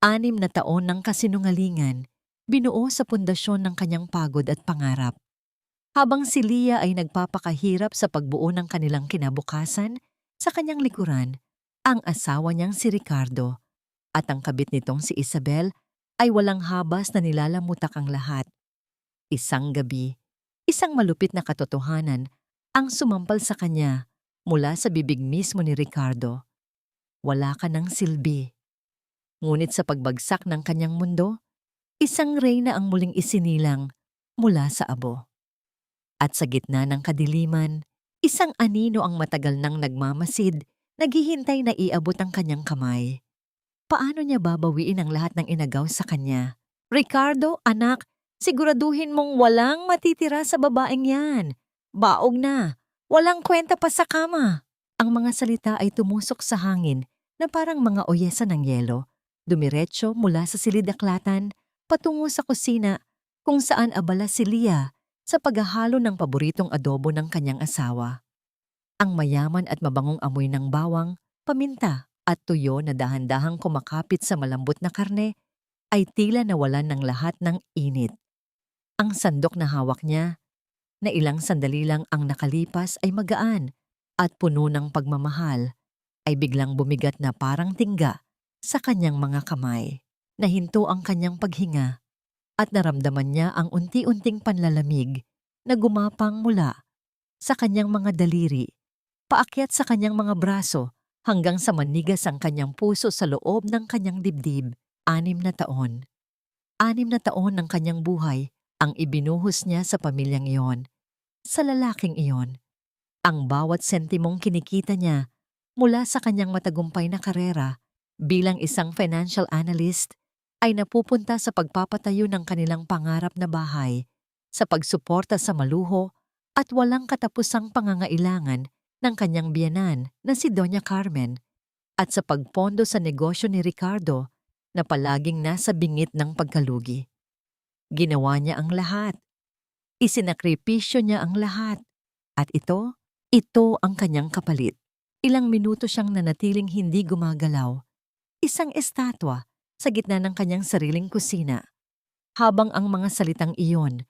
6 na taon ng kasinungalingan, binuo sa pundasyon ng kanyang pagod at pangarap. Habang si Leah ay nagpapakahirap sa pagbuo ng kanilang kinabukasan, sa kanyang likuran, ang asawa niyang si Ricardo at ang kabit nitong si Isabel ay walang habas na nilalamutak ang lahat. Isang gabi, isang malupit na katotohanan ang sumampal sa kanya mula sa bibig mismo ni Ricardo. Wala ka ng silbi. Ngunit sa pagbagsak ng kanyang mundo, isang reyna ang muling isinilang mula sa abo. At sa gitna ng kadiliman, isang anino ang matagal nang nagmamasid, naghihintay na iabot ang kanyang kamay. Paano niya babawiin ang lahat ng inagaw sa kanya? Ricardo, anak, siguraduhin mong walang matitira sa babaeng yan. Baog na, walang kwenta pa sa kama. Ang mga salita ay tumusok sa hangin na parang mga oyesa ng yelo, dumiretso mula sa silid-aklatan patungo sa kusina kung saan abala si Leah sa paghahalo ng paboritong adobo ng kanyang asawa. Ang mayaman at mabangong amoy ng bawang, paminta at tuyo na dahan-dahang kumakapit sa malambot na karne ay tila nawalan ng lahat ng init. Ang sandok na hawak niya, na ilang sandali lang ang nakalipas ay magaan at puno ng pagmamahal, ay biglang bumigat na parang tingga sa kanyang mga kamay. Nahinto ang kanyang paghinga at naramdaman niya ang unti-unting panlalamig na gumapang mula sa kanyang mga daliri, paakyat sa kanyang mga braso hanggang sa manigas ang kanyang puso sa loob ng kanyang dibdib. 6 na taon. 6 na taon ng kanyang buhay ang ibinuhos niya sa pamilyang iyon, sa lalaking iyon. Ang bawat sentimong kinikita niya mula sa kanyang matagumpay na karera bilang isang financial analyst ay napupunta sa pagpapatayo ng kanilang pangarap na bahay, sa pagsuporta sa maluho at walang katapusang pangangailangan ng kanyang biyenan na si Doña Carmen, at sa pagpondo sa negosyo ni Ricardo na palaging nasa bingit ng pagkalugi. Ginawa niya ang lahat. Isinakripisyo niya ang lahat. At ito ang kanyang kapalit. Ilang minuto siyang nanatiling hindi gumagalaw, isang estatwa sa gitna ng kanyang sariling kusina, habang ang mga salitang iyon,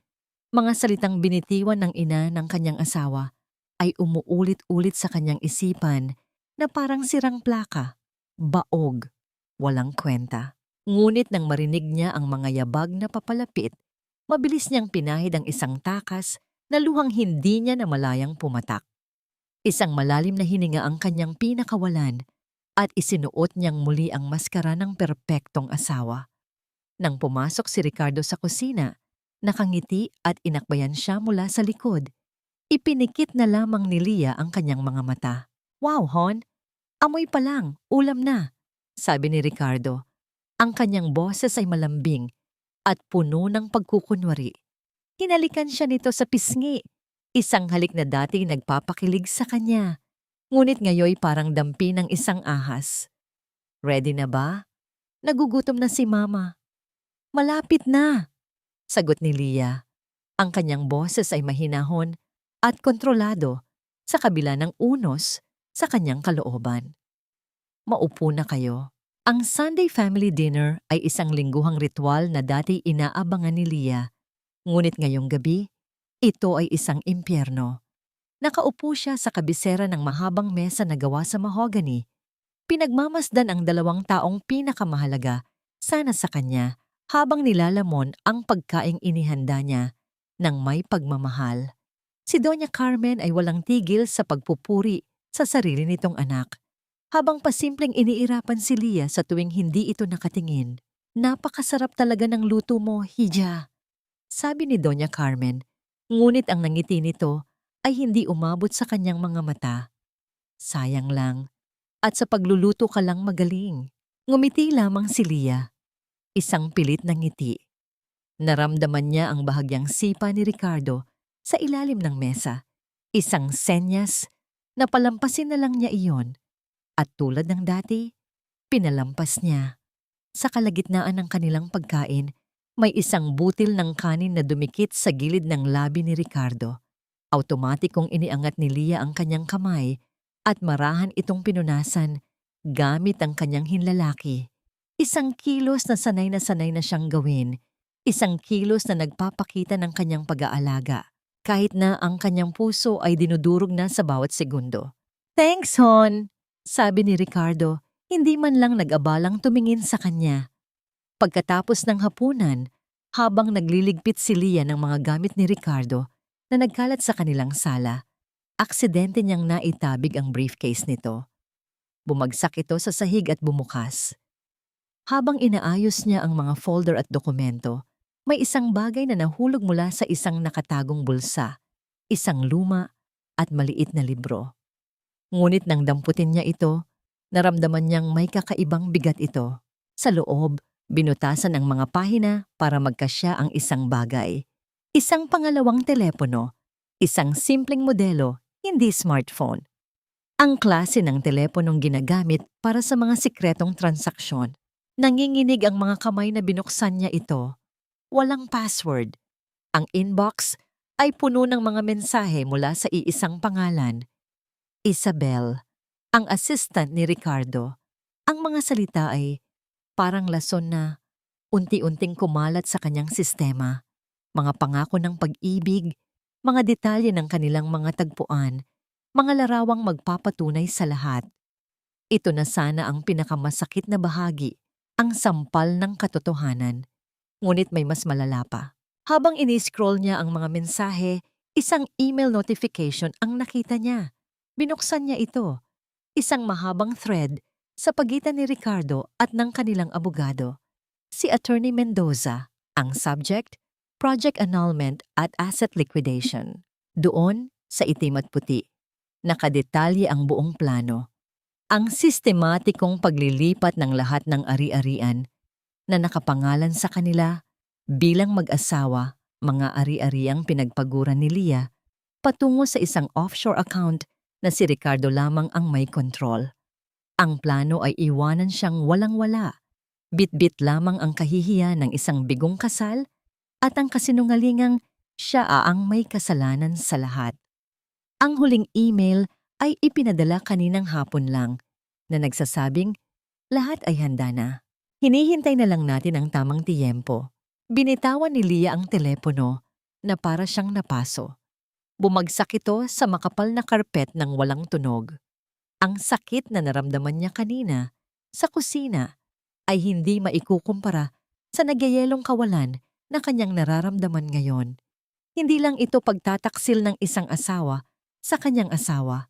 mga salitang binitiwan ng ina ng kanyang asawa, ay umuulit-ulit sa kanyang isipan na parang sirang plaka, baog, walang kwenta. Ngunit nang marinig niya ang mga yabag na papalapit, mabilis niyang pinahid ang isang takas na luhang hindi niya namalayang pumatak. Isang malalim na hininga ang kanyang pinakawalan at isinuot niyang muli ang maskara ng perpektong asawa. Nang pumasok si Ricardo sa kusina, nakangiti at inakbayan siya mula sa likod. Ipinikit na lamang ni Leah ang kanyang mga mata. "Wow, Hon! Amoy pa lang, ulam na," sabi ni Ricardo. Ang kanyang boses ay malambing at puno ng pagkukunwari. Hinalikan siya nito sa pisngi, isang halik na dati nagpapakilig sa kanya, ngunit ngayoy parang dampi ng isang ahas. "Ready na ba? Nagugutom na si Mama." "Malapit na," sagot ni Leah. Ang kanyang boses ay mahinahon at kontrolado sa kabila ng unos sa kanyang kalooban. "Maupo na kayo." Ang Sunday family dinner ay isang lingguhang ritual na dati inaabangan ni Leah. Ngunit ngayong gabi, ito ay isang impyerno. Nakaupo siya sa kabisera ng mahabang mesa na gawa sa mahogany. Pinagmamasdan ang 2 taong pinakamahalaga sana sa kanya habang nilalamon ang pagkaing inihanda niya ng may pagmamahal. Si Doña Carmen ay walang tigil sa pagpupuri sa sarili nitong anak, habang pasimpleng iniirapan si Leah sa tuwing hindi ito nakatingin. "Napakasarap talaga ng luto mo, Hija," sabi ni Doña Carmen, ngunit ang nangiti nito ay hindi umabot sa kanyang mga mata. "Sayang lang, at sa pagluluto ka lang magaling." Ngumiti lamang si Leah, isang pilit na ngiti. Naramdaman niya ang bahagyang sipa ni Ricardo sa ilalim ng mesa, isang senyas na palampasin na lang niya iyon. At tulad ng dati, pinalampas niya. Sa kalagitnaan ng kanilang pagkain, may isang butil ng kanin na dumikit sa gilid ng labi ni Ricardo. Automatikong iniangat ni Leah ang kanyang kamay at marahan itong pinunasan gamit ang kanyang hinlalaki. Isang kilos na sanay na siyang gawin. Isang kilos na nagpapakita ng kanyang pag-aalaga, kahit na ang kanyang puso ay dinudurog na sa bawat segundo. "Thanks, Hon," sabi ni Ricardo, hindi man lang nag-abalang tumingin sa kanya. Pagkatapos ng hapunan, habang nagliligpit si Leah ng mga gamit ni Ricardo na nagkalat sa kanilang sala, aksidente niyang naitabig ang briefcase nito. Bumagsak ito sa sahig at bumukas. Habang inaayos niya ang mga folder at dokumento, may isang bagay na nahulog mula sa isang nakatagong bulsa, isang luma at maliit na libro. Ngunit nang damputin niya ito, naramdaman niyang may kakaibang bigat ito. Sa loob, binutasan ang mga pahina para magkasya ang isang bagay. Isang pangalawang telepono, isang simpleng modelo, hindi smartphone. Ang klase ng teleponong ginagamit para sa mga sikretong transaksyon. Nanginginig ang mga kamay na binuksan niya ito. Walang password. Ang inbox ay puno ng mga mensahe mula sa iisang pangalan. Isabel, ang assistant ni Ricardo. Ang mga salita ay parang lason na unti-unting kumalat sa kanyang sistema. Mga pangako ng pag-ibig, mga detalye ng kanilang mga tagpuan, mga larawang magpapatunay sa lahat. Ito na sana ang pinakamasakit na bahagi, ang sampal ng katotohanan. Ngunit may mas malala pa. Habang ini-scroll niya ang mga mensahe, isang email notification ang nakita niya. Binuksan niya ito. Isang mahabang thread sa pagitan ni Ricardo at ng kanilang abogado, si Attorney Mendoza. Ang subject, project annulment at asset liquidation. Doon, sa itim at puti, nakadetalye ang buong plano. Ang sistematikong paglilipat ng lahat ng ari-arian na nakapangalan sa kanila bilang mag-asawa, mga ari-ariang pinagpaguran ni Leah, patungo sa isang offshore account na si Ricardo lamang ang may kontrol. Ang plano ay iwanan siyang walang-wala. Bit-bit lamang ang kahihiyan ng isang bigong kasal at ang kasinungalingang siya ang may kasalanan sa lahat. Ang huling email ay ipinadala kaninang hapon lang na nagsasabing lahat ay handa na. Hinihintay na lang natin ang tamang tiyempo. Binitawan ni Leah ang telepono na para siyang napaso. Bumagsak ito sa makapal na karpet ng walang tunog. Ang sakit na naramdaman niya kanina sa kusina ay hindi maikukumpara sa nagyayelong kawalan na kanyang nararamdaman ngayon. Hindi lang ito pagtataksil ng isang asawa sa kanyang asawa.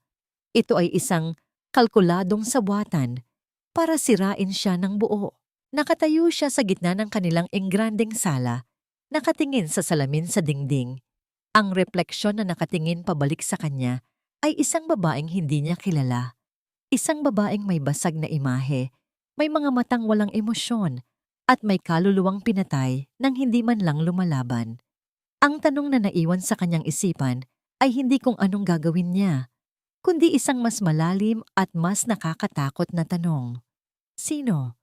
Ito ay isang kalkuladong sabwatan para sirain siya ng buo. Nakatayo siya sa gitna ng kanilang engrandeng sala, nakatingin sa salamin sa dingding. Ang refleksyon na nakatingin pabalik sa kanya ay isang babaeng hindi niya kilala. Isang babaeng may basag na imahe, may mga matang walang emosyon, at may kaluluwang pinatay nang hindi man lang lumalaban. Ang tanong na naiwan sa kanyang isipan ay hindi kung anong gagawin niya, kundi isang mas malalim at mas nakakatakot na tanong. Sino?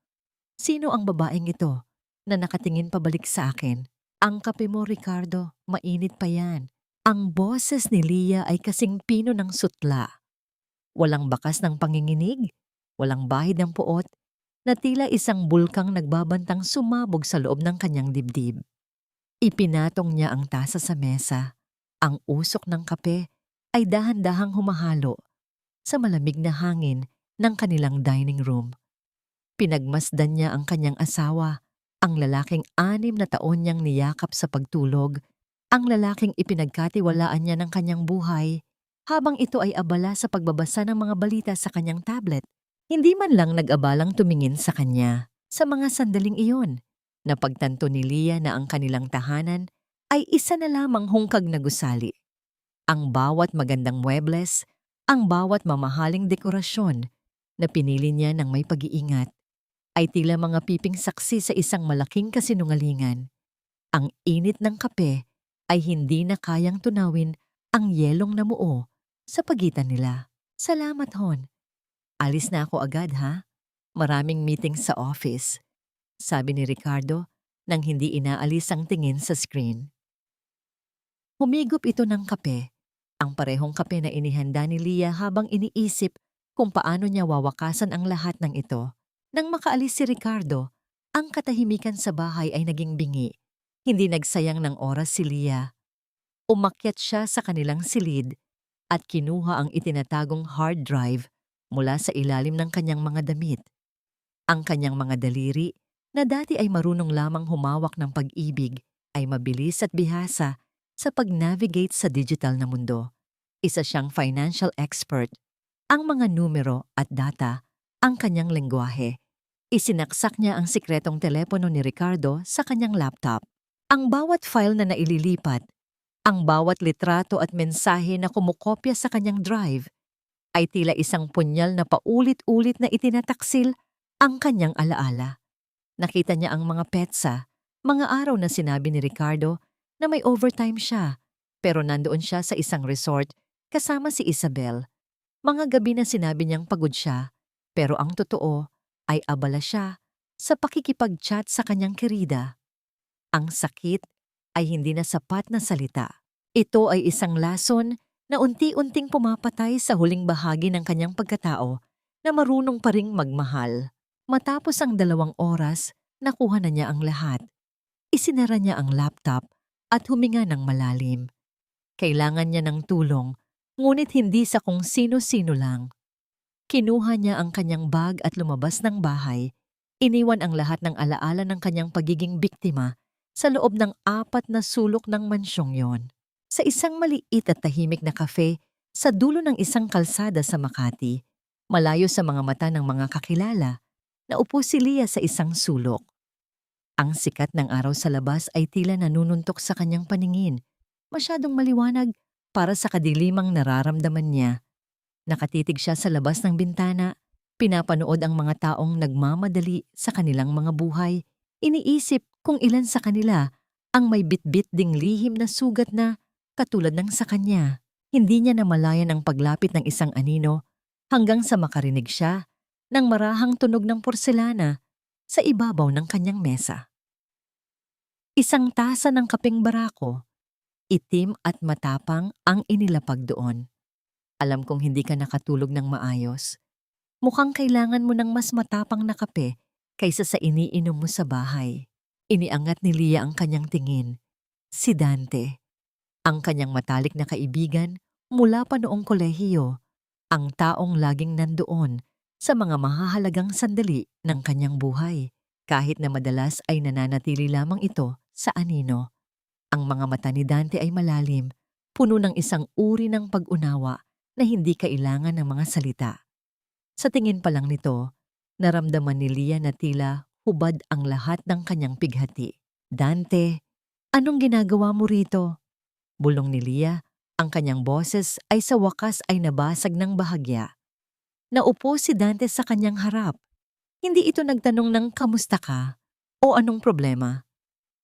Sino ang babaeng ito na nakatingin pabalik sa akin? Ang kape mo, Ricardo, mainit pa yan. Ang boses ni Leah ay kasing pino ng sutla. Walang bakas ng panginginig, walang bahid ng puot, na tila isang bulkang nagbabantang sumabog sa loob ng kanyang dibdib. Ipinatong niya ang tasa sa mesa. Ang usok ng kape ay dahan-dahang humahalo sa malamig na hangin ng kanilang dining room. Pinagmasdan niya ang kanyang asawa, ang lalaking 6 na taon niyang niyakap sa pagtulog, ang lalaking ipinagkatiwalaan niya ng kanyang buhay, habang ito ay abala sa pagbabasa ng mga balita sa kanyang tablet. Hindi man lang nag-abalang tumingin sa kanya. Sa mga sandaling iyon, napagtanto ni Leah na ang kanilang tahanan ay isa na lamang hungkag na gusali. Ang bawat magandang muebles, ang bawat mamahaling dekorasyon na pinili niya ng may pag-iingat, ay tila mga piping saksi sa isang malaking kasinungalingan. Ang init ng kape ay hindi na kayang tunawin ang yelong namuo sa pagitan nila. Salamat, Hon. Alis na ako agad, ha? Maraming meetings sa office, sabi ni Ricardo nang hindi inaalis ang tingin sa screen. Humigop ito ng kape, ang parehong kape na inihanda ni Leah habang iniisip kung paano niya wawakasan ang lahat ng ito. Nang makaalis si Ricardo, Ang katahimikan sa bahay ay naging bingi. Hindi nagsayang ng oras si Leah. Umakyat siya sa kanilang silid at kinuha ang itinatagong hard drive mula sa ilalim ng kanyang mga damit. Ang kanyang mga daliri, na dati ay marunong lamang humawak ng pag-ibig, ay mabilis at bihasa sa pag-navigate sa digital na mundo. Isa siyang financial expert. Ang mga numero at data, ang kanyang lengguwahe. Isinaksak niya ang sikretong telepono ni Ricardo sa kanyang laptop. Ang bawat file na naililipat, ang bawat litrato at mensahe na kumukopya sa kanyang drive, ay tila isang punyal na paulit-ulit na itinataksil ang kanyang alaala. Nakita niya ang mga petsa, mga araw na sinabi ni Ricardo na may overtime siya, pero nandoon siya sa isang resort kasama si Isabel. Mga gabi na sinabi niyang pagod siya, pero ang totoo ay abala siya sa pakikipag-chat sa kanyang kirida. Ang sakit ay hindi na sapat na salita. Ito ay isang lason na unti-unting pumapatay sa huling bahagi ng kanyang pagkatao na marunong pa ring magmahal. Matapos ang 2 oras, nakuha na niya ang lahat. Isinara niya ang laptop at huminga ng malalim. Kailangan niya ng tulong, ngunit hindi sa kung sino-sino lang. Kinuha niya ang kanyang bag at lumabas ng bahay. Iniwan ang lahat ng alaala ng kanyang pagiging biktima sa loob ng 4 na sulok ng mansyong yon. Sa isang maliit at tahimik na kafe sa dulo ng isang kalsada sa Makati, malayo sa mga mata ng mga kakilala, naupo si Leah sa isang sulok. Ang sikat ng araw sa labas ay tila nanununtok sa kanyang paningin, masyadong maliwanag para sa kadilimang nararamdaman niya. Nakatitig siya sa labas ng bintana, pinapanood ang mga taong nagmamadali sa kanilang mga buhay. Iniisip kung ilan sa kanila ang may bitbit ding lihim na sugat na katulad ng sa kanya. Hindi niya namalayan ang paglapit ng isang anino hanggang sa makarinig siya ng marahang tunog ng porselana sa ibabaw ng kanyang mesa. Isang tasa ng kapeng barako, itim at matapang ang inilapag doon. Alam kong hindi ka nakatulog ng maayos. Mukhang kailangan mo ng mas matapang na kape kaysa sa iniinom mo sa bahay. Iniangat ni Leah ang kanyang tingin. Si Dante, ang kanyang matalik na kaibigan mula pa noong kolehiyo, ang taong laging nandoon sa mga mahahalagang sandali ng kanyang buhay, kahit na madalas ay nananatili lamang ito sa anino. Ang mga mata ni Dante ay malalim, puno ng isang uri ng pag-unawa na hindi kailangan ng mga salita. Sa tingin pa lang nito, naramdaman ni Leah na tila hubad ang lahat ng kanyang pighati. Dante, anong ginagawa mo rito? Bulong ni Leah, ang kanyang boses ay sa wakas ay nabasag ng bahagya. Naupo si Dante sa kanyang harap. Hindi ito nagtanong ng kamusta ka o anong problema.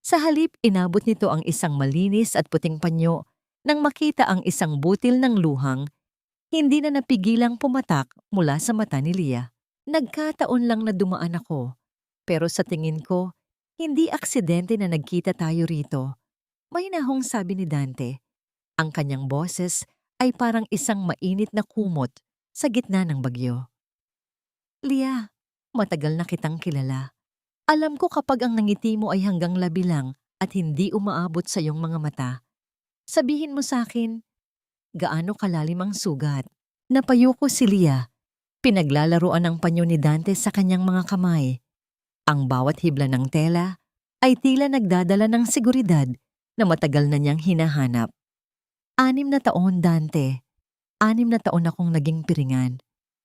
Sa halip, inabot nito ang isang malinis at puting panyo nang makita ang isang butil ng luhang hindi na napigilang pumatak mula sa mata ni Leah. Nagkataon lang na dumaan ako, pero sa tingin ko, hindi aksidente na nagkita tayo rito. Mahinahong sabi ni Dante. Ang kanyang boses ay parang isang mainit na kumot sa gitna ng bagyo. Leah, matagal na kitang kilala. Alam ko kapag ang ngiti mo ay hanggang labi lang at hindi umaabot sa iyong mga mata. Sabihin mo sa akin, gaano kalalim ang sugat? Napayo ko si Leah. Pinaglalaroan ang panyo ni Dante sa kanyang mga kamay. Ang bawat hibla ng tela ay tila nagdadala ng seguridad na matagal na niyang hinahanap. 6 na taon, Dante. 6 na taon akong naging piringan.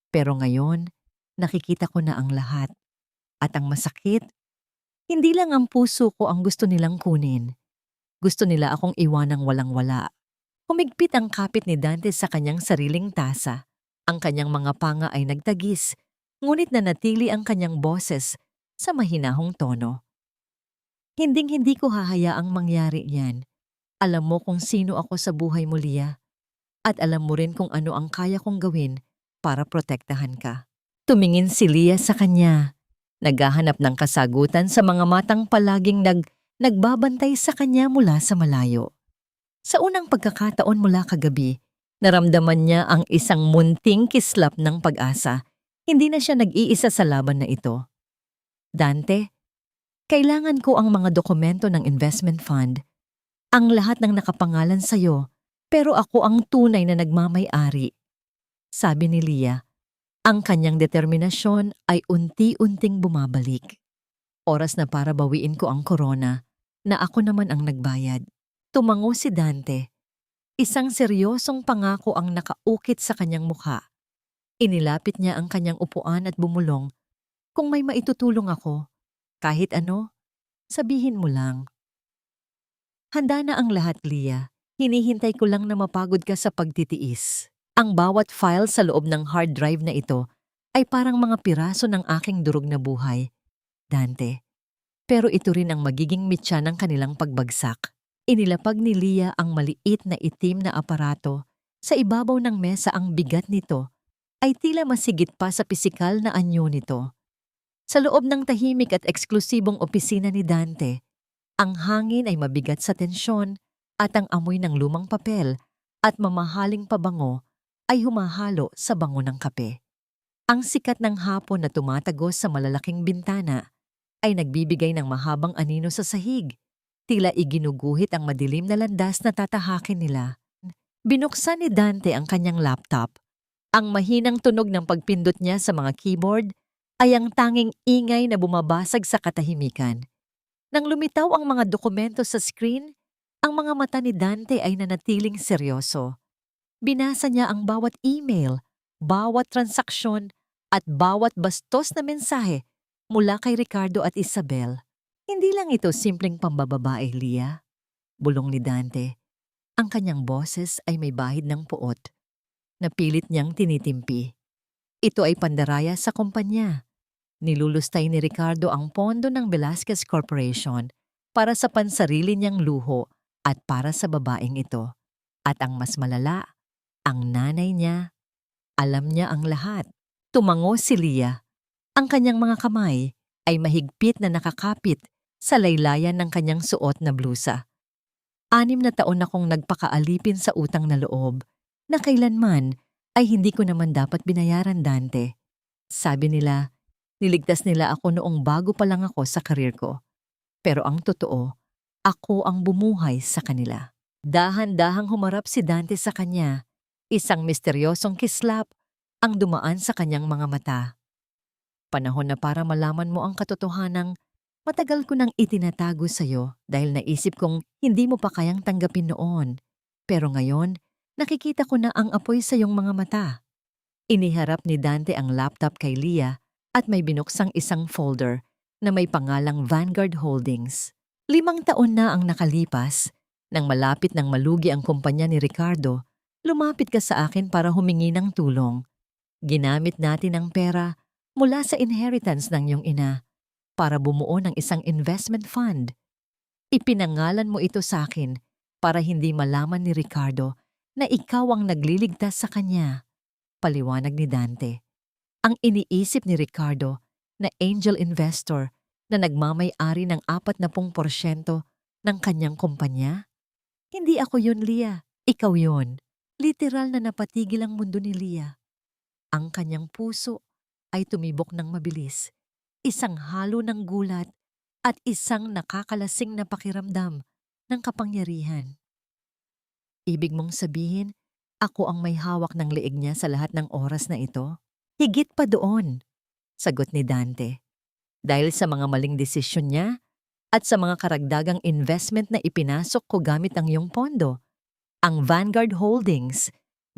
Pero ngayon, nakikita ko na ang lahat. At ang masakit, hindi lang ang puso ko ang gusto nilang kunin. Gusto nila akong iwanang walang-wala. Humigpit ang kapit ni Dante sa kanyang sariling tasa. Ang kanyang mga panga ay nagtagis, ngunit nanatili ang kanyang boses sa mahinahong tono. Hinding-hindi ko hahayaang mangyari yan. Alam mo kung sino ako sa buhay mo, Leah. At alam mo rin kung ano ang kaya kong gawin para protektahan ka. Tumingin si Leah sa kanya. Naghahanap ng kasagutan sa mga matang palaging nagbabantay sa kanya mula sa malayo. Sa unang pagkakataon mula kagabi, naramdaman niya ang isang munting kislap ng pag-asa. Hindi na siya nag-iisa sa laban na ito. Dante, Kailangan ko ang mga dokumento ng investment fund, ang lahat ng nakapangalan sa'yo, pero ako ang tunay na nagmamay-ari. Sabi ni Leah, ang kanyang determinasyon ay unti-unting bumabalik. Oras na para bawiin ko ang corona, na ako naman ang nagbayad. Tumango si Dante. Isang seryosong pangako ang nakaukit sa kanyang mukha. Inilapit niya ang kanyang upuan at bumulong. Kung may maitutulong ako, kahit ano, sabihin mo lang. Handa na ang lahat, Leah. Hinihintay ko lang na mapagod ka sa pagtitiis. Ang bawat file sa loob ng hard drive na ito ay parang mga piraso ng aking durog na buhay, Dante. Pero ito rin ang magiging mitya ng kanilang pagbagsak. Inilapag ni Leah ang maliit na itim na aparato. Sa ibabaw ng mesa ang bigat nito ay tila masigit pa sa pisikal na anyo nito. Sa loob ng tahimik at eksklusibong opisina ni Dante, ang hangin ay mabigat sa tensyon at ang amoy ng lumang papel at mamahaling pabango ay humahalo sa bango ng kape. Ang sikat ng hapon na tumatagos sa malalaking bintana ay nagbibigay ng mahabang anino sa sahig. Tila iginuguhit ang madilim na landas na tatahakin nila. Binuksan ni Dante ang kanyang laptop. Ang mahinang tunog ng pagpindot niya sa mga keyboard ay ang tanging ingay na bumabasag sa katahimikan. Nang lumitaw ang mga dokumento sa screen, ang mga mata ni Dante ay nanatiling seryoso. Binasa niya ang bawat email, bawat transaksyon, at bawat bastos na mensahe mula kay Ricardo at Isabel. Hindi lang ito simpleng pambababae, Leah. Bulong ni Dante. Ang kanyang boses ay may bahid ng puot. Napilit niyang tinitimpi. Ito ay pandaraya sa kumpanya. Nilulustay ni Ricardo ang pondo ng Velasquez Corporation para sa pansarili niyang luho at para sa babaeng ito. At ang mas malala, ang nanay niya. Alam niya ang lahat. Tumango si Leah. Ang kanyang mga kamay ay mahigpit na nakakapit sa laylayan ng kanyang suot na blusa. 6 na taon akong nagpakaalipin sa utang na loob na kailanman ay hindi ko naman dapat binayaran, Dante. Sabi nila, niligtas nila ako noong bago pa lang ako sa karir ko. Pero ang totoo, ako ang bumuhay sa kanila. Dahan-dahang humarap si Dante sa kanya. Isang misteryosong kislap ang dumaan sa kanyang mga mata. Panahon na para malaman mo ang katotohanang matagal ko nang itinatago sa'yo dahil naisip kong hindi mo pa kayang tanggapin noon. Pero ngayon, nakikita ko na ang apoy sa iyong mga mata. Iniharap ni Dante ang laptop kay Leah at may binuksang isang folder na may pangalang Vanguard Holdings. 5 taon na ang nakalipas. Nang malapit nang malugi ang kumpanya ni Ricardo, lumapit ka sa akin para humingi ng tulong. Ginamit natin ang pera mula sa inheritance ng iyong ina para bumuo ng isang investment fund. Ipinangalan mo ito sa akin para hindi malaman ni Ricardo na ikaw ang nagliligtas sa kanya. Paliwanag ni Dante. Ang iniisip ni Ricardo na angel investor na nagmamay-ari ng 40% ng kanyang kumpanya? Hindi ako yun, Leah. Ikaw yun. Literal na napatigil ang mundo ni Leah. Ang kanyang puso ay tumibok ng mabilis. Isang halo ng gulat at isang nakakalasing na pakiramdam ng kapangyarihan. Ibig mong sabihin, ako ang may hawak ng leeg niya sa lahat ng oras na ito? Higit pa doon, sagot ni Dante. Dahil sa mga maling desisyon niya at sa mga karagdagang investment na ipinasok ko gamit ang iyong pondo, ang Vanguard Holdings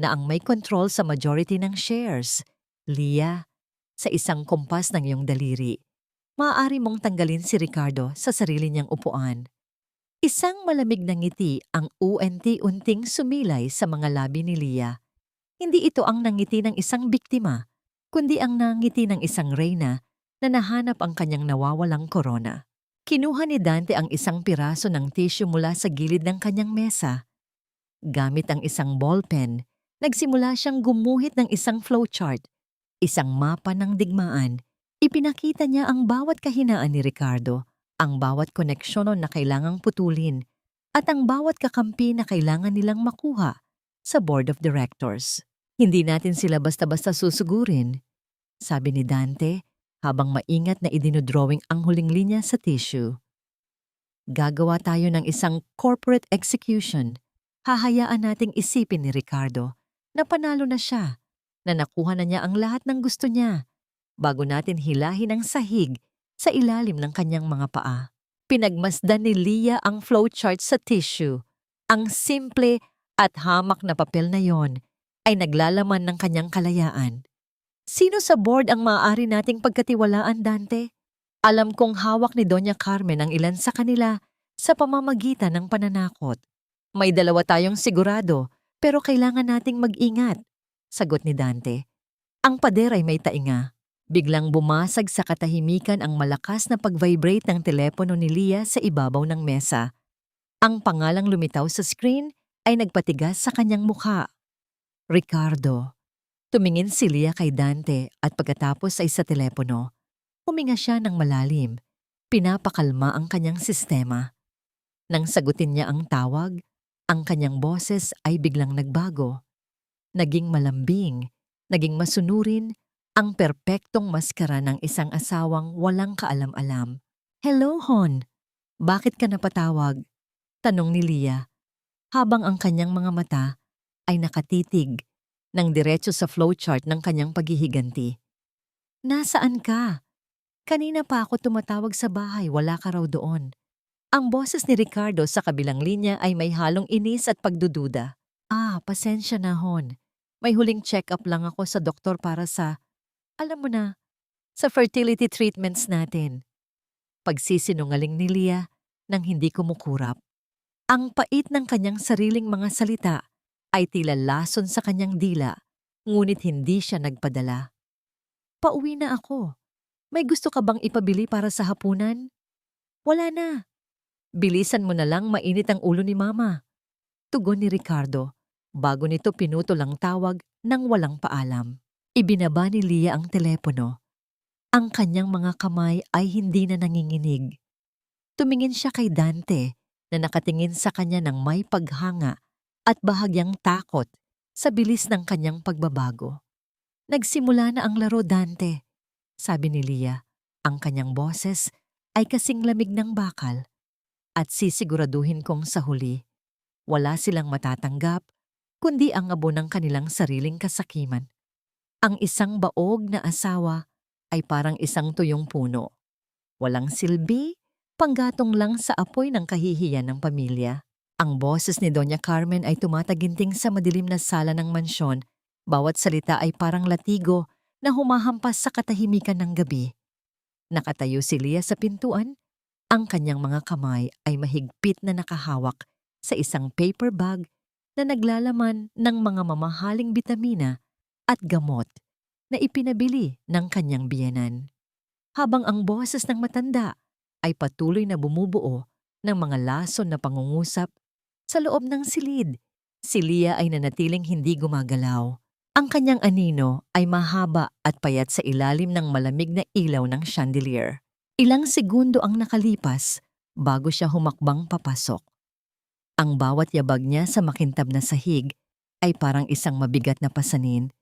na ang may control sa majority ng shares, Leah, sa isang kumpas ng iyong daliri. Maaari mong tanggalin si Ricardo sa sarili niyang upuan. Isang malamig na ngiti ang unti-unting sumilay sa mga labi ni Leah. Hindi ito ang nangiti ng isang biktima, kundi ang nangiti ng isang reyna na nahanap ang kanyang nawawalang korona. Kinuha ni Dante ang isang piraso ng tissue mula sa gilid ng kanyang mesa. Gamit ang isang ballpen, nagsimula siyang gumuhit ng isang flowchart, isang mapa ng digmaan. Ipinakita niya ang bawat kahinaan ni Ricardo, ang bawat koneksyon na kailangang putulin, at ang bawat kakampi na kailangan nilang makuha sa board of directors. Hindi natin sila basta-basta susugurin, sabi ni Dante habang maingat na idinodrawing ang huling linya sa tissue. Gagawa tayo ng isang corporate execution. Hahayaan nating isipin ni Ricardo na panalo na siya, na nakuha na niya ang lahat ng gusto niya, bago natin hilahin ang sahig sa ilalim ng kanyang mga paa. Pinagmasdan ni Leah ang flowchart sa tissue. Ang simple at hamak na papel na yon ay naglalaman ng kanyang kalayaan. Sino sa board ang maaari nating pagkatiwalaan, Dante? Alam kong hawak ni Doña Carmen ang ilan sa kanila sa pamamagitan ng pananakot. May dalawa tayong sigurado, pero kailangan nating mag-ingat, sagot ni Dante. Ang pader ay may tainga. Biglang bumasag sa katahimikan ang malakas na pag-vibrate ng telepono ni Leah sa ibabaw ng mesa. Ang pangalang lumitaw sa screen ay nagpatigas sa kanyang mukha. Ricardo. Tumingin si Leah kay Dante at pagkatapos ay sa telepono. Huminga siya ng malalim. Pinapakalma ang kanyang sistema. Nang sagutin niya ang tawag, ang kanyang boses ay biglang nagbago. Naging malambing, naging masunurin, ang perpektong maskara ng isang asawang walang kaalam-alam. "Hello, Hon. Bakit ka napatawag?" tanong ni Leah, habang ang kanyang mga mata ay nakatitig ng diretso sa flowchart ng kanyang paghihiganti. "Nasaan ka? Kanina pa ako tumatawag sa bahay, wala ka raw doon." Ang boses ni Ricardo sa kabilang linya ay may halong inis at pagdududa. Pasensya na, Hon. May huling check-up lang ako sa doktor para sa, alam mo na, sa fertility treatments natin. Pagsisinungaling ni Leah nang hindi kumukurap. Ang pait ng kanyang sariling mga salita ay tila lason sa kanyang dila, ngunit hindi siya nagpadala. "Pauwi na ako. May gusto ka bang ipabili para sa hapunan?" "Wala na. Bilisan mo na lang, mainit ang ulo ni Mama," tugon ni Ricardo, bago nito pinutol ang tawag nang walang paalam. Ibinaba ni Leah ang telepono. Ang kanyang mga kamay ay hindi na nanginginig. Tumingin siya kay Dante na nakatingin sa kanya ng may paghanga at bahagyang takot sa bilis ng kanyang pagbabago. "Nagsimula na ang laro, Dante," sabi ni Leah. Ang kanyang boses ay kasing lamig ng bakal. "At sisiguraduhin kong sa huli, wala silang matatanggap kundi ang abo ng kanilang sariling kasakiman. Ang isang baog na asawa ay parang isang tuyong puno. Walang silbi, panggatong lang sa apoy ng kahihiyan ng pamilya." Ang boses ni Doña Carmen ay tumataginting sa madilim na sala ng mansyon. Bawat salita ay parang latigo na humahampas sa katahimikan ng gabi. Nakatayo si Leah sa pintuan. Ang kanyang mga kamay ay mahigpit na nakahawak sa isang paper bag na naglalaman ng mga mamahaling bitamina at gamot na ipinabili ng kanyang biyenan. Habang ang boses ng matanda ay patuloy na bumubuo ng mga lason na pangungusap sa loob ng silid, si Leah ay nanatiling hindi gumagalaw. Ang kanyang anino ay mahaba at payat sa ilalim ng malamig na ilaw ng chandelier. Ilang segundo ang nakalipas bago siya humakbang papasok. Ang bawat yabag niya sa makintab na sahig ay parang isang mabigat na pasanin,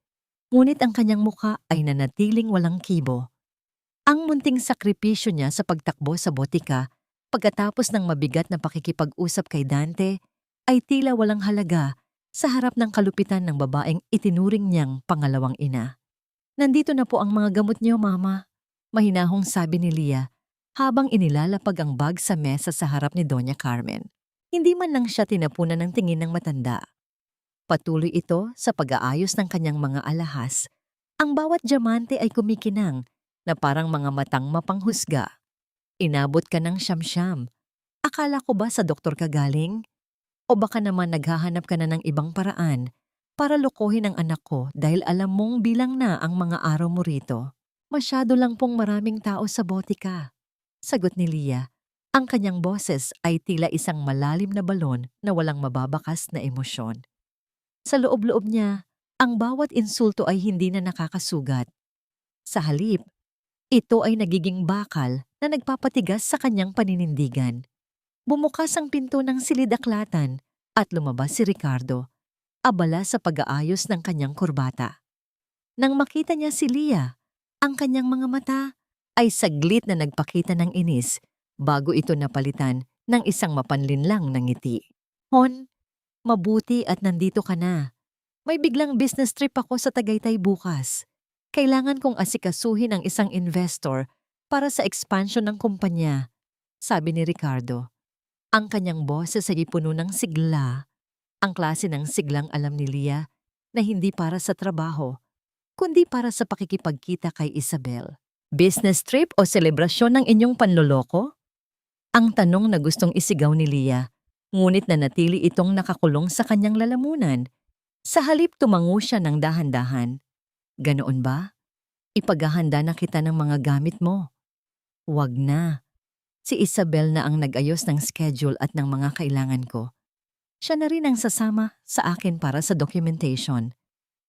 ngunit ang kanyang mukha ay nanatiling walang kibo. Ang munting sakripisyo niya sa pagtakbo sa botika pagkatapos ng mabigat na pakikipag-usap kay Dante ay tila walang halaga sa harap ng kalupitan ng babaeng itinuring niyang pangalawang ina. "Nandito na po ang mga gamot niyo, Mama," mahinahong sabi ni Leah habang inilalapag ang bag sa mesa sa harap ni Doña Carmen. Hindi man lang siya tinapunan ng tingin ng matanda. Patuloy ito sa pag-aayos ng kanyang mga alahas. Ang bawat diamante ay kumikinang na parang mga matang mapanghusga. "Inabot ka ng siyam-siyam. Akala ko ba sa doktor ka galing? O baka naman naghahanap ka na ng ibang paraan para lokohin ang anak ko dahil alam mong bilang na ang mga araw mo rito?" "Masyado lang pong maraming tao sa botika," sagot ni Leah. Ang kanyang boses ay tila isang malalim na balon na walang mababakas na emosyon. Sa loob-loob niya, ang bawat insulto ay hindi na nakakasugat. Sa halip, ito ay nagiging bakal na nagpapatigas sa kanyang paninindigan. Bumukas ang pinto ng silid-aklatan at lumabas si Ricardo, abala sa pag-aayos ng kanyang kurbata. Nang makita niya si Leah, ang kanyang mga mata ay saglit na nagpakita ng inis bago ito napalitan ng isang mapanlinlang na ngiti. Hon, mabuti at nandito ka na. May biglang business trip ako sa Tagaytay bukas. Kailangan kong asikasuhin ang isang investor para sa expansion ng kumpanya, sabi ni Ricardo. Ang kanyang boses ay puno ng sigla, ang klase ng siglang alam ni Leah na hindi para sa trabaho, kundi para sa pakikipagkita kay Isabel. Business trip o selebrasyon ng inyong panloloko? Ang tanong na gustong isigaw ni Leah, ngunit nanatili itong nakakulong sa kanyang lalamunan. Sa halip tumango siya ng dahan-dahan. Ganoon ba? Ipaghahanda na kita ng mga gamit mo. Wag na. Si Isabel na ang nag-ayos ng schedule at ng mga kailangan ko. Siya na rin ang sasama sa akin para sa documentation.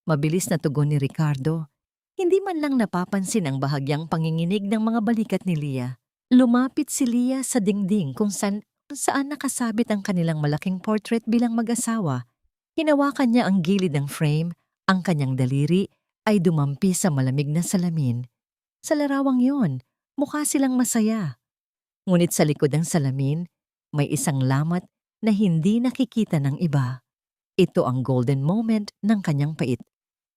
Mabilis na tugon ni Ricardo. Hindi man lang napapansin ang bahagyang panginginig ng mga balikat ni Leah. Lumapit si Leah sa dingding kung saan nakasabit ang kanilang malaking portrait bilang mag-asawa. Hinawakan niya ang gilid ng frame, ang kanyang daliri ay dumampi sa malamig na salamin. Sa larawang yon, mukha silang masaya. Ngunit sa likod ng salamin, may isang lamat na hindi nakikita ng iba. Ito ang golden moment ng kanyang pait.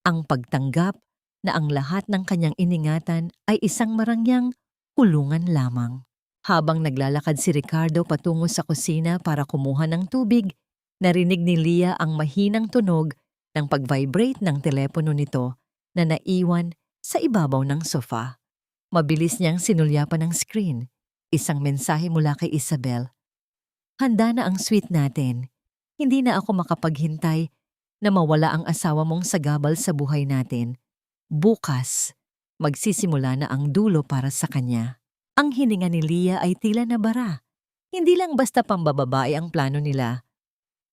Ang pagtanggap na ang lahat ng kanyang iningatan ay isang marangyang kulungan lamang. Habang naglalakad si Ricardo patungo sa kusina para kumuha ng tubig, narinig ni Leah ang mahinang tunog ng pag-vibrate ng telepono nito na naiwan sa ibabaw ng sofa. Mabilis niyang sinulyapan ang screen. Isang mensahe mula kay Isabel. Handa na ang suite natin. Hindi na ako makapaghintay na mawala ang asawa mong sagabal sa buhay natin. Bukas, magsisimula na ang dulo para sa kanya. Ang hininga ni Leah ay tila nabara. Hindi lang basta pambababae ang plano nila.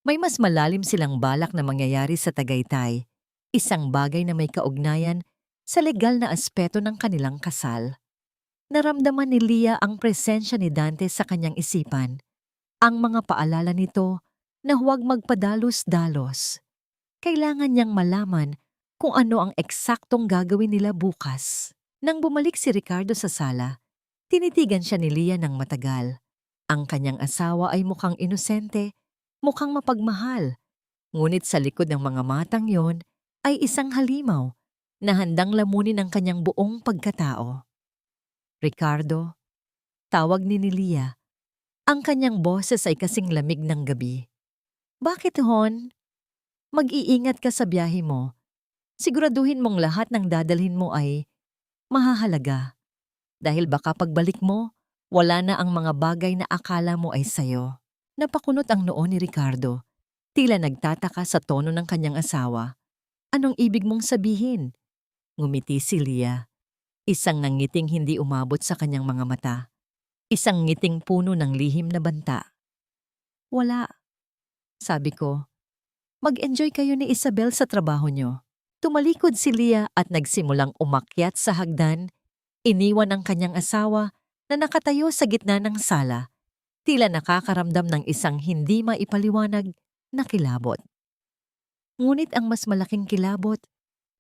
May mas malalim silang balak na mangyayari sa Tagaytay. Isang bagay na may kaugnayan sa legal na aspeto ng kanilang kasal. Naramdaman ni Leah ang presensya ni Dante sa kanyang isipan. Ang mga paalala nito na huwag magpadalos-dalos. Kailangan niyang malaman kung ano ang eksaktong gagawin nila bukas. Nang bumalik si Ricardo sa sala, tinitigan siya ni Leah ng matagal. Ang kanyang asawa ay mukhang inosente, mukhang mapagmahal. Ngunit sa likod ng mga matang yon ay isang halimaw na handang lamunin ang kanyang buong pagkatao. Ricardo, tawag ni Leah. Ang kanyang boses ay kasing lamig ng gabi. Bakit, Hon? Mag-iingat ka sa biyahe mo. Siguraduhin mong lahat ng dadalhin mo ay mahahalaga. Dahil baka pagbalik mo, wala na ang mga bagay na akala mo ay sayo. Napakunot ang noo ni Ricardo. Tila nagtataka sa tono ng kanyang asawa. Anong ibig mong sabihin? Ngumiti si Leah. Isang nangiting hindi umabot sa kanyang mga mata. Isang ngiting puno ng lihim na banta. Wala. Sabi ko, mag-enjoy kayo ni Isabel sa trabaho niyo. Tumalikod si Leah at nagsimulang umakyat sa hagdan. Iniwan ang kanyang asawa na nakatayo sa gitna ng sala. Tila nakakaramdam ng isang hindi maipaliwanag na kilabot. Ngunit ang mas malaking kilabot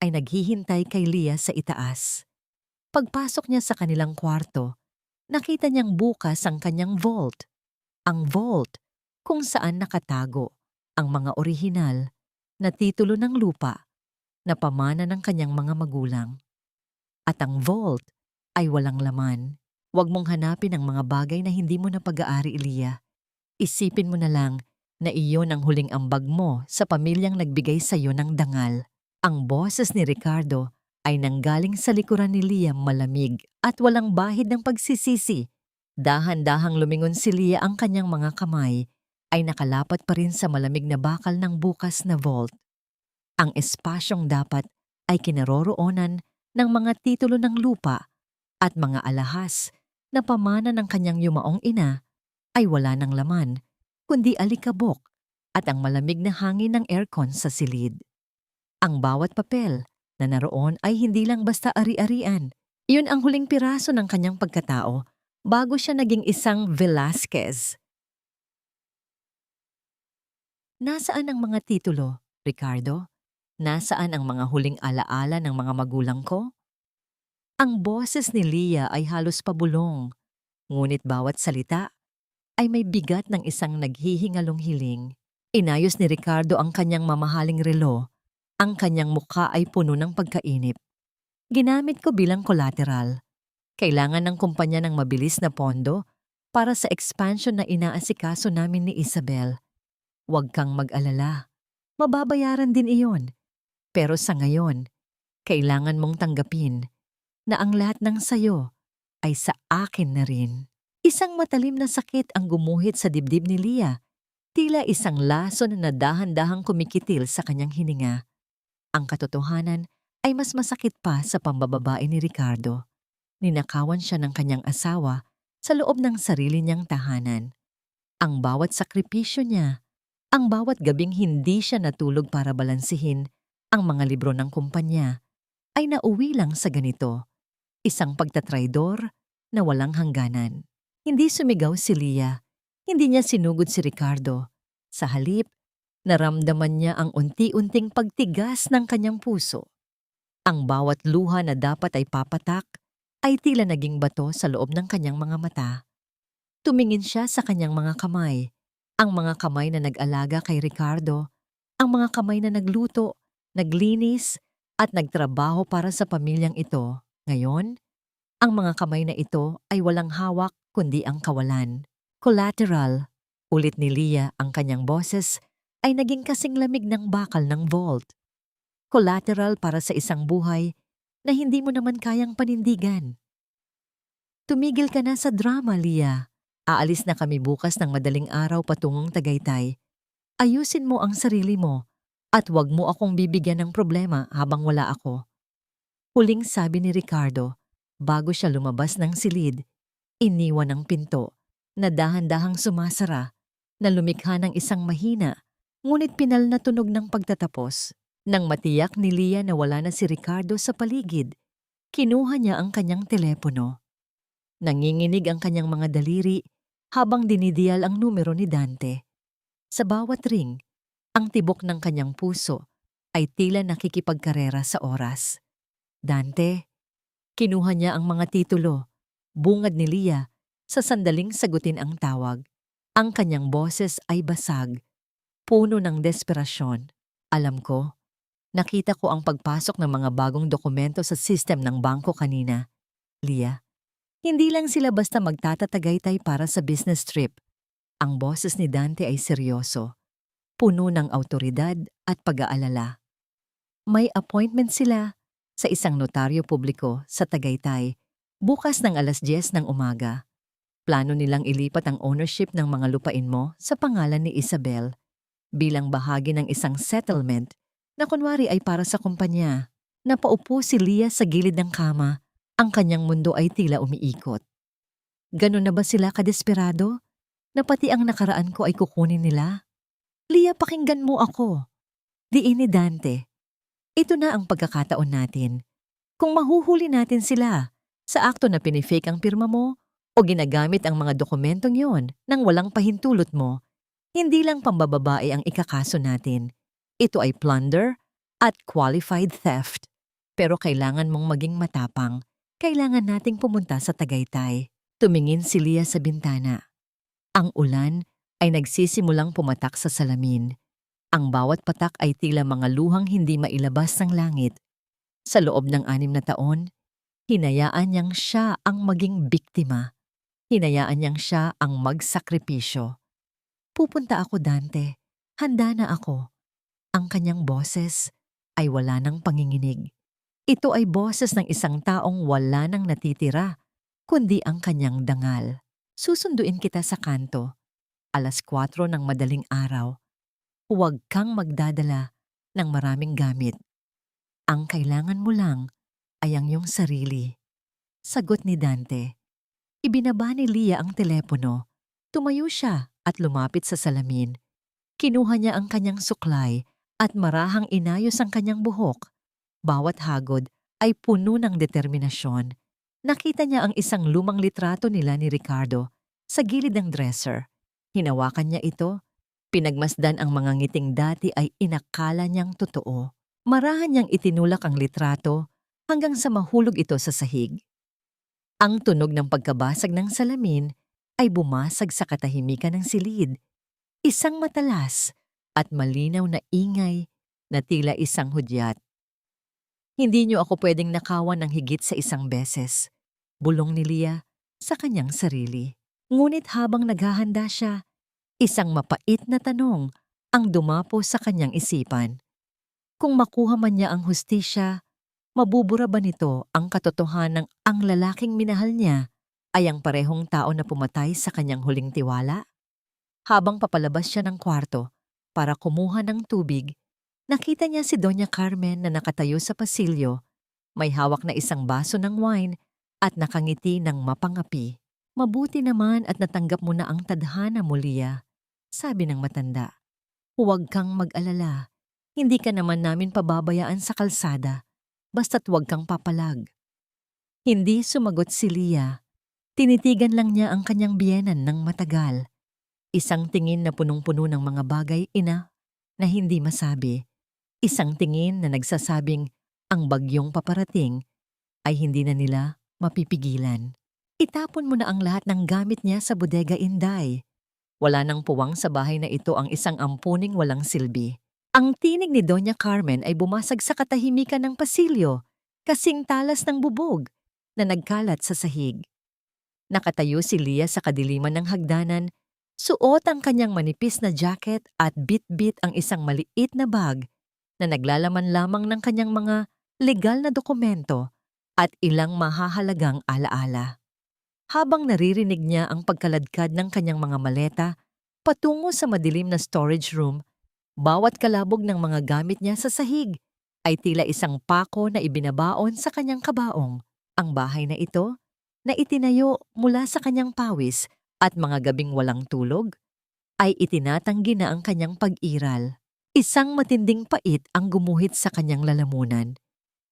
ay naghihintay kay Leah sa itaas. Pagpasok niya sa kanilang kwarto, nakita niyang bukas ang kanyang vault. Ang vault kung saan nakatago ang mga orihinal na titulo ng lupa na pamana ng kanyang mga magulang. At ang vault ay walang laman. Huwag mong hanapin ang mga bagay na hindi mo napag-aari, Leah. Isipin mo na lang na iyon ang huling ambag mo sa pamilyang nagbigay sa iyo ng dangal. Ang boses ni Ricardo ay nanggaling sa likuran ni Leah malamig at walang bahid ng pagsisisi. Dahan-dahang lumingon si Leah, ang kanyang mga kamay ay nakalapat pa rin sa malamig na bakal ng bukas na vault. Ang espasyong dapat ay kinaroroonan ng mga titulo ng lupa at mga alahas na pamana ng kanyang yumaong ina ay wala ng laman, kundi alikabok at ang malamig na hangin ng aircon sa silid. Ang bawat papel na naroon ay hindi lang basta ari-arian. Iyon ang huling piraso ng kanyang pagkatao bago siya naging isang Velasquez. Nasaan ang mga titulo, Ricardo? Nasaan ang mga huling alaala ng mga magulang ko? Ang boses ni Leah ay halos pabulong, ngunit bawat salita ay may bigat ng isang naghihingalong hiling. Inayos ni Ricardo ang kanyang mamahaling relo. Ang kanyang mukha ay puno ng pagkainip. Ginamit ko bilang collateral. Kailangan ng kumpanya ng mabilis na pondo para sa expansion na inaasikaso namin ni Isabel. Huwag kang mag-alala. Mababayaran din iyon. Pero sa ngayon, kailangan mong tanggapin na ang lahat ng sayo ay sa akin na rin. Isang matalim na sakit ang gumuhit sa dibdib ni Leah. Tila isang laso na dahan-dahang kumikitil sa kanyang hininga. Ang katotohanan ay mas masakit pa sa pambababae ni Ricardo. Ninakawan siya ng kanyang asawa sa loob ng sarili niyang tahanan. Ang bawat sakripisyo niya, ang bawat gabing hindi siya natulog para balansihin ang mga libro ng kumpanya, ay nauwi lang sa ganito. Isang pagtatraidor na walang hangganan. Hindi sumigaw si Leah. Hindi niya sinugod si Ricardo. Sa halip, naramdaman niya ang unti-unting pagtigas ng kanyang puso. Ang bawat luha na dapat ay papatak ay tila naging bato sa loob ng kanyang mga mata. Tumingin siya sa kanyang mga kamay. Ang mga kamay na nag-alaga kay Ricardo. Ang mga kamay na nagluto, naglinis, at nagtrabaho para sa pamilyang ito. Ngayon, ang mga kamay na ito ay walang hawak kundi ang kawalan. Collateral, ulit ni Leah ang kanyang boses, ay naging kasing lamig ng bakal ng vault. Collateral para sa isang buhay na hindi mo naman kayang panindigan. Tumigil ka na sa drama, Leah. Aalis na kami bukas ng madaling araw patungong Tagaytay. Ayusin mo ang sarili mo at huwag mo akong bibigyan ng problema habang wala ako. Huling sabi ni Ricardo bago siya lumabas ng silid. Iniwan ang pinto na dahan-dahang sumasara na lumikha ng isang mahina ngunit pinal na tunog ng pagtatapos. Nang matiyak ni Leah na wala na si Ricardo sa paligid, kinuha niya ang kanyang telepono. Nanginginig ang kanyang mga daliri habang dinidiyal ang numero ni Dante. Sa bawat ring, ang tibok ng kanyang puso ay tila nakikipagkarera sa oras. Dante, kinuha niya ang mga titulo, bungad ni Leah sa sandaling sagutin ang tawag. Ang kanyang boses ay basag, puno ng desperasyon. Alam ko, nakita ko ang pagpasok ng mga bagong dokumento sa system ng bangko kanina. Leah, hindi lang sila basta magtatatagaytay para sa business trip. Ang boses ni Dante ay seryoso, puno ng awtoridad at pag-aalala. May appointment sila sa isang notaryo publiko sa Tagaytay bukas ng 10:00 ng umaga. Plano nilang ilipat ang ownership ng mga lupain mo sa pangalan ni Isabel bilang bahagi ng isang settlement na kunwari ay para sa kumpanya. Napaupo si Leah sa gilid ng kama. Ang kanyang mundo ay tila umiikot. Ganon na ba sila kadesperado? Na pati ang nakaraan ko ay kukunin nila? Leah, pakinggan mo ako. Diin ni Dante. Ito na ang pagkakataon natin. Kung mahuhuli natin sila sa akto na pinifake ang pirma mo o ginagamit ang mga dokumentong yon nang walang pahintulot mo, hindi lang pambababae ang ikakaso natin. Ito ay plunder at qualified theft. Pero kailangan mong maging matapang. Kailangan nating pumunta sa Tagaytay. Tumingin si Leah sa bintana. Ang ulan ay nagsisimulang pumatak sa salamin. Ang bawat patak ay tila mga luhang hindi mailabas ng langit. Sa loob ng 6 na taon, hinayaan niyang siya ang maging biktima. Hinayaan niyang siya ang magsakripisyo. Pupunta ako, Dante. Handa na ako. Ang kanyang boses ay wala ng panginginig. Ito ay boses ng isang taong wala nang natitira, kundi ang kanyang dangal. Susunduin kita sa kanto. 4:00 ng madaling araw. Huwag kang magdadala ng maraming gamit. Ang kailangan mo lang ay ang iyong sarili. Sagot ni Dante. Ibinaba ni Leah ang telepono. Tumayo siya at lumapit sa salamin. Kinuha niya ang kanyang suklay at marahang inayos ang kanyang buhok. Bawat hagod ay puno ng determinasyon. Nakita niya ang isang lumang litrato nila ni Ricardo sa gilid ng dresser. Hinawakan niya ito. Pinagmasdan ang mga ngiting dati ay inakala niyang totoo. Marahan niyang itinulak ang litrato hanggang sa mahulog ito sa sahig. Ang tunog ng pagkabasag ng salamin ay bumasag sa katahimikan ng silid, isang matalas at malinaw na ingay na tila isang hudyat. Hindi niyo ako pwedeng nakawan ng higit sa isang beses, bulong ni Leah sa kanyang sarili. Ngunit habang naghahanda siya, isang mapait na tanong ang dumapo sa kanyang isipan. Kung makuha man niya ang hustisya, mabubura ba nito ang katotohanang ang lalaking minahal niya ay ang parehong tao na pumatay sa kanyang huling tiwala? Habang papalabas siya ng kwarto para kumuha ng tubig, nakita niya si Doña Carmen na nakatayo sa pasilyo, may hawak na isang baso ng wine at nakangiti ng mapangapi. Mabuti naman at natanggap mo na ang tadhana mo, Leah, sabi ng matanda. Huwag kang mag-alala, hindi ka naman namin pababayaan sa kalsada, basta't huwag kang papalag. Hindi sumagot si Leah, tinitigan lang niya ang kanyang biyenan ng matagal. Isang tingin na punong-puno ng mga bagay na hindi masabi. Isang tingin na nagsasabing ang bagyong paparating ay hindi na nila mapipigilan. Itapon mo na ang lahat ng gamit niya sa bodega, Inday. Wala nang puwang sa bahay na ito ang isang ampuning walang silbi. Ang tinig ni Doña Carmen ay bumasag sa katahimikan ng pasilyo, kasing talas ng bubog na nagkalat sa sahig. Nakatayo si Leah sa kadiliman ng hagdanan, suot ang kanyang manipis na jacket at bit-bit ang isang maliit na bag na naglalaman lamang ng kanyang mga legal na dokumento at ilang mahahalagang alaala. Habang naririnig niya ang pagkaladkad ng kanyang mga maleta patungo sa madilim na storage room, bawat kalabog ng mga gamit niya sa sahig ay tila isang pako na ibinabaon sa kanyang kabaong. Ang bahay na ito, na itinayo mula sa kanyang pawis at mga gabing walang tulog, ay itinatanggi na ang kanyang pag-iral. Isang matinding pait ang gumuhit sa kanyang lalamunan.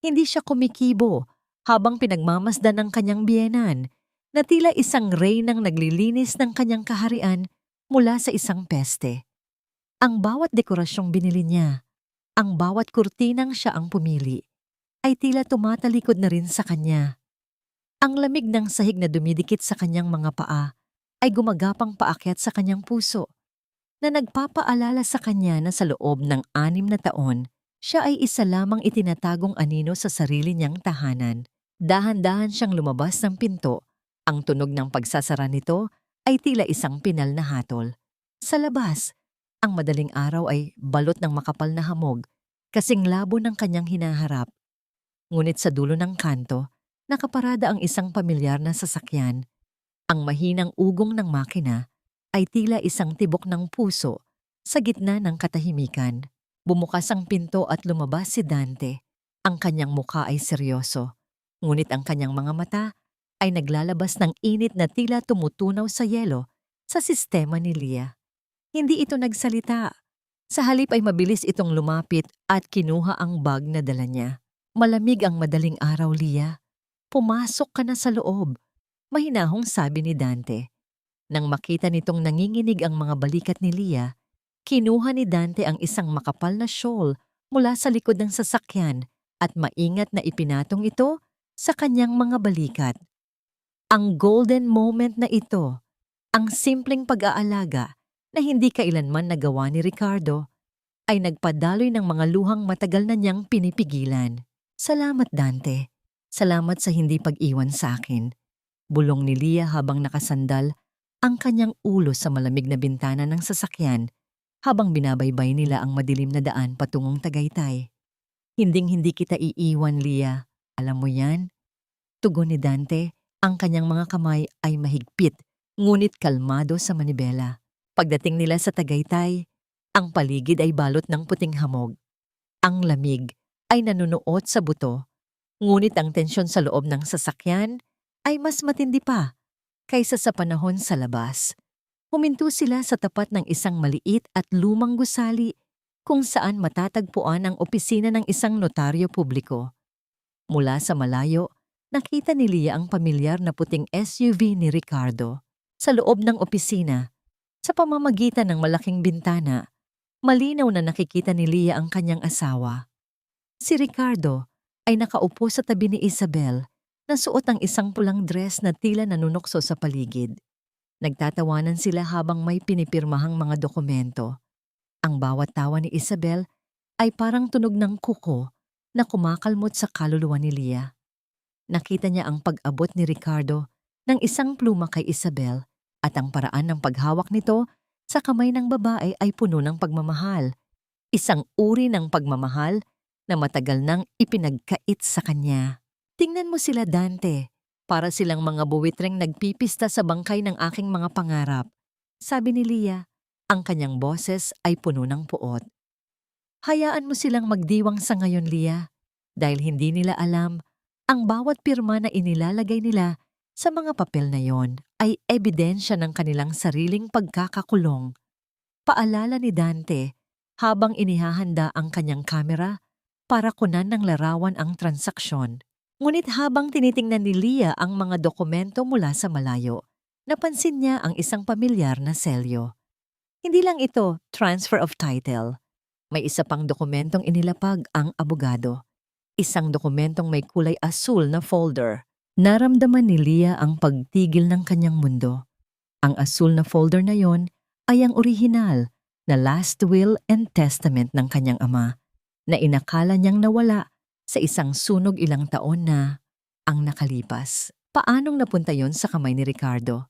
Hindi siya kumikibo habang pinagmamasdan ng kanyang biyenan na tila isang reynang naglilinis ng kanyang kaharian mula sa isang peste. Ang bawat dekorasyong binili niya, ang bawat kurtinang siya ang pumili, ay tila tumatalikod na rin sa kanya. Ang lamig ng sahig na dumidikit sa kanyang mga paa ay gumagapang paakyat sa kanyang puso, na nagpapaalala sa kanya na sa loob ng 6 na taon, siya ay isa lamang itinatagong anino sa sarili niyang tahanan. Dahan-dahan siyang lumabas ng pinto. Ang tunog ng pagsasara nito ay tila isang pinal na hatol. Sa labas, ang madaling araw ay balot ng makapal na hamog, kasing labo ng kanyang hinaharap. Ngunit sa dulo ng kanto, nakaparada ang isang pamilyar na sasakyan. Ang mahinang ugong ng makina ay tila isang tibok ng puso sa gitna ng katahimikan. Bumukas ang pinto at lumabas si Dante. Ang kanyang mukha ay seryoso, ngunit ang kanyang mga mata ay naglalabas ng init na tila tumutunaw sa yelo sa sistema ni Leah. Hindi ito nagsalita. Sa halip ay mabilis itong lumapit at kinuha ang bag na dala niya. Malamig ang madaling araw, Leah. Pumasok ka na sa loob, mahinahong sabi ni Dante. Nang makita nitong nanginginig ang mga balikat ni Leah, kinuha ni Dante ang isang makapal na shawl mula sa likod ng sasakyan at maingat na ipinatong ito sa kanyang mga balikat. Ang golden moment na ito, ang simpleng pag-aalaga na hindi kailanman nagawa ni Ricardo, ay nagpadaloy ng mga luhang matagal na niyang pinipigilan. Salamat, Dante. Salamat sa hindi pag-iwan sa akin. Bulong ni Leah habang nakasandal ang kanyang ulo sa malamig na bintana ng sasakyan habang binabaybay nila ang madilim na daan patungong Tagaytay. Hinding-hindi kita iiwan, Leah. Alam mo yan? Tugon ni Dante, ang kanyang mga kamay ay mahigpit, ngunit kalmado sa manibela. Pagdating nila sa Tagaytay, ang paligid ay balot ng puting hamog. Ang lamig ay nanunuot sa buto, ngunit ang tensyon sa loob ng sasakyan ay mas matindi pa kaysa sa panahon sa labas. Huminto sila sa tapat ng isang maliit at lumang gusali kung saan matatagpuan ang opisina ng isang notaryo publiko. Mula sa malayo, nakita ni Leah ang pamilyar na puting SUV ni Ricardo. Sa loob ng opisina, sa pamamagitan ng malaking bintana, malinaw na nakikita ni Leah ang kanyang asawa. Si Ricardo, ay nakaupo sa tabi ni Isabel na suot ang isang pulang dress na tila nanunukso sa paligid. Nagtatawanan sila habang may pinipirmahang mga dokumento. Ang bawat tawa ni Isabel ay parang tunog ng kuko na kumakalmot sa kaluluwa ni Leah. Nakita niya ang pag-abot ni Ricardo ng isang pluma kay Isabel at ang paraan ng paghawak nito sa kamay ng babae ay puno ng pagmamahal. Isang uri ng pagmamahal na matagal nang ipinagkait sa kanya. Tingnan mo sila, Dante. Para silang mga buwitreng nagpipista sa bangkay ng aking mga pangarap. Sabi ni Leah, ang kanyang boses ay puno ng puot. Hayaan mo silang magdiwang sa ngayon, Leah, dahil hindi nila alam ang bawat pirma na inilalagay nila sa mga papel na yon ay ebidensya ng kanilang sariling pagkakakulong. Paalala ni Dante habang inihahanda ang kanyang kamera para kunan ng larawan ang transaksyon. Ngunit habang tinitingnan ni Leah ang mga dokumento mula sa malayo, napansin niya ang isang pamilyar na selyo. Hindi lang ito transfer of title. May isa pang dokumentong inilapag ang abogado. Isang dokumentong may kulay asul na folder. Naramdaman ni Leah ang pagtigil ng kanyang mundo. Ang asul na folder na yon ay ang orihinal na last will and testament ng kanyang ama na inakala niyang nawala sa isang sunog ilang taon na ang nakalipas. Paanong napunta yon sa kamay ni Ricardo?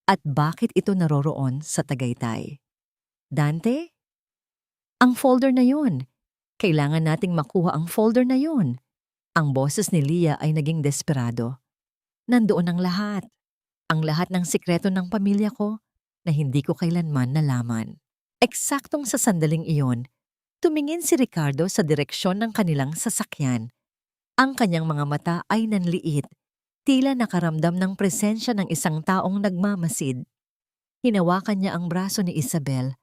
At bakit ito naroroon sa Tagaytay? Dante? Ang folder na yon. Kailangan nating makuha ang folder na yon. Ang boses ni Leah ay naging desperado. Nandoon ang lahat. Ang lahat ng sikreto ng pamilya ko na hindi ko kailanman nalaman. Eksaktong sa sandaling iyon, tumingin si Ricardo sa direksyon ng kanilang sasakyan. Ang kanyang mga mata ay nanliit, tila nakaramdam ng presensya ng isang taong nagmamasid. Hinawakan niya ang braso ni Isabel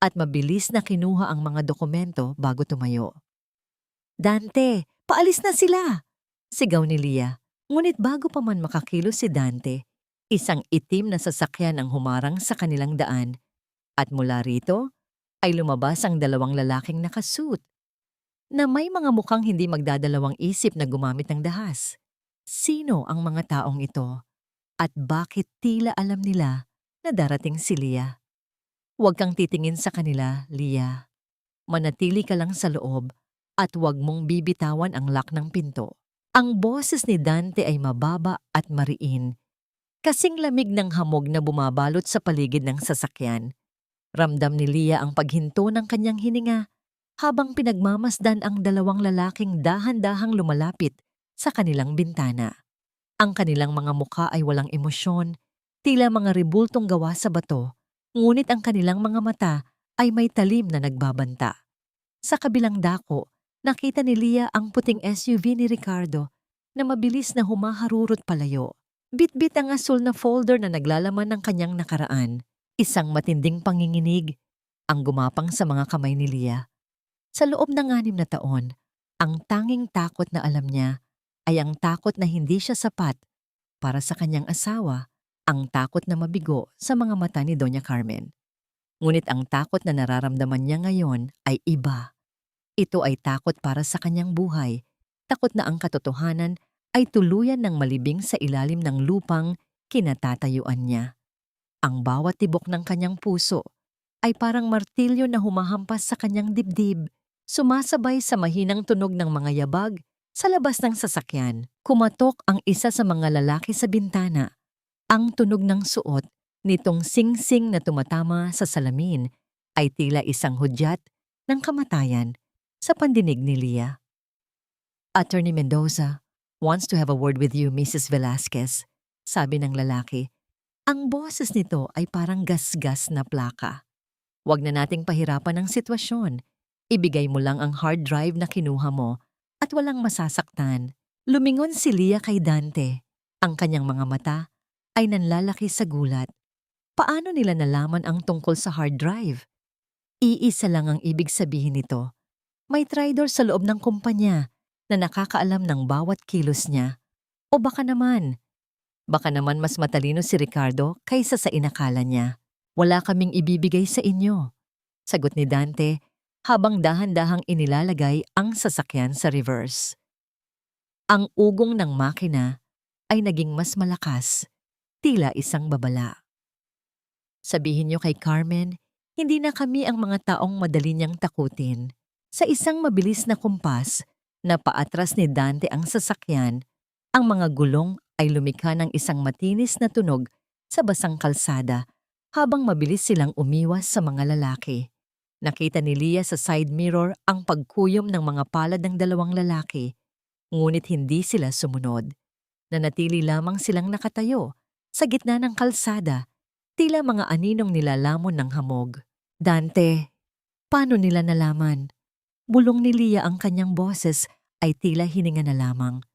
at mabilis na kinuha ang mga dokumento bago tumayo. Dante, paalis na sila! Sigaw ni Leah. Ngunit bago pa man makakilos si Dante, isang itim na sasakyan ang humarang sa kanilang daan at mula rito ay lumabas ang dalawang lalaking nakasuit na may mga mukhang hindi magdadalawang isip na gumamit ng dahas. Sino ang mga taong ito at bakit tila alam nila na darating si Leah? Huwag kang titingin sa kanila, Leah. Manatili ka lang sa loob at huwag mong bibitawan ang lock ng pinto. Ang boses ni Dante ay mababa at mariin, kasing lamig ng hamog na bumabalot sa paligid ng sasakyan. Ramdam ni Leah ang paghinto ng kanyang hininga habang pinagmamasdan ang dalawang lalaking dahan-dahang lumalapit sa kanilang bintana. Ang kanilang mga mukha ay walang emosyon, tila mga ribultong gawa sa bato, ngunit ang kanilang mga mata ay may talim na nagbabanta. Sa kabilang dako, nakita ni Leah ang puting SUV ni Ricardo na mabilis na humaharurot palayo. Bit-bit ang asul na folder na naglalaman ng kanyang nakaraan. Isang matinding panginginig ang gumapang sa mga kamay ni Leah. Sa loob ng 6 na taon, ang tanging takot na alam niya ay ang takot na hindi siya sapat para sa kanyang asawa, ang takot na mabigo sa mga mata ni Doña Carmen. Ngunit ang takot na nararamdaman niya ngayon ay iba. Ito ay takot para sa kanyang buhay, takot na ang katotohanan ay tuluyan ng malibing sa ilalim ng lupang kinatatayuan niya. Ang bawat tibok ng kanyang puso ay parang martilyo na humahampas sa kanyang dibdib, sumasabay sa mahinang tunog ng mga yabag sa labas ng sasakyan. Kumatok ang isa sa mga lalaki sa bintana. Ang tunog ng suot nitong sing-sing na tumatama sa salamin ay tila isang hudyat ng kamatayan sa pandinig ni Leah. Attorney Mendoza wants to have a word with you, Mrs. Velasquez, sabi ng lalaki. Ang boses nito ay parang gasgas na plaka. Huwag na nating pahirapan ang sitwasyon. Ibigay mo lang ang hard drive na kinuha mo at walang masasaktan. Lumingon si Leah kay Dante. Ang kanyang mga mata ay nanlalaki sa gulat. Paano nila nalaman ang tungkol sa hard drive? Iisa lang ang ibig sabihin nito. May traidor sa loob ng kumpanya na nakakaalam ng bawat kilos niya. O baka naman mas matalino si Ricardo kaysa sa inakala niya. Wala kaming ibibigay sa inyo, sagot ni Dante habang dahan-dahang inilalagay ang sasakyan sa reverse. Ang ugong ng makina ay naging mas malakas, tila isang babala. Sabihin niyo kay Carmen, hindi na kami ang mga taong madali niyang takutin. Sa isang mabilis na kumpas na paatras ni Dante ang sasakyan, ang mga gulong ay lumikha ng isang matinis na tunog sa basang kalsada habang mabilis silang umiwas sa mga lalaki. Nakita ni Leah sa side mirror ang pagkuyom ng mga palad ng dalawang lalaki, ngunit hindi sila sumunod. Nanatili lamang silang nakatayo sa gitna ng kalsada, tila mga aninong nilalamon ng hamog. Dante, paano nila nalaman? Bulong ni Leah ang kanyang boses ay tila hininga na lamang.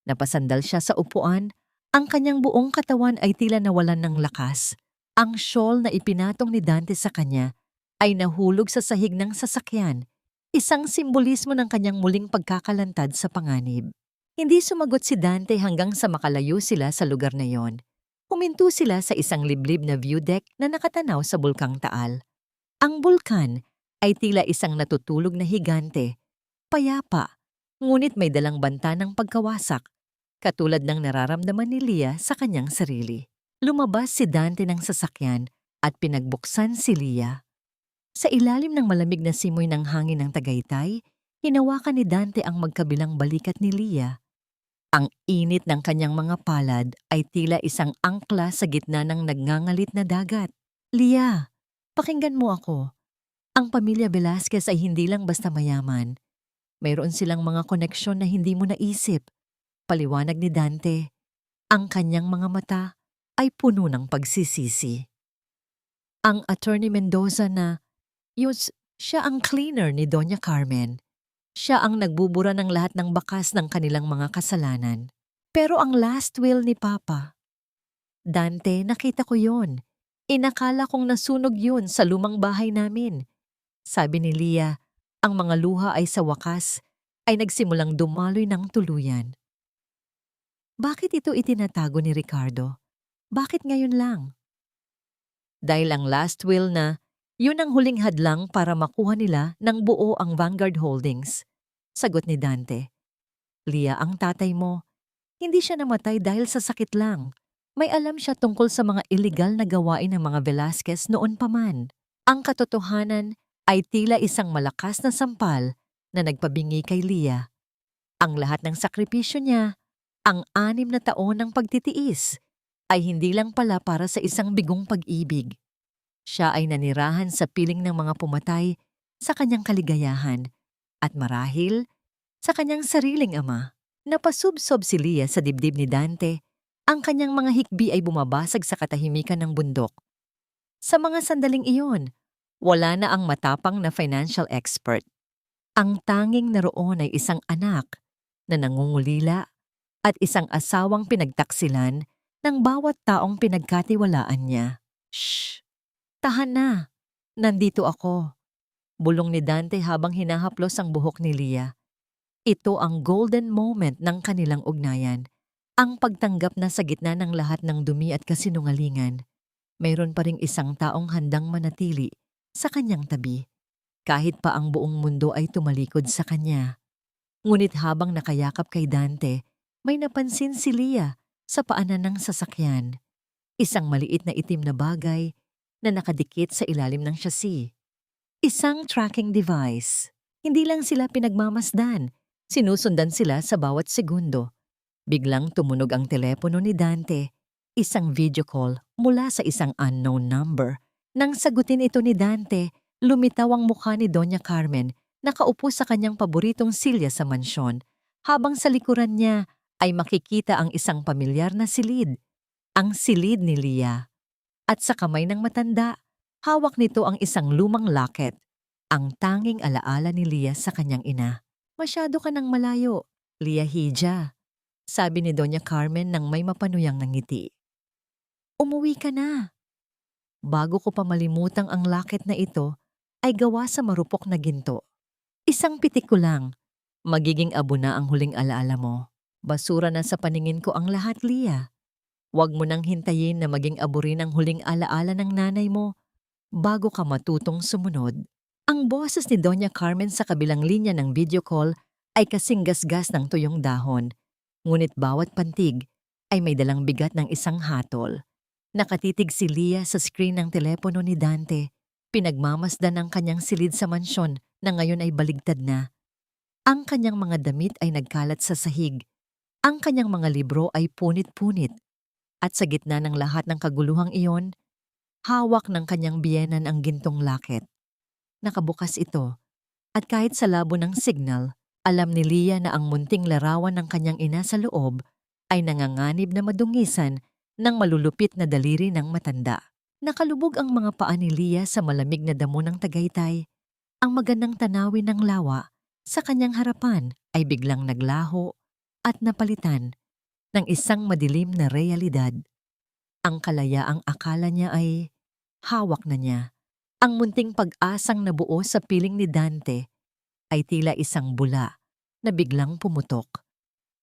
Napasandal siya sa upuan, ang kanyang buong katawan ay tila nawalan ng lakas. Ang shawl na ipinatong ni Dante sa kanya ay nahulog sa sahig ng sasakyan, isang simbolismo ng kanyang muling pagkakalantad sa panganib. Hindi sumagot si Dante hanggang sa makalayo sila sa lugar na yon. Huminto sila sa isang liblib na view deck na nakatanaw sa Bulkang Taal. Ang bulkan ay tila isang natutulog na higante, payapa, ngunit may dalang banta ng pagkawasak, katulad ng nararamdaman ni Leah sa kanyang sarili. Lumabas si Dante ng sasakyan at pinagbuksan si Leah. Sa ilalim ng malamig na simoy ng hangin ng Tagaytay, hinawakan ni Dante ang magkabilang balikat ni Leah. Ang init ng kanyang mga palad ay tila isang angkla sa gitna ng nagngangalit na dagat. Leah, pakinggan mo ako. Ang pamilya Velasquez ay hindi lang basta mayaman. Mayroon silang mga koneksyon na hindi mo naisip. Paliwanag ni Dante. Ang kanyang mga mata ay puno ng pagsisisi. Ang Attorney Mendoza na, siya ang cleaner ni Doña Carmen. Siya ang nagbubura ng lahat ng bakas ng kanilang mga kasalanan. Pero ang last will ni Papa, Dante, nakita ko yon. Inakala kong nasunog yun sa lumang bahay namin. Sabi ni Leah, ang mga luha ay sa wakas ay nagsimulang dumaloy ng tuluyan. Bakit ito itinatago ni Ricardo? Bakit ngayon lang? Dahil ang last will na, yun ang huling hadlang para makuha nila ng buo ang Vanguard Holdings. Sagot ni Dante. Leah, ang tatay mo, hindi siya namatay dahil sa sakit lang. May alam siya tungkol sa mga illegal na gawain ng mga Velasquez noon pa man. Ang katotohanan ay tila isang malakas na sampal na nagpabingi kay Leah. Ang lahat ng sakripisyo niya, ang 6 na taon ng pagtitiis, ay hindi lang pala para sa isang bigong pag-ibig. Siya ay nanirahan sa piling ng mga pumatay sa kanyang kaligayahan at marahil sa kanyang sariling ama. Napasubsob si Leah sa dibdib ni Dante. Ang kanyang mga hikbi ay bumabasag sa katahimikan ng bundok. Sa mga sandaling iyon, wala na ang matapang na financial expert. Ang tanging naroon ay isang anak na nangungulila at isang asawang pinagtaksilan ng bawat taong pinagkatiwalaan niya. Shh! Tahan na! Nandito ako! Bulong ni Dante habang hinahaplos ang buhok ni Leah. Ito ang golden moment ng kanilang ugnayan. Ang pagtanggap na sa gitna ng lahat ng dumi at kasinungalingan, mayroon pa ring isang taong handang manatili sa kanyang tabi, kahit pa ang buong mundo ay tumalikod sa kanya. Ngunit habang nakayakap kay Dante, may napansin si Leah sa paanan ng sasakyan. Isang maliit na itim na bagay na nakadikit sa ilalim ng chassis. Isang tracking device. Hindi lang sila pinagmamasdan, sinusundan sila sa bawat segundo. Biglang tumunog ang telepono ni Dante, isang video call mula sa isang unknown number. Nang sagutin ito ni Dante, lumitaw ang mukha ni Doña Carmen, nakaupo sa kanyang paboritong silya sa mansyon, habang sa likuran niya ay makikita ang isang pamilyar na silid, ang silid ni Leah. At sa kamay ng matanda, hawak nito ang isang lumang locket, ang tanging alaala ni Leah sa kanyang ina. Masyado ka nang malayo, Leah Hija, sabi ni Doña Carmen nang may mapanuyang ngiti. Umuwi ka na. Bago ko pa malimutang ang locket na ito ay gawa sa marupok na ginto. Isang pitik ko lang, magiging abo na ang huling alaala mo. Basura na sa paningin ko ang lahat, Leah. Huwag mo nang hintayin na maging abo rin ang huling alaala ng nanay mo bago ka matutong sumunod. Ang boses ni Doña Carmen sa kabilang linya ng video call ay kasing gasgas ng tuyong dahon. Ngunit bawat pantig ay may dalang bigat ng isang hatol. Nakatitig si Leah sa screen ng telepono ni Dante. Pinagmamasdan ang kanyang silid sa mansyon na ngayon ay baligtad na. Ang kanyang mga damit ay nagkalat sa sahig. Ang kanyang mga libro ay punit-punit. At sa gitna ng lahat ng kaguluhang iyon, hawak ng kanyang biyenan ang gintong laket. Nakabukas ito, at kahit sa labo ng signal, alam ni Leah na ang munting larawan ng kanyang ina sa loob ay nanganganib na madungisan ng malulupit na daliri ng matanda. Nakalubog ang mga paa ni Leah sa malamig na damo ng Tagaytay. Ang magandang tanawin ng lawa sa kanyang harapan ay biglang naglaho at napalitan ng isang madilim na realidad. Ang kalayaang akala niya ay hawak na niya. Ang munting pag-asang nabuo sa piling ni Dante ay tila isang bula na biglang pumutok.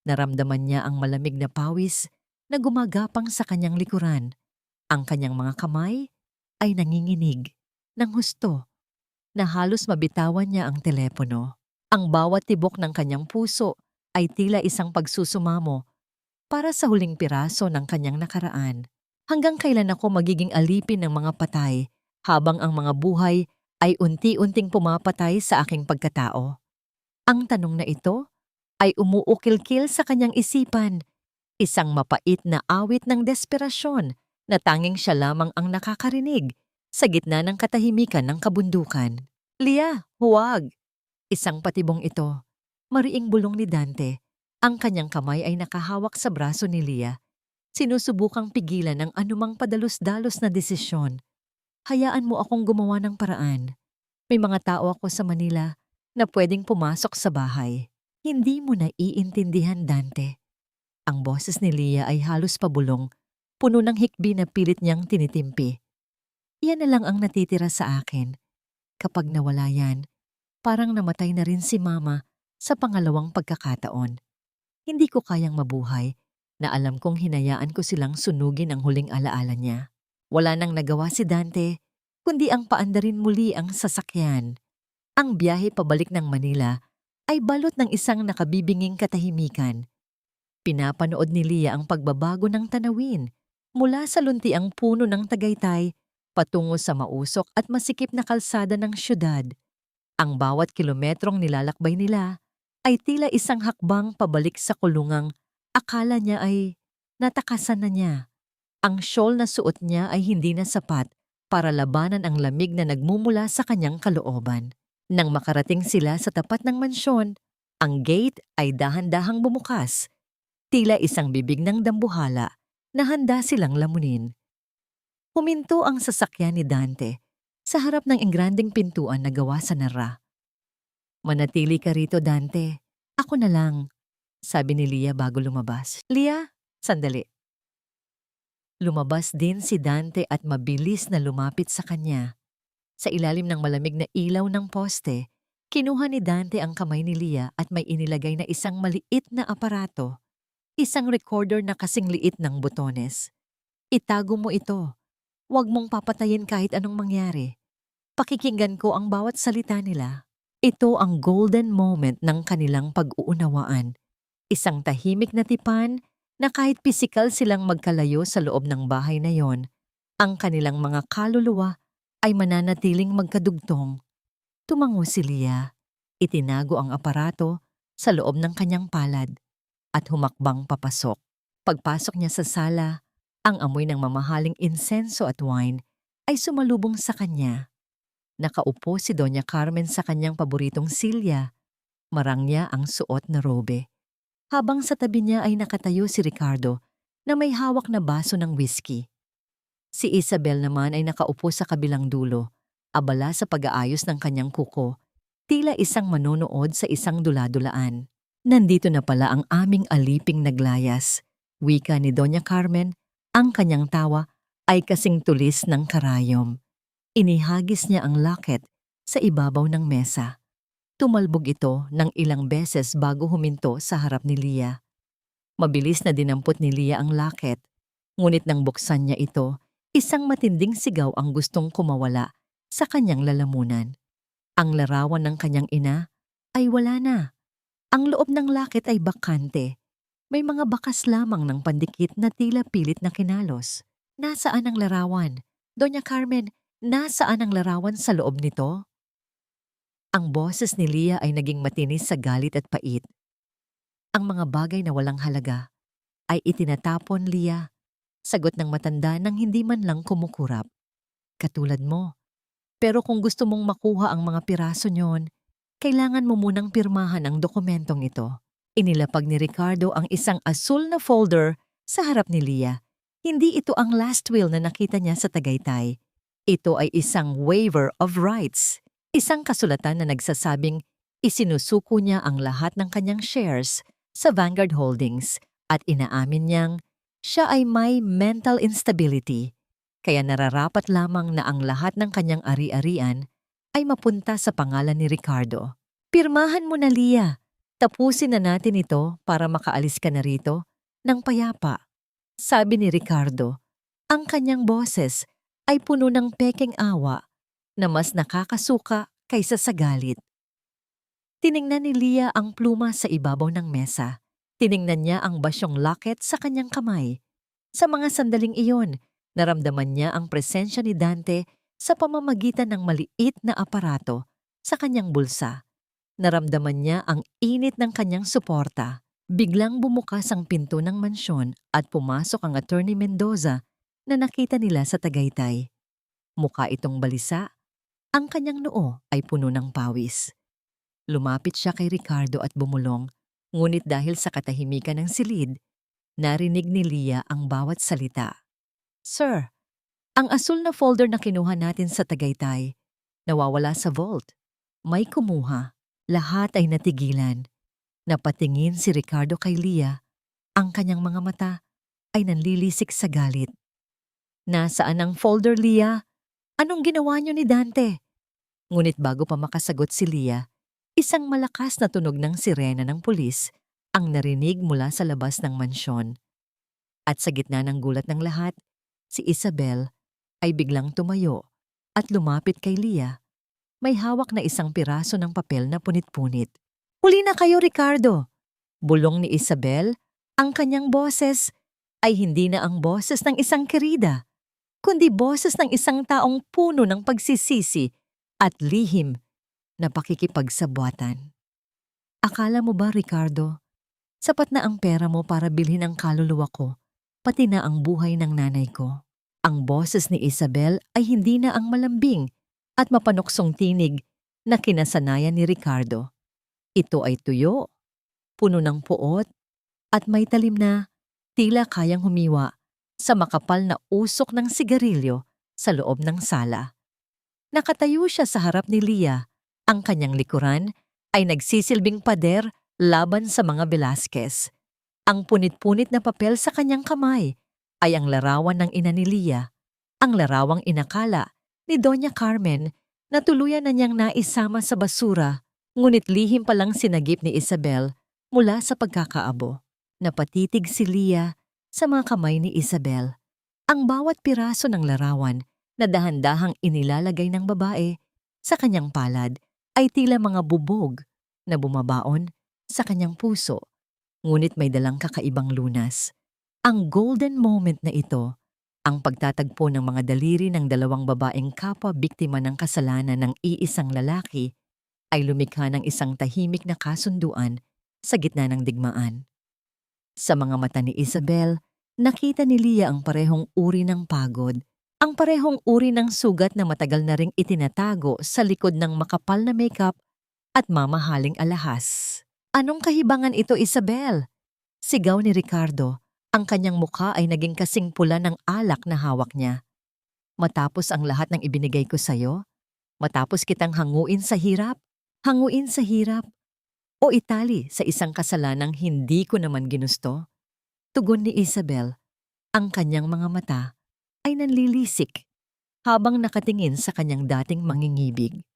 Naramdaman niya ang malamig na pawis na gumagapang sa kanyang likuran. Ang kanyang mga kamay ay nanginginig ng husto na halos mabitawan niya ang telepono. Ang bawat tibok ng kanyang puso ay tila isang pagsusumamo para sa huling piraso ng kanyang nakaraan. Hanggang kailan ako magiging alipin ng mga patay habang ang mga buhay ay unti-unting pumapatay sa aking pagkatao? Ang tanong na ito ay umuukil-kil sa kanyang isipan, isang mapait na awit ng desperasyon na tanging siya lamang ang nakakarinig sa gitna ng katahimikan ng kabundukan. Leah, huwag! Isang patibong ito. Mariing bulong ni Dante. Ang kanyang kamay ay nakahawak sa braso ni Leah. Sinusubukang pigilan ang anumang padalos-dalos na desisyon. Hayaan mo akong gumawa ng paraan. May mga tao ako sa Manila na pwedeng pumasok sa bahay. Hindi mo na iintindihan, Dante. Ang boses ni Leah ay halos pabulong, puno ng hikbi na pilit niyang tinitimpi. Iyan na lang ang natitira sa akin. Kapag nawala yan, parang namatay na rin si Mama sa pangalawang pagkakataon. Hindi ko kayang mabuhay na alam kong hinayaan ko silang sunugin ang huling alaala niya. Wala nang nagawa si Dante, kundi ang paandarin muli ang sasakyan. Ang biyahe pabalik ng Manila ay balot ng isang nakabibinging katahimikan. Pinapanood ni Leah ang pagbabago ng tanawin mula sa luntiang puno ng Tagaytay patungo sa mausok at masikip na kalsada ng syudad. Ang bawat kilometrong nilalakbay nila ay tila isang hakbang pabalik sa kulungang akala niya ay natakasan na niya. Ang shawl na suot niya ay hindi na sapat para labanan ang lamig na nagmumula sa kanyang kalooban. Nang makarating sila sa tapat ng mansyon, ang gate ay dahan-dahang bumukas. Tila isang bibig ng dambuhala na handa silang lamunin. Huminto ang sasakyan ni Dante sa harap ng engrandeng pintuan na gawa sa nara. Manatili ka rito, Dante. Ako na lang, sabi ni Leah bago lumabas. Leah, sandali. Lumabas din si Dante at mabilis na lumapit sa kanya. Sa ilalim ng malamig na ilaw ng poste, kinuha ni Dante ang kamay ni Leah at may inilagay na isang maliit na aparato. Isang recorder na kasing liit ng butones. Itago mo ito. Huwag mong papatayin kahit anong mangyari. Pakikinggan ko ang bawat salita nila. Ito ang golden moment ng kanilang pag-uunawaan. Isang tahimik na tipan na kahit pisikal silang magkalayo sa loob ng bahay na yon, ang kanilang mga kaluluwa ay mananatiling magkadugtong. Tumango si Leah. Itinago ang aparato sa loob ng kanyang palad at humakbang papasok. Pagpasok niya sa sala, ang amoy ng mamahaling insenso at wine ay sumalubong sa kanya. Nakaupo si Doña Carmen sa kanyang paboritong silya. Marangya ang suot na robe. Habang sa tabi niya ay nakatayo si Ricardo na may hawak na baso ng whiskey. Si Isabel naman ay nakaupo sa kabilang dulo, abala sa pag-aayos ng kanyang kuko, tila isang manonood sa isang dula-dulaan. Nandito na pala ang aming aliping naglayas. Wika ni Doña Carmen, ang kanyang tawa ay kasing tulis ng karayom. Inihagis niya ang locket sa ibabaw ng mesa. Tumalbog ito ng ilang beses bago huminto sa harap ni Leah. Mabilis na dinampot ni Leah ang locket, ngunit nang buksan niya ito, isang matinding sigaw ang gustong kumawala sa kanyang lalamunan. Ang larawan ng kanyang ina ay wala na. Ang loob ng locket ay bakante. May mga bakas lamang ng pandikit na tila pilit na kinalos. Nasaan ang larawan? Doña Carmen, nasaan ang larawan sa loob nito? Ang boses ni Lia ay naging matinis sa galit at pait. Ang mga bagay na walang halaga ay itinatapon, Lia. Sagot ng matanda nang hindi man lang kumukurap. Katulad mo. Pero kung gusto mong makuha ang mga piraso niyon, kailangan mo munang pirmahan ang dokumentong ito. Inilapag ni Ricardo ang isang asul na folder sa harap ni Lia. Hindi ito ang last will na nakita niya sa Tagaytay. Ito ay isang waiver of rights. Isang kasulatan na nagsasabing isinusuko niya ang lahat ng kanyang shares sa Vanguard Holdings at inaamin niyang siya ay may mental instability. Kaya nararapat lamang na ang lahat ng kanyang ari-arian ay mapunta sa pangalan ni Ricardo. Pirmahan mo na, Lia. Tapusin na natin ito para makaalis ka na rito ng payapa. Sabi ni Ricardo, ang kanyang boses ay puno ng pekeng awa na mas nakakasuka kaysa sa galit. Tiningnan ni Lia ang pluma sa ibabaw ng mesa. Tiningnan niya ang basyong locket sa kanyang kamay. Sa mga sandaling iyon, naramdaman niya ang presensya ni Dante sa pamamagitan ng maliit na aparato sa kanyang bulsa. Naramdaman niya ang init ng kanyang suporta. Biglang bumukas ang pinto ng mansyon at pumasok ang Attorney Mendoza na nakita nila sa Tagaytay. Mukha itong balisa. Ang kanyang noo ay puno ng pawis. Lumapit siya kay Ricardo at bumulong, ngunit dahil sa katahimikan ng silid, narinig ni Lia ang bawat salita. Sir, ang asul na folder na kinuha natin sa Tagaytay, nawawala sa vault. May kumuha. Lahat ay natigilan. Napatingin si Ricardo kay Lia. Ang kanyang mga mata ay nanlilisik sa galit. Nasaan ang folder, Lia? Anong ginawa niyo ni Dante? Ngunit bago pa makasagot si Lia, isang malakas na tunog ng sirena ng pulis ang narinig mula sa labas ng mansyon. At sa gitna ng gulat ng lahat, si Isabel ay biglang tumayo at lumapit kay Lia. May hawak na isang piraso ng papel na punit-punit. Huli na kayo, Ricardo! Bulong ni Isabel, ang kanyang boses ay hindi na ang boses ng isang kerida, kundi boses ng isang taong puno ng pagsisisi at lihim na pakikipagsabwatan. Akala mo ba, Ricardo, sapat na ang pera mo para bilhin ang kaluluwa ko, pati na ang buhay ng nanay ko? Ang boses ni Isabel ay hindi na ang malambing at mapanuksong tinig na kinasanayan ni Ricardo. Ito ay tuyo, puno ng puot, at may talim na tila kayang humiwa sa makapal na usok ng sigarilyo sa loob ng sala. Nakatayo siya sa harap ni Lia. Ang kanyang likuran ay nagsisilbing pader laban sa mga Velasquez. Ang punit-punit na papel sa kanyang kamay ay ang larawan ng ina ni Lia, ang larawang inakala ni Doña Carmen na tuluyan na niyang naisama sa basura, ngunit lihim palang sinagip ni Isabel mula sa pagkakaabo. Napatitig si Lia sa mga kamay ni Isabel. Ang bawat piraso ng larawan na dahan-dahang inilalagay ng babae sa kanyang palad ay tila mga bubog na bumabaon sa kanyang puso, ngunit may dalang kakaibang lunas. Ang golden moment na ito, ang pagtatagpo ng mga daliri ng dalawang babaeng kapwa biktima ng kasalanan ng iisang lalaki, ay lumikha ng isang tahimik na kasunduan sa gitna ng digmaan. Sa mga mata ni Isabel, nakita ni Lia ang parehong uri ng pagod, ang parehong uri ng sugat na matagal na ring itinatago sa likod ng makapal na makeup at mamahaling alahas. Anong kahibangan ito, Isabel? Sigaw ni Ricardo. Ang kanyang mukha ay naging kasing pula ng alak na hawak niya. Matapos ang lahat ng ibinigay ko sa'yo, matapos kitang hanguin sa hirap, o itali sa isang kasalanang hindi ko naman ginusto. Tugon ni Isabel, ang kanyang mga mata ay nanlilisik habang nakatingin sa kanyang dating mangingibig.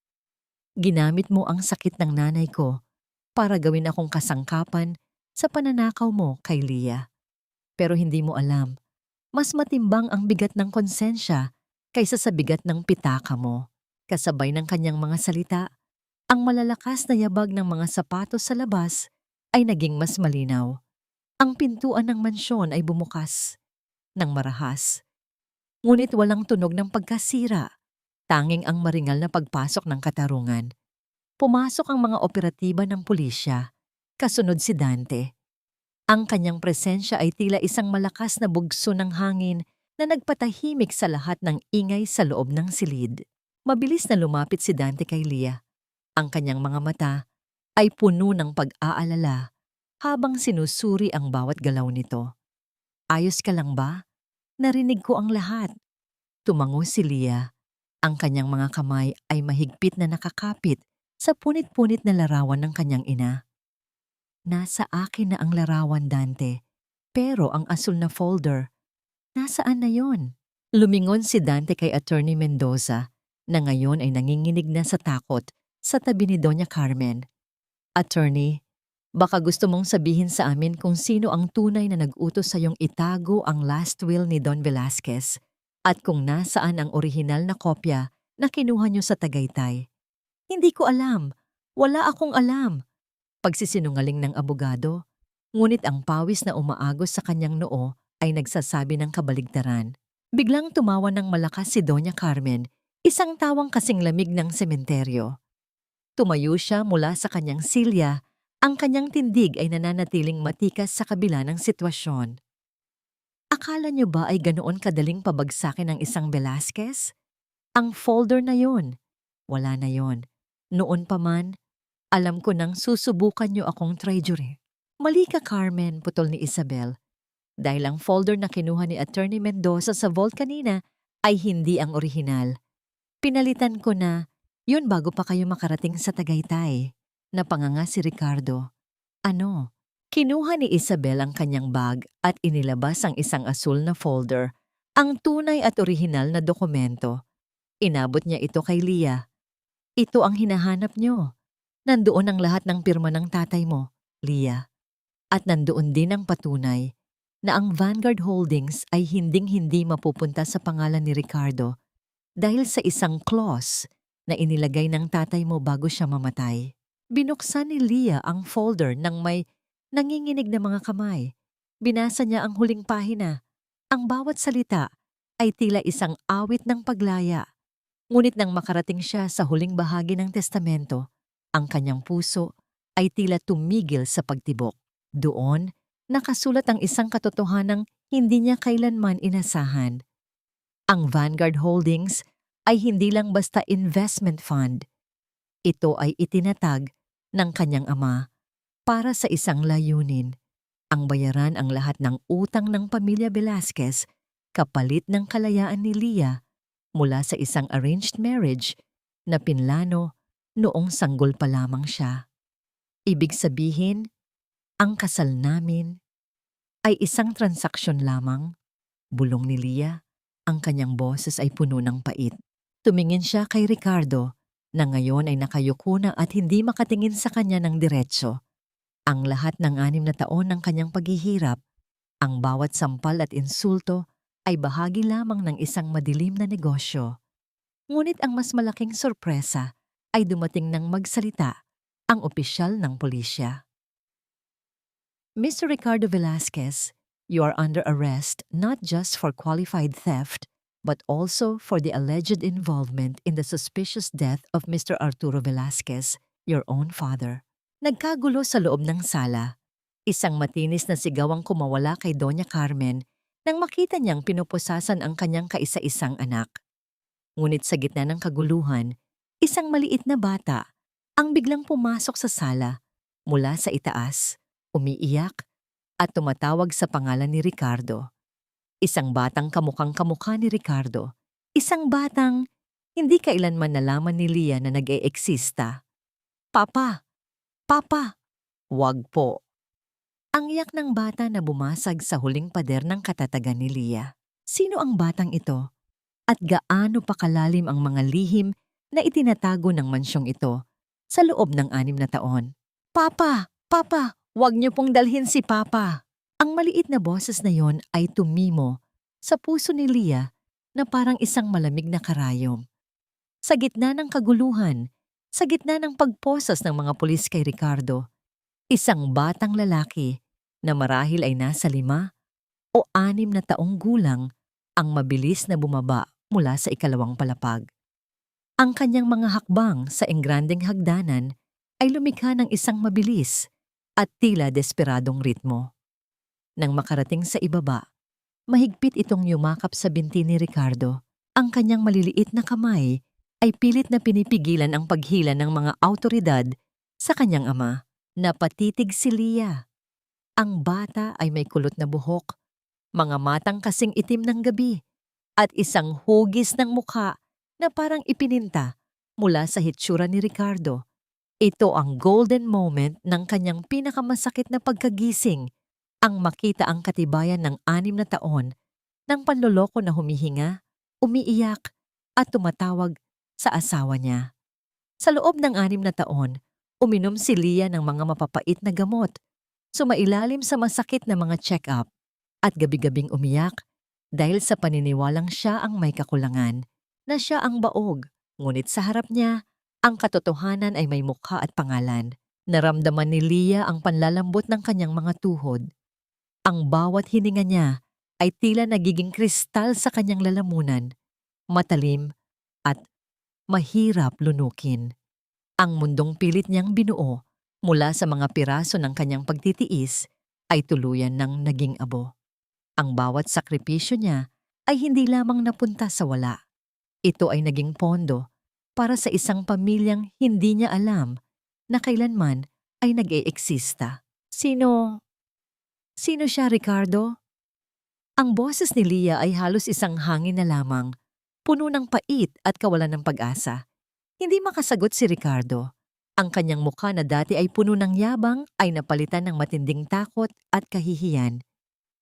Ginamit mo ang sakit ng nanay ko para gawin akong kasangkapan sa pananakaw mo kay Lia. Pero hindi mo alam, mas matimbang ang bigat ng konsensya kaysa sa bigat ng pitaka mo. Kasabay ng kanyang mga salita, ang malalakas na yabag ng mga sapatos sa labas ay naging mas malinaw. Ang pintuan ng mansyon ay bumukas ng marahas, ngunit walang tunog ng pagkasira, tanging ang maringal na pagpasok ng katarungan. Pumasok ang mga operatiba ng pulisya, kasunod si Dante. Ang kanyang presensya ay tila isang malakas na bugso ng hangin na nagpatahimik sa lahat ng ingay sa loob ng silid. Mabilis na lumapit si Dante kay Leah. Ang kanyang mga mata ay puno ng pag-aalala habang sinusuri ang bawat galaw nito. Ayos ka lang ba? Narinig ko ang lahat. Tumango si Leah. Ang kanyang mga kamay ay mahigpit na nakakapit sa punit-punit na larawan ng kanyang ina. Nasa akin na ang larawan, Dante. Pero ang asul na folder, nasaan na yon? Lumingon si Dante kay Attorney Mendoza na ngayon ay nanginginig na sa takot sa tabi ni Doña Carmen. Attorney, baka gusto mong sabihin sa amin kung sino ang tunay na nag-utos sa iyong itago ang last will ni Don Velasquez at kung nasaan ang orihinal na kopya na kinuha niyo sa Tagaytay. Hindi ko alam. Wala akong alam. Pagsisinungaling ng abogado, ngunit ang pawis na umaagos sa kanyang noo ay nagsasabi ng kabaligtaran. Biglang tumawa ng malakas si Doña Carmen, isang tawang kasing lamig ng sementeryo. Tumayo siya mula sa kanyang silya, ang kanyang tindig ay nananatiling matikas sa kabila ng sitwasyon. Akala niyo ba ay ganoon kadaling pabagsakin ng isang Velasquez? Ang folder na yon. Wala na yon. Noon pa man, alam ko nang susubukan niyo akong treasury. Mali ka, Carmen, putol ni Isabel. Dahil ang folder na kinuha ni Attorney Mendoza sa vault kanina ay hindi ang orihinal. Pinalitan ko na, yun bago pa kayo makarating sa Tagaytay. Napanganga si Ricardo. Ano? Kinuha ni Isabel ang kanyang bag at inilabas ang isang asul na folder, ang tunay at orihinal na dokumento. Inabot niya ito kay Leah. Ito ang hinahanap niyo. Nandoon ang lahat ng pirma ng tatay mo, Leah. At nandoon din ang patunay na ang Vanguard Holdings ay hinding-hindi mapupunta sa pangalan ni Ricardo dahil sa isang clause na inilagay ng tatay mo bago siya mamatay. Binuksan ni Leah ang folder ng may nanginginig na mga kamay. Binasa niya ang huling pahina. Ang bawat salita ay tila isang awit ng paglaya. Ngunit nang makarating siya sa huling bahagi ng testamento, ang kanyang puso ay tila tumigil sa pagtibok. Doon, nakasulat ang isang katotohanang hindi niya kailanman inasahan. Ang Vanguard Holdings ay hindi lang basta investment fund. Ito ay itinatag ng kanyang ama para sa isang layunin, ang bayaran ang lahat ng utang ng pamilya Velasquez kapalit ng kalayaan ni Leah mula sa isang arranged marriage na pinlano noong sanggol pa lamang siya. Ibig sabihin, ang kasal namin ay isang transaksyon lamang. Bulong ni Leah, ang kanyang boses ay puno ng pait. Tumingin siya kay Ricardo na ngayon ay nakayuko na at hindi makatingin sa kanya ng diretso. Ang lahat ng 6 na taon ng kanyang paghihirap, ang bawat sampal at insulto ay bahagi lamang ng isang madilim na negosyo. Ngunit ang mas malaking sorpresa ay dumating nang magsalita ang opisyal ng pulisya. Mr. Ricardo Velasquez, you are under arrest not just for qualified theft, but also for the alleged involvement in the suspicious death of Mr. Arturo Velasquez, your own father. Nagkagulo sa loob ng sala. Isang matinis na sigaw ang kumawala kay Doña Carmen nang makita niyang pinupusasan ang kanyang kaisa-isang anak. Ngunit sa gitna ng kaguluhan, isang maliit na bata ang biglang pumasok sa sala mula sa itaas, umiiyak at tumatawag sa pangalan ni Ricardo. Isang batang kamukhang-kamukha ni Ricardo. Isang batang hindi kailanman nalaman ni Leah na nag-eeksista. Papa! Papa! Wag po. Ang iyak ng bata na bumasag sa huling pader ng katatagan ni Leah. Sino ang batang ito? At gaano pa kalalim ang mga lihim na itinatago ng mansyong ito sa loob ng 6 na taon? Papa! Papa! Wag niyo pong dalhin si Papa! Ang maliit na boses na yon ay tumimo sa puso ni Leah na parang isang malamig na karayom. Sa gitna ng kaguluhan, sa gitna ng pagposas ng mga pulis kay Ricardo, isang batang lalaki na marahil ay nasa 5 o 6 na taong gulang ang mabilis na bumaba mula sa ikalawang palapag. Ang kanyang mga hakbang sa engrandeng hagdanan ay lumikha ng isang mabilis at tila desperadong ritmo. Nang makarating sa ibaba, mahigpit itong yumakap sa binti ni Ricardo. Ang kanyang maliliit na kamay ay pilit na pinipigilan ang paghila ng mga awtoridad sa kanyang ama. Napatitig si Leah. Ang bata ay may kulot na buhok, mga matang kasing itim ng gabi, at isang hugis ng mukha na parang ipininta mula sa hitsura ni Ricardo. Ito ang golden moment ng kanyang pinakamasakit na pagkagising, ang makita ang katibayan ng 6 na taon ng panloloko na humihinga, umiiyak at tumatawag sa asawa niya. Sa loob ng 6 na taon, uminom si Leah ng mga mapapait na gamot, sumailalim sa masakit na mga check-up, at gabi-gabing umiyak dahil sa paniniwalang siya ang may kakulangan, na siya ang baog, ngunit sa harap niya, ang katotohanan ay may mukha at pangalan. Naramdaman ni Leah ang panlalambot ng kanyang mga tuhod. Ang bawat hininga niya ay tila nagiging kristal sa kanyang lalamunan, matalim at mahirap lunukin. Ang mundong pilit niyang binuo mula sa mga piraso ng kanyang pagtitiis ay tuluyan ng naging abo. Ang bawat sakripisyo niya ay hindi lamang napunta sa wala. Ito ay naging pondo para sa isang pamilyang hindi niya alam na kailanman ay nag-e-eksista. Sino siya, Ricardo? Ang boses ni Leah ay halos isang hangin na lamang, puno ng pait at kawalan ng pag-asa. Hindi makasagot si Ricardo. Ang kanyang mukha na dati ay puno ng yabang ay napalitan ng matinding takot at kahihiyan.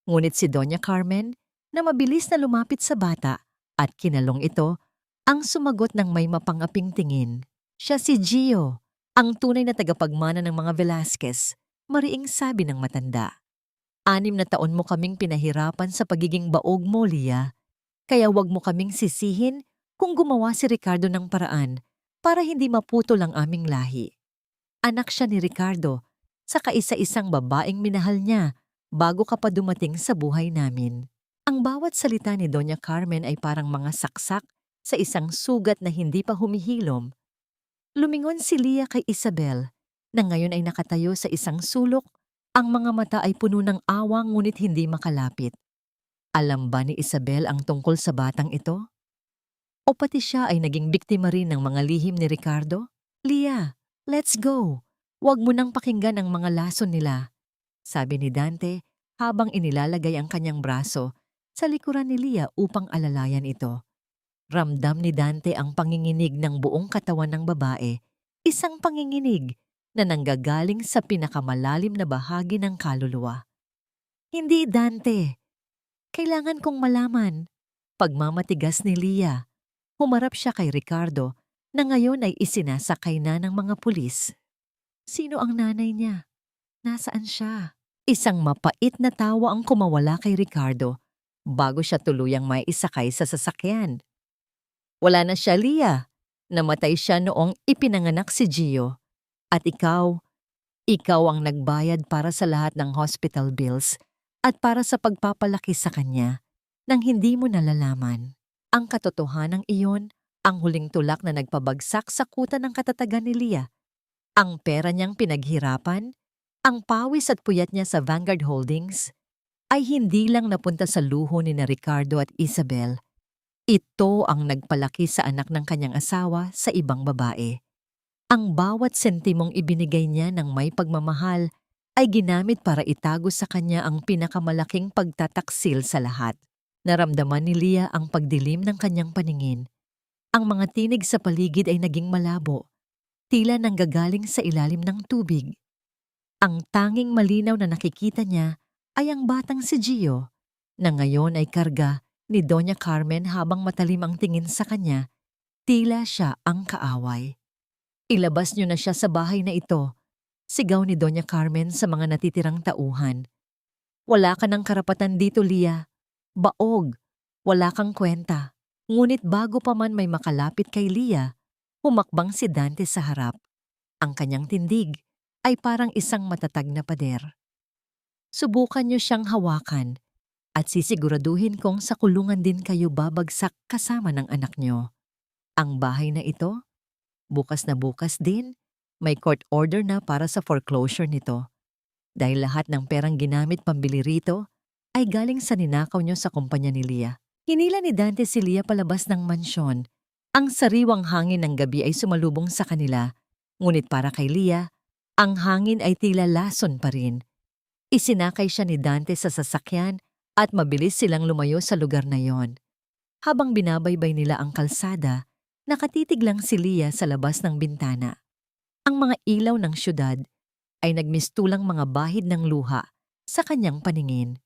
Ngunit si Doña Carmen, na mabilis na lumapit sa bata at kinalong ito, ang sumagot ng may mapangaping tingin. Siya si Gio, ang tunay na tagapagmana ng mga Velasquez, mariing sabi ng matanda. 6 na taon mo kaming pinahirapan sa pagiging baog mo, Leah. Kaya wag mo kaming sisihin kung gumawa si Ricardo ng paraan para hindi maputol ang aming lahi. Anak siya ni Ricardo, sa kaisa-isang babaeng minahal niya bago ka pa dumating sa buhay namin. Ang bawat salita ni Doña Carmen ay parang mga saksak sa isang sugat na hindi pa humihilom. Lumingon si Leah kay Isabel, na ngayon ay nakatayo sa isang sulok. Ang mga mata ay puno ng awa ngunit hindi makalapit. Alam ba ni Isabel ang tungkol sa batang ito? O pati siya ay naging biktima rin ng mga lihim ni Ricardo? Leah, let's go. Huwag mo nang pakinggan ang mga lason nila, sabi ni Dante habang inilalagay ang kanyang braso sa likuran ni Leah upang alalayan ito. Ramdam ni Dante ang panginginig ng buong katawan ng babae, isang panginginig na nanggagaling sa pinakamalalim na bahagi ng kaluluwa. Hindi, Dante. Kailangan kong malaman. Pagmamatigas ni Leah. Humarap siya kay Ricardo na ngayon ay isinasakay na ng mga pulis. Sino ang nanay niya? Nasaan siya? Isang mapait na tawa ang kumawala kay Ricardo bago siya tuluyang may isakay sa sasakyan. Wala na siya, Leah. Namatay siya noong ipinanganak si Gio. At ikaw ang nagbayad para sa lahat ng hospital bills at para sa pagpapalaki sa kanya nang hindi mo nalalaman. Ang katotohanan iyon, ang huling tulak na nagpabagsak sa kuta ng katatagan ni Leah. Ang pera niyang pinaghirapan, ang pawis at puyat niya sa Vanguard Holdings, ay hindi lang napunta sa luho ni na Ricardo at Isabel. Ito ang nagpalaki sa anak ng kanyang asawa sa ibang babae. Ang bawat sentimong ibinigay niya ng may pagmamahal ay ginamit para itago sa kanya ang pinakamalaking pagtataksil sa lahat. Naramdaman ni Leah ang pagdilim ng kanyang paningin. Ang mga tinig sa paligid ay naging malabo, tila nanggagaling sa ilalim ng tubig. Ang tanging malinaw na nakikita niya ay ang batang si Gio, na ngayon ay karga ni Doña Carmen habang matalim ang tingin sa kanya, tila siya ang kaaway. Ilabas niyo na siya sa bahay na ito, sigaw ni Doña Carmen sa mga natitirang tauhan. Wala ka ng karapatan dito, Leah. Baog, wala kang kwenta. Ngunit bago pa man may makalapit kay Leah, humakbang si Dante sa harap. Ang kanyang tindig ay parang isang matatag na pader. Subukan niyo siyang hawakan at sisiguraduhin kong sa kulungan din kayo babagsak kasama ng anak niyo. Ang bahay na ito, bukas na bukas din, may court order na para sa foreclosure nito. Dahil lahat ng perang ginamit pambili rito ay galing sa ninakaw niyo sa kumpanya ni Leah. Hinila ni Dante si Leah palabas ng mansyon. Ang sariwang hangin ng gabi ay sumalubong sa kanila, ngunit para kay Leah, ang hangin ay tila lason pa rin. Isinakay siya ni Dante sa sasakyan at mabilis silang lumayo sa lugar na yon. Habang binabaybay nila ang kalsada, nakatitig lang si Leah sa labas ng bintana. Ang mga ilaw ng syudad ay nagmistulang mga bahid ng luha sa kanyang paningin.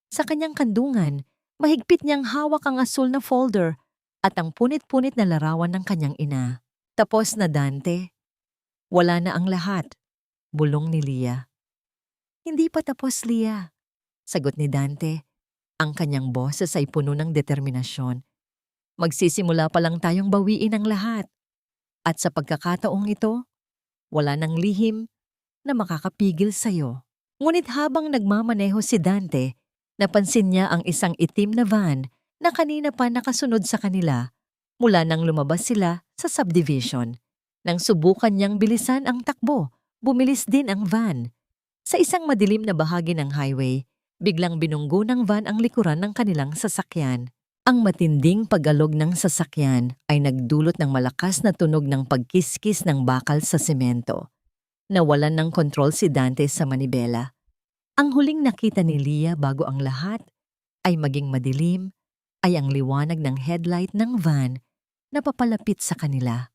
Sa kanyang kandungan, mahigpit niyang hawak ang asul na folder at ang punit-punit na larawan ng kanyang ina. Tapos na, Dante. Wala na ang lahat, bulong ni Leah. Hindi pa tapos, Leah, sagot ni Dante. Ang kanyang boses ay puno ng determinasyon. Magsisimula pa lang tayong bawiin ang lahat. At sa pagkakataong ito, wala nang lihim na makakapigil sa'yo. Ngunit habang nagmamaneho si Dante, napansin niya ang isang itim na van na kanina pa nakasunod sa kanila mula nang lumabas sila sa subdivision. Nang subukan niyang bilisan ang takbo, bumilis din ang van. Sa isang madilim na bahagi ng highway, biglang binunggo ng van ang likuran ng kanilang sasakyan. Ang matinding pag-alog ng sasakyan ay nagdulot ng malakas na tunog ng pagkiskis ng bakal sa semento. Nawalan ng kontrol si Dante sa manibela. Ang huling nakita ni Leah bago ang lahat ay maging madilim ay ang liwanag ng headlight ng van na papalapit sa kanila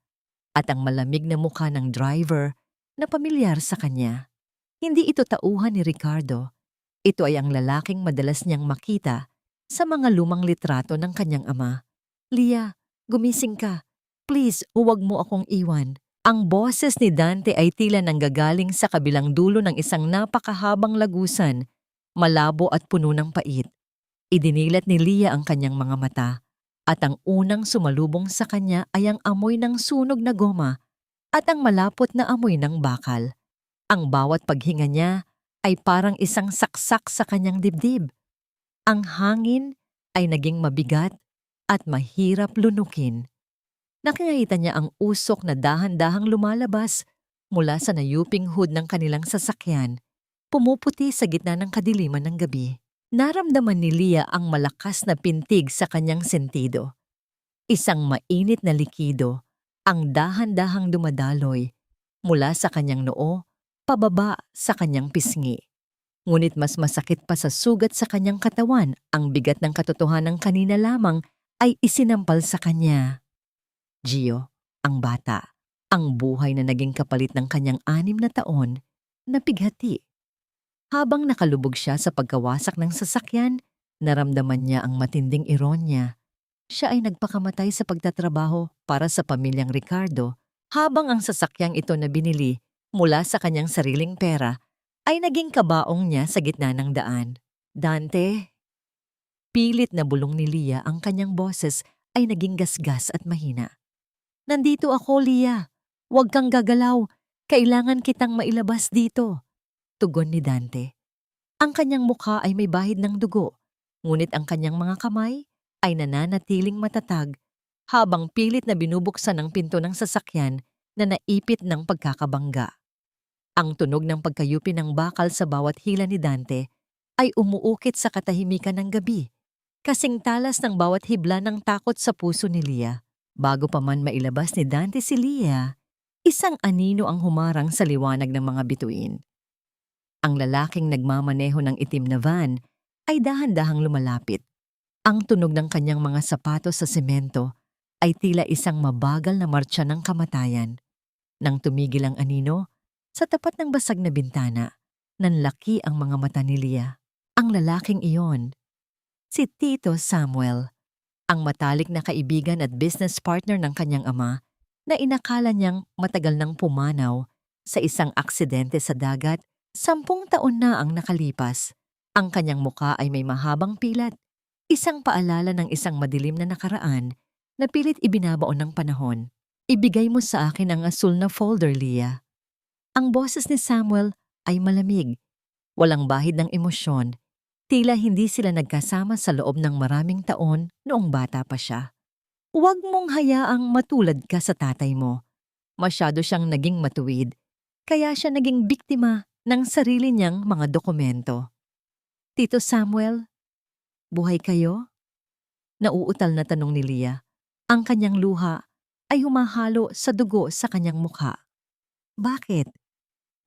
at ang malamig na mukha ng driver na pamilyar sa kanya. Hindi ito tauhan ni Ricardo. Ito ay ang lalaking madalas niyang makita sa mga lumang litrato ng kanyang ama. Leah, gumising ka. Please, huwag mo akong iwan. Ang boses ni Dante ay tila nanggagaling sa kabilang dulo ng isang napakahabang lagusan, malabo at puno ng pait. Idinilat ni Leah ang kanyang mga mata at ang unang sumalubong sa kanya ay ang amoy ng sunog na goma at ang malapot na amoy ng bakal. Ang bawat paghinga niya ay parang isang saksak sa kanyang dibdib. Ang hangin ay naging mabigat at mahirap lunukin. Nakikita niya ang usok na dahan-dahang lumalabas mula sa nayuping hood ng kanilang sasakyan, pumuputi sa gitna ng kadiliman ng gabi. Naramdaman ni Leah ang malakas na pintig sa kanyang sentido. Isang mainit na likido ang dahan-dahang dumadaloy mula sa kanyang noo pababa sa kanyang pisngi. Ngunit mas masakit pa sa sugat sa kanyang katawan ang bigat ng katotohanan kanina lamang ay isinampal sa kanya. Gio, ang bata, ang buhay na naging kapalit ng kanyang 6 na taon, napighati. Habang nakalubog siya sa pagkawasak ng sasakyan, naramdaman niya ang matinding ironya. Siya ay nagpakamatay sa pagtatrabaho para sa pamilyang Ricardo, habang ang sasakyang ito na binili mula sa kanyang sariling pera ay naging kabaong niya sa gitna ng daan. Dante, pilit na bulong ni Leah, ang kanyang boses ay naging gasgas at mahina. Nandito ako, Leah. Huwag kang gagalaw. Kailangan kitang mailabas dito. Tugon ni Dante. Ang kanyang mukha ay may bahid ng dugo, ngunit ang kanyang mga kamay ay nananatiling matatag habang pilit na binubuksan ang pinto ng sasakyan na naipit ng pagkakabangga. Ang tunog ng pagkayupi ng bakal sa bawat hila ni Dante ay umuukit sa katahimikan ng gabi, kasing talas ng bawat hibla ng takot sa puso ni Leah. Bago pa man mailabas ni Dante si Leah, isang anino ang humarang sa liwanag ng mga bituin. Ang lalaking nagmamaneho ng itim na van ay dahan-dahang lumalapit. Ang tunog ng kanyang mga sapatos sa semento ay tila isang mabagal na martsa ng kamatayan. Nang tumigil ang anino, sa tapat ng basag na bintana, nanlaki ang mga mata ni Leah. Ang lalaking iyon, si Tito Samuel, ang matalik na kaibigan at business partner ng kanyang ama na inakala niyang matagal nang pumanaw sa isang aksidente sa dagat 10 taon na ang nakalipas. Ang kanyang muka ay may mahabang pilat, isang paalala ng isang madilim na nakaraan na pilit ibinabaon ng panahon. Ibigay mo sa akin ang asul na folder, Leah. Ang boses ni Samuel ay malamig. Walang bahid ng emosyon, tila hindi sila nagkasama sa loob ng maraming taon noong bata pa siya. Huwag mong hayaang matulad ka sa tatay mo. Masyado siyang naging matuwid, kaya siya naging biktima ng sarili niyang mga dokumento. Tito Samuel, buhay kayo? Nauutal na tanong ni Leah. Ang kanyang luha ay humahalo sa dugo sa kanyang mukha. Bakit?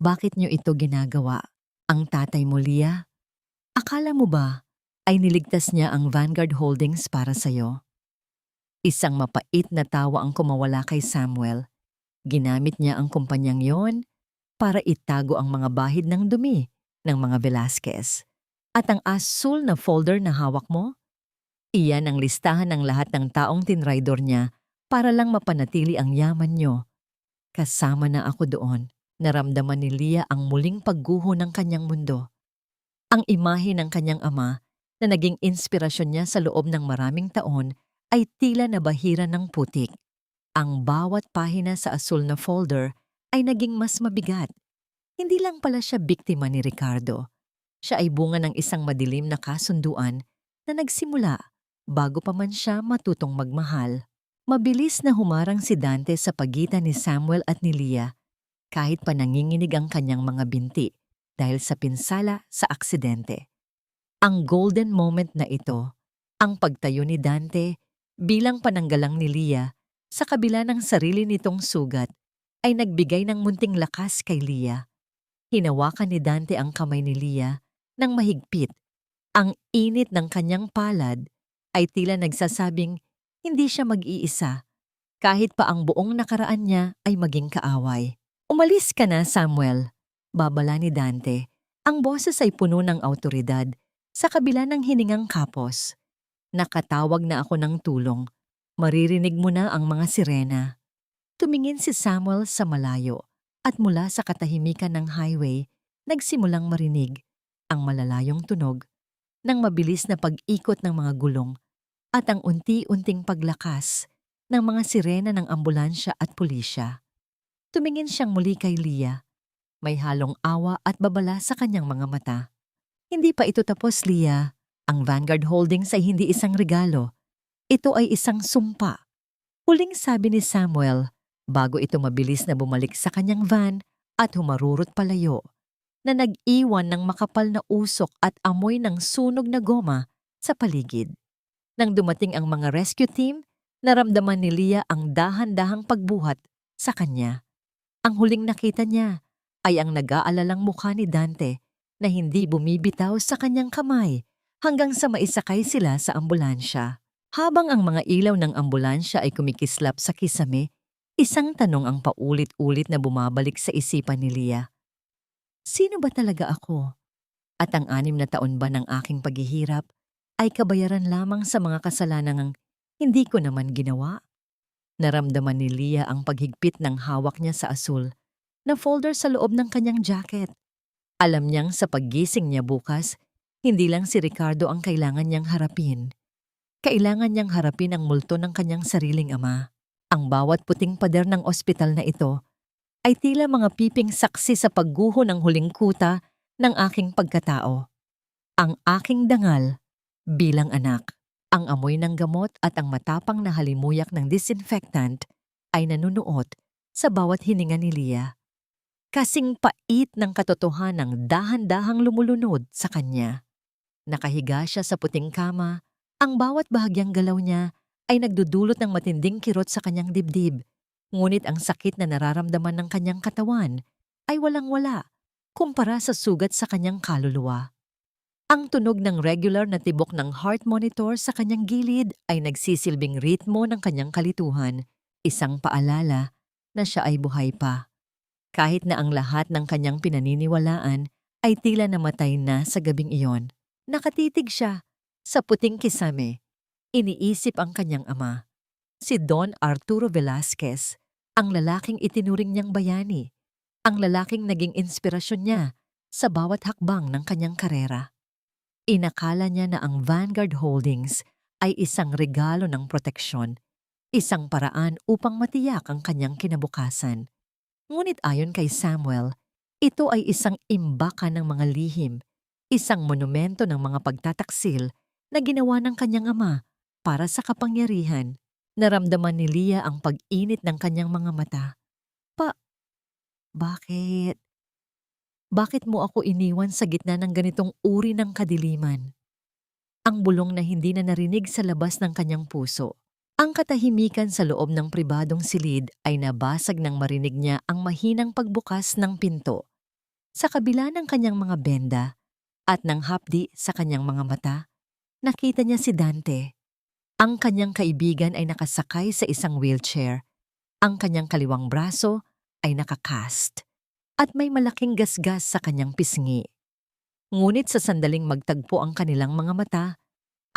Bakit niyo ito ginagawa? Ang tatay mo, Leah? Akala mo ba ay niligtas niya ang Vanguard Holdings para sa'yo? Isang mapait na tawa ang kumawala kay Samuel. Ginamit niya ang kumpanyang yon para itago ang mga bahid ng dumi ng mga Velasquez. At ang asul na folder na hawak mo? Iyan ang listahan ng lahat ng taong tinraidor niya para lang mapanatili ang yaman niyo. Kasama na ako doon. Naramdaman ni Leah ang muling pagguho ng kanyang mundo. Ang imahe ng kanyang ama na naging inspirasyon niya sa loob ng maraming taon ay tila nabahira ng putik. Ang bawat pahina sa asul na folder ay naging mas mabigat. Hindi lang pala siya biktima ni Ricardo. Siya ay bunga ng isang madilim na kasunduan na nagsimula bago pa man siya matutong magmahal. Mabilis na humarang si Dante sa pagitan ni Samuel at ni Leah kahit pa nanginginig ang kanyang mga binti dahil sa pinsala sa aksidente. Ang golden moment na ito, ang pagtayo ni Dante bilang pananggalang ni Leah sa kabila ng sarili nitong sugat, ay nagbigay ng munting lakas kay Leah. Hinawakan ni Dante ang kamay ni Leah ng mahigpit. Ang init ng kanyang palad ay tila nagsasabing hindi siya mag-iisa, kahit pa ang buong nakaraan niya ay maging kaaway. Umalis ka na, Samuel, babala ni Dante. Ang boses ay puno ng awtoridad sa kabila ng hiningang kapos. Nakatawag na ako ng tulong. Maririnig mo na ang mga sirena. Tumingin si Samuel sa malayo at mula sa katahimikan ng highway, nagsimulang marinig ang malalayong tunog ng mabilis na pag-ikot ng mga gulong at ang unti-unting paglakas ng mga sirena ng ambulansya at pulisya. Tumingin siyang muli kay Leah. May halong awa at babala sa kanyang mga mata. Hindi pa ito tapos, Leah. Ang Vanguard Holdings ay hindi isang regalo. Ito ay isang sumpa. Huling sabi ni Samuel bago ito mabilis na bumalik sa kanyang van at humarurot palayo, na nag-iwan ng makapal na usok at amoy ng sunog na goma sa paligid. Nang dumating ang mga rescue team, naramdaman ni Leah ang dahan-dahang pagbuhat sa kanya. Ang huling nakita niya ay ang nag-aalalang mukha ni Dante na hindi bumibitaw sa kanyang kamay hanggang sa maisakay sila sa ambulansya. Habang ang mga ilaw ng ambulansya ay kumikislap sa kisame, isang tanong ang paulit-ulit na bumabalik sa isipan ni Leah. Sino ba talaga ako? At ang 6 na taon ba ng aking paghihirap ay kabayaran lamang sa mga kasalanang hindi ko naman ginawa? Naramdaman ni Leah ang paghigpit ng hawak niya sa asul na folder sa loob ng kanyang jacket. Alam niyang sa paggising niya bukas, hindi lang si Ricardo ang kailangan niyang harapin. Kailangan niyang harapin ang multo ng kanyang sariling ama. Ang bawat puting pader ng ospital na ito ay tila mga piping saksi sa pagguho ng huling kuta ng aking pagkatao. Ang aking dangal bilang anak. Ang amoy ng gamot at ang matapang na halimuyak ng disinfectant ay nanunuot sa bawat hininga ni Leah. Kasing pait ng katotohanang dahan-dahang lumulunod sa kanya. Nakahiga siya sa puting kama. Ang bawat bahagyang galaw niya ay nagdudulot ng matinding kirot sa kanyang dibdib. Ngunit ang sakit na nararamdaman ng kanyang katawan ay walang-wala kumpara sa sugat sa kanyang kaluluwa. Ang tunog ng regular na tibok ng heart monitor sa kanyang gilid ay nagsisilbing ritmo ng kanyang kalituhan, isang paalala na siya ay buhay pa. Kahit na ang lahat ng kanyang pinaniniwalaan ay tila namatay na sa gabing iyon. Nakatitig siya sa puting kisame. Iniisip ang kanyang ama, si Don Arturo Velasquez, ang lalaking itinuring niyang bayani, ang lalaking naging inspirasyon niya sa bawat hakbang ng kanyang karera. Inakala niya na ang Vanguard Holdings ay isang regalo ng proteksyon, isang paraan upang matiyak ang kanyang kinabukasan. Ngunit ayon kay Samuel, Ito ay isang imbakan ng mga lihim, isang monumento ng mga pagtataksil na ginawa ng kanyang ama para sa kapangyarihan. Naramdaman ni Leah ang pag-init ng kanyang mga mata. Pa, bakit? Bakit mo ako iniwan sa gitna ng ganitong uri ng kadiliman? Ang bulong na hindi na narinig sa labas ng kanyang puso. Ang katahimikan sa loob ng pribadong silid ay nabasag nang marinig niya ang mahinang pagbukas ng pinto. Sa kabila ng kanyang mga benda at ng hapdi sa kanyang mga mata, nakita niya si Dante. Ang kanyang kaibigan ay nakasakay sa isang wheelchair. Ang kanyang kaliwang braso ay nakakast at may malaking gasgas sa kanyang pisngi. Ngunit sa sandaling magtagpo ang kanilang mga mata,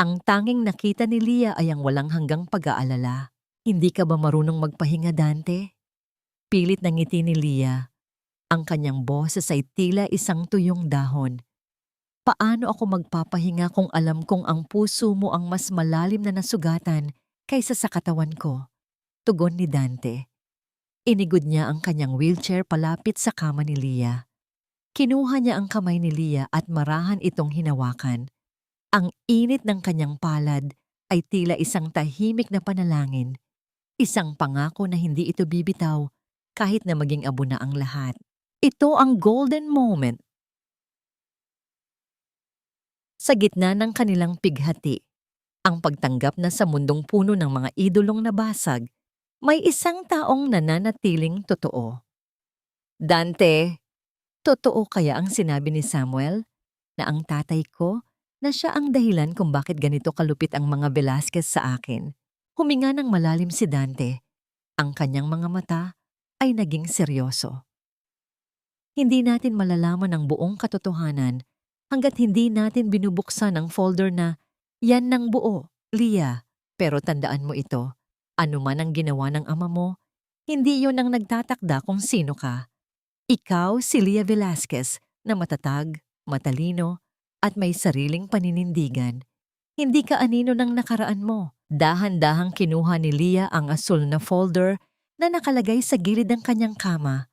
ang tanging nakita ni Leah ay ang walang hanggang pag-aalala. Hindi ka ba marunong magpahinga, Dante? Pilit ng ngiti ni Leah. Ang kanyang boses ay tila isang tuyong dahon. Paano ako magpapahinga kung alam kong ang puso mo ang mas malalim na nasugatan kaysa sa katawan ko? Tugon ni Dante. Inigod niya ang kanyang wheelchair palapit sa kama ni Leah. Kinuha niya ang kamay ni Leah at marahan itong hinawakan. Ang init ng kanyang palad ay tila isang tahimik na panalangin, isang pangako na hindi ito bibitaw kahit na maging abo na ang lahat. Ito ang golden moment. Sa gitna ng kanilang pighati, ang pagtanggap na sa mundong puno ng mga idolong nabasag, may isang taong nananatiling totoo. Dante, totoo kaya ang sinabi ni Samuel na ang tatay ko na siya ang dahilan kung bakit ganito kalupit ang mga Velasquez sa akin? Huminga ng malalim si Dante. Ang kanyang mga mata ay naging seryoso. Hindi natin malalaman ang buong katotohanan hanggat hindi natin binubuksan ang folder na yan ng buo, Leah. Pero tandaan mo ito, anuman ang ginawa ng ama mo, hindi yon ang nagtatakda kung sino ka. Ikaw si Leah Velasquez na matatag, matalino, at may sariling paninindigan. Hindi ka anino ng nakaraan mo. Dahan-dahang kinuha ni Leah ang asul na folder na nakalagay sa gilid ng kanyang kama.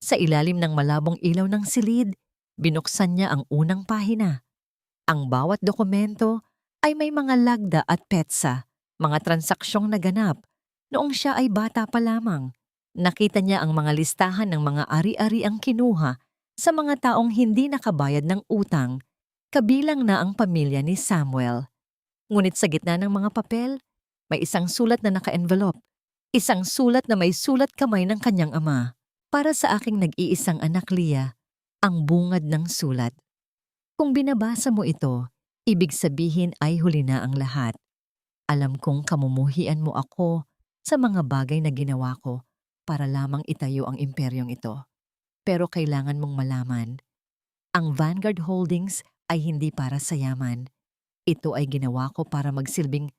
Sa ilalim ng malabong ilaw ng silid, binuksan niya ang unang pahina. Ang bawat dokumento ay may mga lagda at petsa, mga transaksyong naganap noong siya ay bata pa lamang. Nakita niya ang mga listahan ng mga ari-ari ang kinuha sa mga taong hindi nakabayad ng utang, kabilang na ang pamilya ni Samuel. Ngunit sa gitna ng mga papel, may isang sulat na naka-envelope. Isang sulat na may sulat kamay ng kanyang ama. Para sa aking nag-iisang anak, Leah, ang bungad ng sulat. Kung binabasa mo ito, ibig sabihin ay huli na ang lahat. Alam kong kamumuhian mo ako sa mga bagay na ginawa ko para lamang itayo ang imperyong ito. Pero kailangan mong malaman, ang Vanguard Holdings ay hindi para sa yaman. Ito ay ginawa ko para magsilbing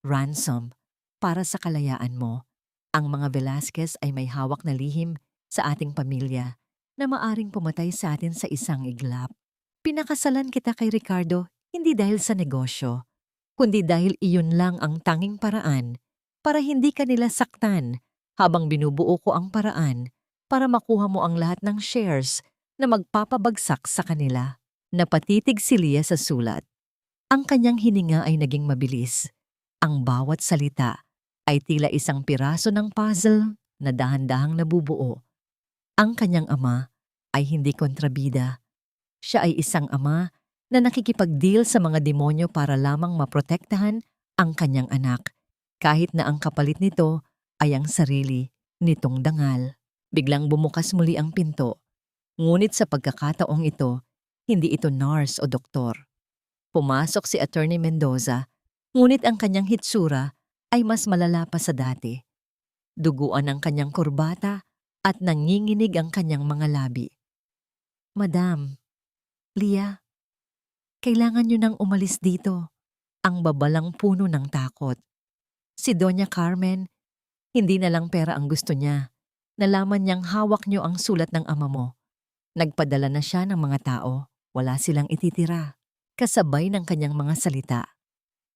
ransom para sa kalayaan mo. Ang mga Velasquez ay may hawak na lihim sa ating pamilya na maaring pumatay sa atin sa isang iglap. Pinakasalan kita kay Ricardo hindi dahil sa negosyo, kundi dahil iyon lang ang tanging paraan para hindi ka nila saktan habang binubuo ko ang paraan para makuha mo ang lahat ng shares na magpapabagsak sa kanila. Napatitig si Leah sa sulat. Ang kanyang hininga ay naging mabilis. Ang bawat salita ay tila isang piraso ng puzzle na dahan-dahang nabubuo. Ang kanyang ama ay hindi kontrabida. Siya ay isang ama na nakikipag-deal sa mga demonyo para lamang maprotektahan ang kanyang anak, kahit na ang kapalit nito ay ang sarili nitong dangal. Biglang bumukas muli ang pinto. Ngunit sa pagkakataong ito, hindi ito nurse o doktor. Pumasok si Attorney Mendoza, ngunit ang kanyang hitsura ay mas malala pa sa dati. Duguan ang kanyang kurbata at nanginginig ang kanyang mga labi. Madam, Leah, kailangan niyo nang umalis dito. Ang babalang puno ng takot. Si Doña Carmen, hindi na lang pera ang gusto niya. Nalaman niyang hawak niyo ang sulat ng ama mo. Nagpadala na siya ng mga tao. Wala silang ititira. Kasabay ng kanyang mga salita.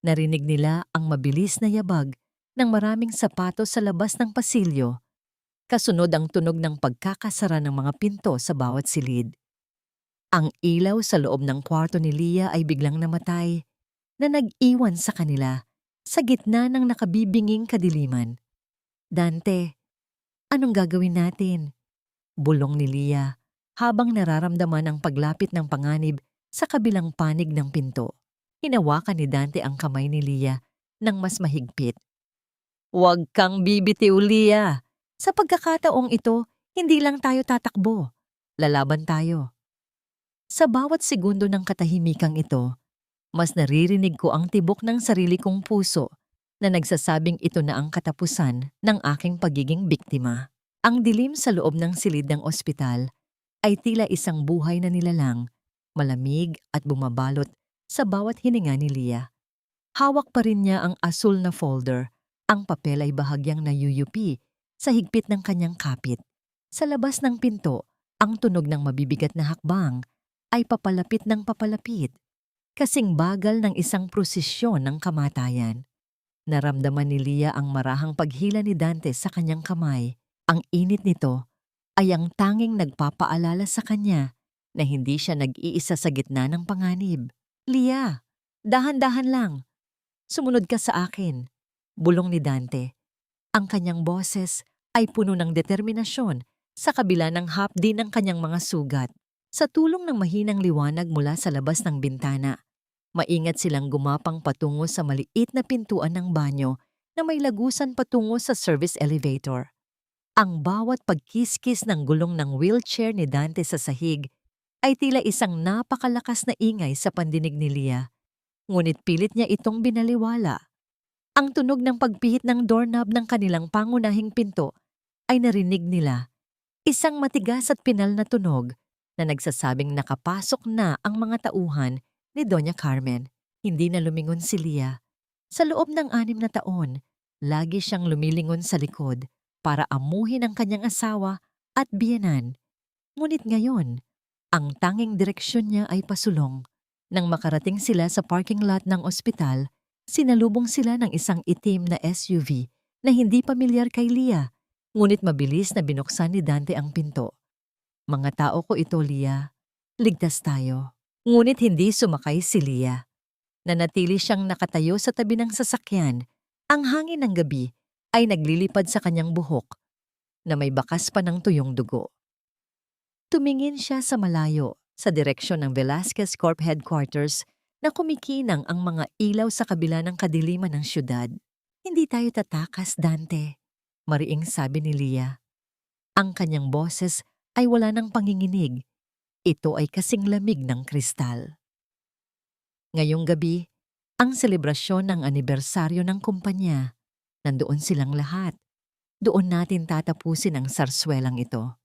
Narinig nila ang mabilis na yabag ng maraming sapatos sa labas ng pasilyo. Kasunod ang tunog ng pagkakasara ng mga pinto sa bawat silid. Ang ilaw sa loob ng kwarto ni Leah ay biglang namatay na nag-iwan sa kanila sa gitna ng nakabibinging kadiliman. Dante, anong gagawin natin? Bulong ni Leah habang nararamdaman ang paglapit ng panganib sa kabilang panig ng pinto. Hinawakan ni Dante ang kamay ni Leah ng mas mahigpit. Huwag kang bibitiw, Leah. Sa pagkakataong ito, hindi lang tayo tatakbo. Lalaban tayo. Sa bawat segundo ng katahimikang ito, mas naririnig ko ang tibok ng sarili kong puso na nagsasabing ito na ang katapusan ng aking pagiging biktima. Ang dilim sa loob ng silid ng ospital ay tila isang buhay na nilalang, malamig at bumabalot sa bawat hininga ni Leah. Hawak pa rin niya ang asul na folder, ang papel ay bahagyang nayuyupi sa higpit ng kanyang kapit. Sa labas ng pinto, ang tunog ng mabibigat na hakbang ay papalapit ng papalapit, kasing bagal ng isang prosesyon ng kamatayan. Naramdaman ni Leah ang marahang paghila ni Dante sa kanyang kamay. Ang init nito ay ang tanging nagpapaalala sa kanya na hindi siya nag-iisa sa gitna ng panganib. Leah, dahan-dahan lang. Sumunod ka sa akin, bulong ni Dante. Ang kanyang boses ay puno ng determinasyon sa kabila ng hapdi ng kanyang mga sugat. Sa tulong ng mahinang liwanag mula sa labas ng bintana, maingat silang gumapang patungo sa maliit na pintuan ng banyo na may lagusan patungo sa service elevator. Ang bawat pagkiskis ng gulong ng wheelchair ni Dante sa sahig ay tila isang napakalakas na ingay sa pandinig ni Leah, ngunit pilit niya itong binaliwala. Ang tunog ng pagpihit ng doorknob ng kanilang pangunahing pinto ay narinig nila, isang matigas at pinal na tunog na nagsasabing nakapasok na ang mga tauhan ni Doña Carmen. Hindi na lumingon si Leah. Sa loob ng 6 na taon, lagi siyang lumilingon sa likod para amuhin ang kanyang asawa at biyenan. Ngunit ngayon, ang tanging direksyon niya ay pasulong. Nang makarating sila sa parking lot ng ospital, sinalubong sila ng isang itim na SUV na hindi pamilyar kay Leah, ngunit mabilis na binuksan ni Dante ang pinto. Mga tao ko ito, Leah. Ligtas tayo. Ngunit hindi sumakay si Leah. Nanatili siyang nakatayo sa tabi ng sasakyan. Ang hangin ng gabi ay naglilipad sa kanyang buhok na may bakas pa ng tuyong dugo. Tumingin siya sa malayo sa direksyon ng Velasquez Corp Headquarters na kumikinang ang mga ilaw sa kabila ng kadiliman ng syudad. Hindi tayo tatakas, Dante, mariing sabi ni Leah. Ang kanyang boses ay wala ng panginginig. Ito ay kasing lamig ng kristal. Ngayong gabi, ang selebrasyon ng anibersaryo ng kumpanya. Nandoon silang lahat. Doon natin tatapusin ang sarswelang ito.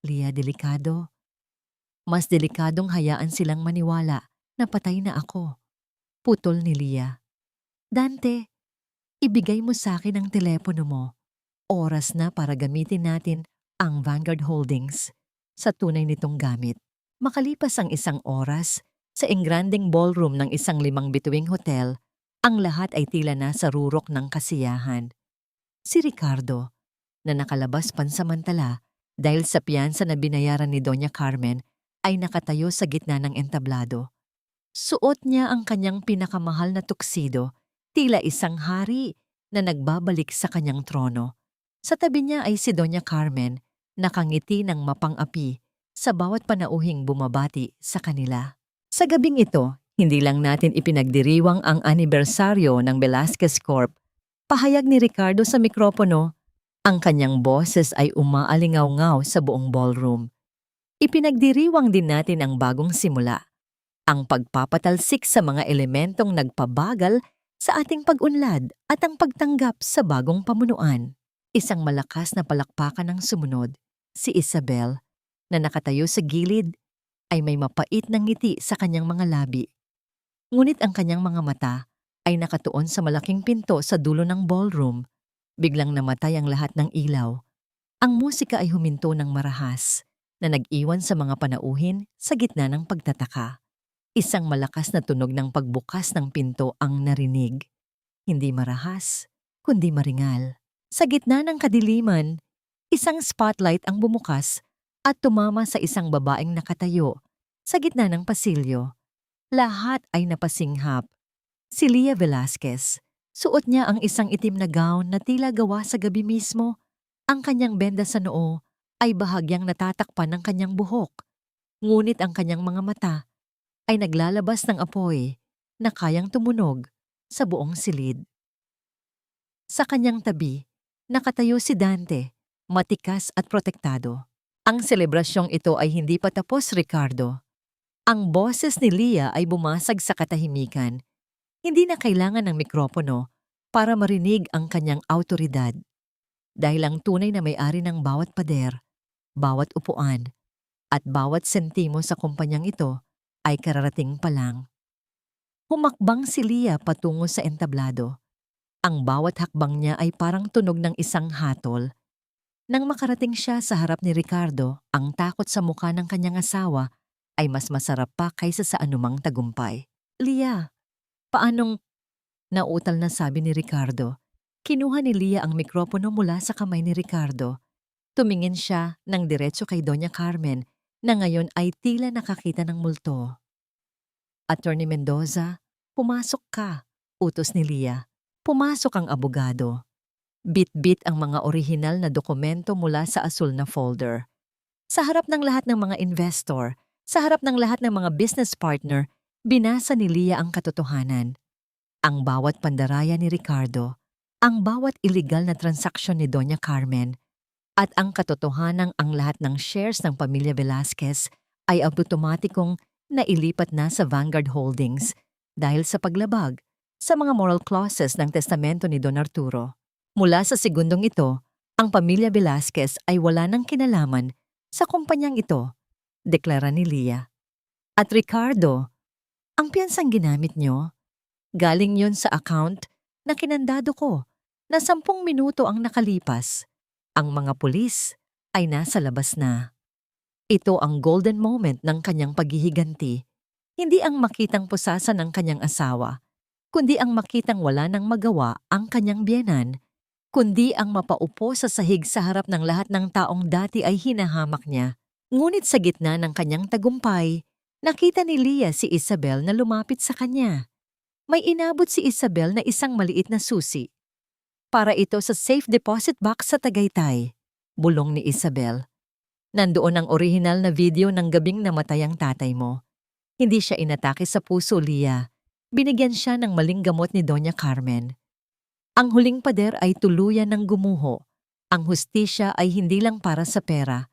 Leah, delikado. Mas delikadong hayaan silang maniwala na patay na ako. Putol ni Leah. Dante, ibigay mo sa akin ang telepono mo. Oras na para gamitin natin ang Vanguard Holdings sa tunay nitong gamit. Makalipas ang 1 oras, sa engranding ballroom ng isang 5 bituing hotel, ang lahat ay tila nasa rurok ng kasiyahan. Si Ricardo, na nakalabas pansamantala dahil sa piyansa na binayaran ni Doña Carmen, ay nakatayo sa gitna ng entablado. Suot niya ang kanyang pinakamahal na tuksido, tila isang hari na nagbabalik sa kanyang trono. Sa tabi niya ay si Doña Carmen, nakangiti ng mapang-api sa bawat panauhing bumabati sa kanila. Sa gabing ito, hindi lang natin ipinagdiriwang ang anibersaryo ng Velasquez Corp. Pahayag ni Ricardo sa mikropono, ang kanyang boses ay umaalingaw-ngaw sa buong ballroom. Ipinagdiriwang din natin ang bagong simula, ang pagpapatalsik sa mga elementong nagpabagal sa ating pag-unlad at ang pagtanggap sa bagong pamunuan. Isang malakas na palakpakan ang sumunod. Si Isabel, na nakatayo sa gilid, ay may mapait na ngiti sa kanyang mga labi. Ngunit ang kanyang mga mata ay nakatuon sa malaking pinto sa dulo ng ballroom. Biglang namatay ang lahat ng ilaw. Ang musika ay huminto ng marahas na nag-iwan sa mga panauhin sa gitna ng pagtataka. Isang malakas na tunog ng pagbukas ng pinto ang narinig. Hindi marahas, kundi maringal. Sa gitna ng kadiliman, Isang spotlight ang bumukas at tumama sa isang babaeng nakatayo sa gitna ng pasilyo. Lahat ay napasinghap. Si Leah Velasquez. Suot niya ang isang itim na gown na tila gawa sa gabi mismo. Ang kanyang benda sa noo ay bahagyang natatakpan ng kanyang buhok. Ngunit ang kanyang mga mata ay naglalabas ng apoy na kayang tumunog sa buong silid. Sa kanyang tabi, nakatayo si Dante, matikas at protektado. Ang selebrasyong ito ay hindi pa tapos, Ricardo. Ang boses ni Leah ay bumasag sa katahimikan. Hindi na kailangan ng mikropono para marinig ang kanyang awtoridad. Dahil ang tunay na may-ari ng bawat pader, bawat upuan, at bawat sentimo sa kumpanyang ito ay kararating pa lang. Humakbang si Leah patungo sa entablado. Ang bawat hakbang niya ay parang tunog ng isang hatol. Nang makarating siya sa harap ni Ricardo, ang takot sa mukha ng kanyang asawa ay mas masarap pa kaysa sa anumang tagumpay. Leah, paanong... Nautal na sabi ni Ricardo. Kinuha ni Leah ang mikropono mula sa kamay ni Ricardo. Tumingin siya ng diretso kay Doña Carmen na ngayon ay tila nakakita ng multo. Attorney Mendoza, pumasok ka, utos ni Leah. Pumasok ang abogado. Bit-bit ang mga orihinal na dokumento mula sa asul na folder. Sa harap ng lahat ng mga investor, sa harap ng lahat ng mga business partner, binasa ni Leah ang katotohanan. Ang bawat pandaraya ni Ricardo, ang bawat illegal na transaksyon ni Doña Carmen, at ang katotohanang ang lahat ng shares ng pamilya Velasquez ay automatikong nailipat na sa Vanguard Holdings dahil sa paglabag sa mga moral clauses ng testamento ni Don Arturo. Mula sa segundong ito, ang pamilya Velasquez ay wala ng kinalaman sa kumpanyang ito, deklara ni Leah. At Ricardo, ang piyansang ginamit niyo, galing yon sa account na kinandado ko na 10 minuto ang nakalipas. Ang mga pulis ay nasa labas na. Ito ang golden moment ng kanyang paghihiganti. Hindi ang makitang pusasa ng kanyang asawa, kundi ang makitang wala nang magawa ang kanyang biyenan, kundi ang mapaupo sa sahig sa harap ng lahat ng taong dati ay hinahamak niya. Ngunit sa gitna ng kanyang tagumpay, nakita ni Leah si Isabel na lumapit sa kanya. May inabot si Isabel na isang maliit na susi. Para ito sa safe deposit box sa Tagaytay, bulong ni Isabel. Nandoon ang orihinal na video ng gabing namatay ang tatay mo. Hindi siya inatake sa puso, Leah. Binigyan siya ng maling gamot ni Doña Carmen. Ang huling pader ay tuluyan ng gumuho. Ang hustisya ay hindi lang para sa pera,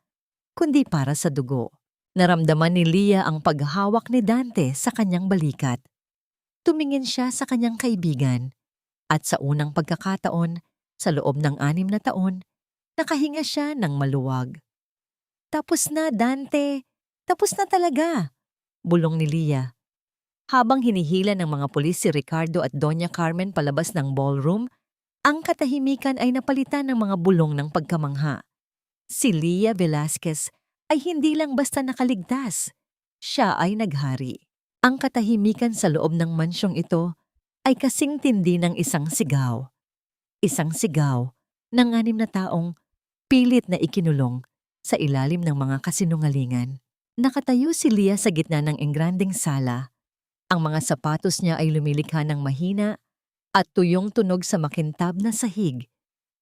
kundi para sa dugo. Naramdaman ni Leah ang paghawak ni Dante sa kanyang balikat. Tumingin siya sa kanyang kaibigan at sa unang pagkakataon, sa loob ng 6 na taon, nakahinga siya ng maluwag. Tapos na, Dante. Tapos na talaga, bulong ni Leah. Habang hinihila ng mga pulis si Ricardo at Doña Carmen palabas ng ballroom, ang katahimikan ay napalitan ng mga bulong ng pagkamangha. Si Leah Velasquez ay hindi lang basta nakaligtas, siya ay naghari. Ang katahimikan sa loob ng mansyong ito ay kasing tindi ng isang sigaw. Isang sigaw ng 6 na taong pilit na ikinulong sa ilalim ng mga kasinungalingan. Nakatayo si Leah sa gitna ng engranding sala. Ang mga sapatos niya ay lumilikha ng mahina at tuyong tunog sa makintab na sahig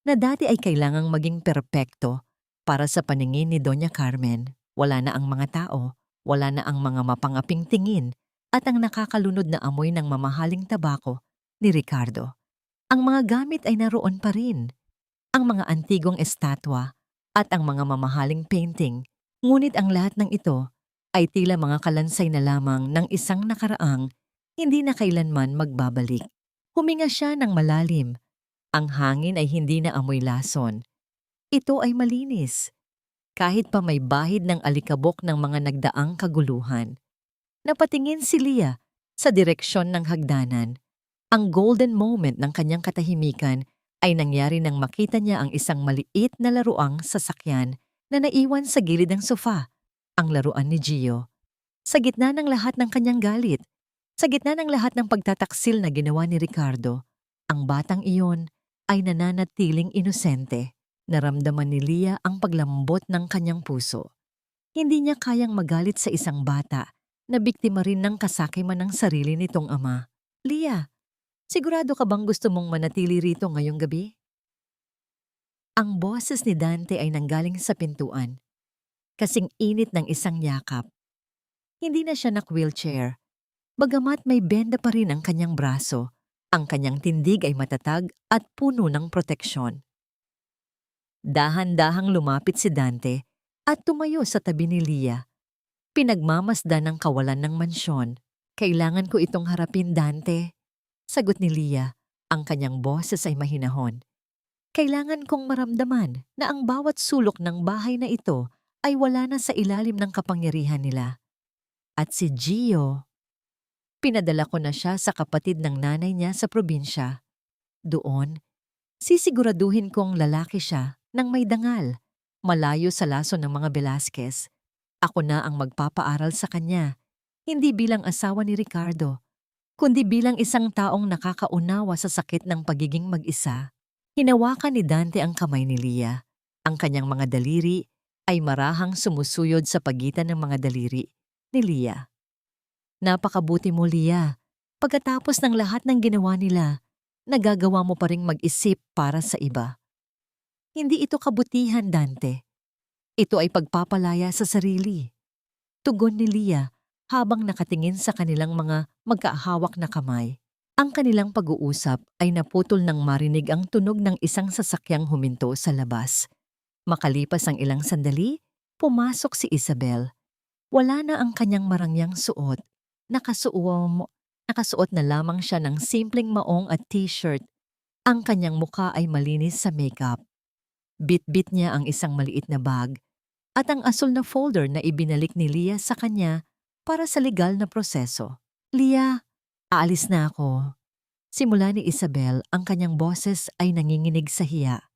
na dati ay kailangang maging perpekto para sa paningin ni Doña Carmen. Wala na ang mga tao, wala na ang mga mapangaping tingin at ang nakakalunod na amoy ng mamahaling tabako ni Ricardo. Ang mga gamit ay naroon pa rin. Ang mga antigong estatwa at ang mga mamahaling painting. Ngunit ang lahat ng ito ay tila mga kalansay na lamang ng isang nakaraang hindi na kailanman magbabalik. Huminga siya ng malalim. Ang hangin ay hindi na amoy lason. Ito ay malinis. Kahit pa may bahid ng alikabok ng mga nagdaang kaguluhan. Napatingin si Leah sa direksyon ng hagdanan. Ang golden moment ng kanyang katahimikan ay nangyari nang makita niya ang isang maliit na laruang sasakyan na naiwan sa gilid ng sofa, ang laruan ni Gio. Sa gitna ng lahat ng kanyang galit, sa gitna ng lahat ng pagtataksil na ginawa ni Ricardo, ang batang iyon ay nananatiling inosente. Naramdaman ni Leah ang paglambot ng kanyang puso. Hindi niya kayang magalit sa isang bata na biktima rin ng kasakiman ng sarili nitong ama. Leah, sigurado ka bang gusto mong manatili rito ngayong gabi? Ang boses ni Dante ay nanggaling sa pintuan, kasing init ng isang yakap. Hindi na siya nak-wheelchair, bagamat may benda pa rin ang kanyang braso. Ang kanyang tindig ay matatag at puno ng proteksyon. Dahan-dahang lumapit si Dante at tumayo sa tabi ni Leah. Pinagmamasdan ng kawalan ng mansyon. Kailangan ko itong harapin, Dante. Sagot ni Leah, ang kanyang boses ay mahinahon. Kailangan kong maramdaman na ang bawat sulok ng bahay na ito ay wala na sa ilalim ng kapangyarihan nila. At si Gio, pinadala ko na siya sa kapatid ng nanay niya sa probinsya. Doon, sisiguraduhin kong lalaki siya nang may dangal, malayo sa laso ng mga Velasquez. Ako na ang magpapaaral sa kanya, hindi bilang asawa ni Ricardo, kundi bilang isang taong nakakaunawa sa sakit ng pagiging mag-isa. Hinawakan ni Dante ang kamay ni Leah. Ang kanyang mga daliri ay marahang sumusuyod sa pagitan ng mga daliri ni Leah. Napakabuti mo, Leah. Pagkatapos ng lahat ng ginawa nila, nagagawa mo pa ring mag-isip para sa iba. Hindi ito kabutihan, Dante. Ito ay pagpapalaya sa sarili. Tugon ni Leah habang nakatingin sa kanilang mga magkahawak na kamay. Ang kanilang pag-uusap ay naputol nang marinig ang tunog ng isang sasakyang huminto sa labas. Makalipas ang ilang sandali, pumasok si Isabel. Wala na ang kanyang marangyang suot. Nakasuot na lamang siya ng simpleng maong at t-shirt. Ang kanyang muka ay malinis sa makeup. Bit-bit niya ang isang maliit na bag at ang asul na folder na ibinalik ni Leah sa kanya para sa legal na proseso. Leah, aalis na ako. Simula ni Isabel, ang kanyang boses ay nanginginig sa hiya.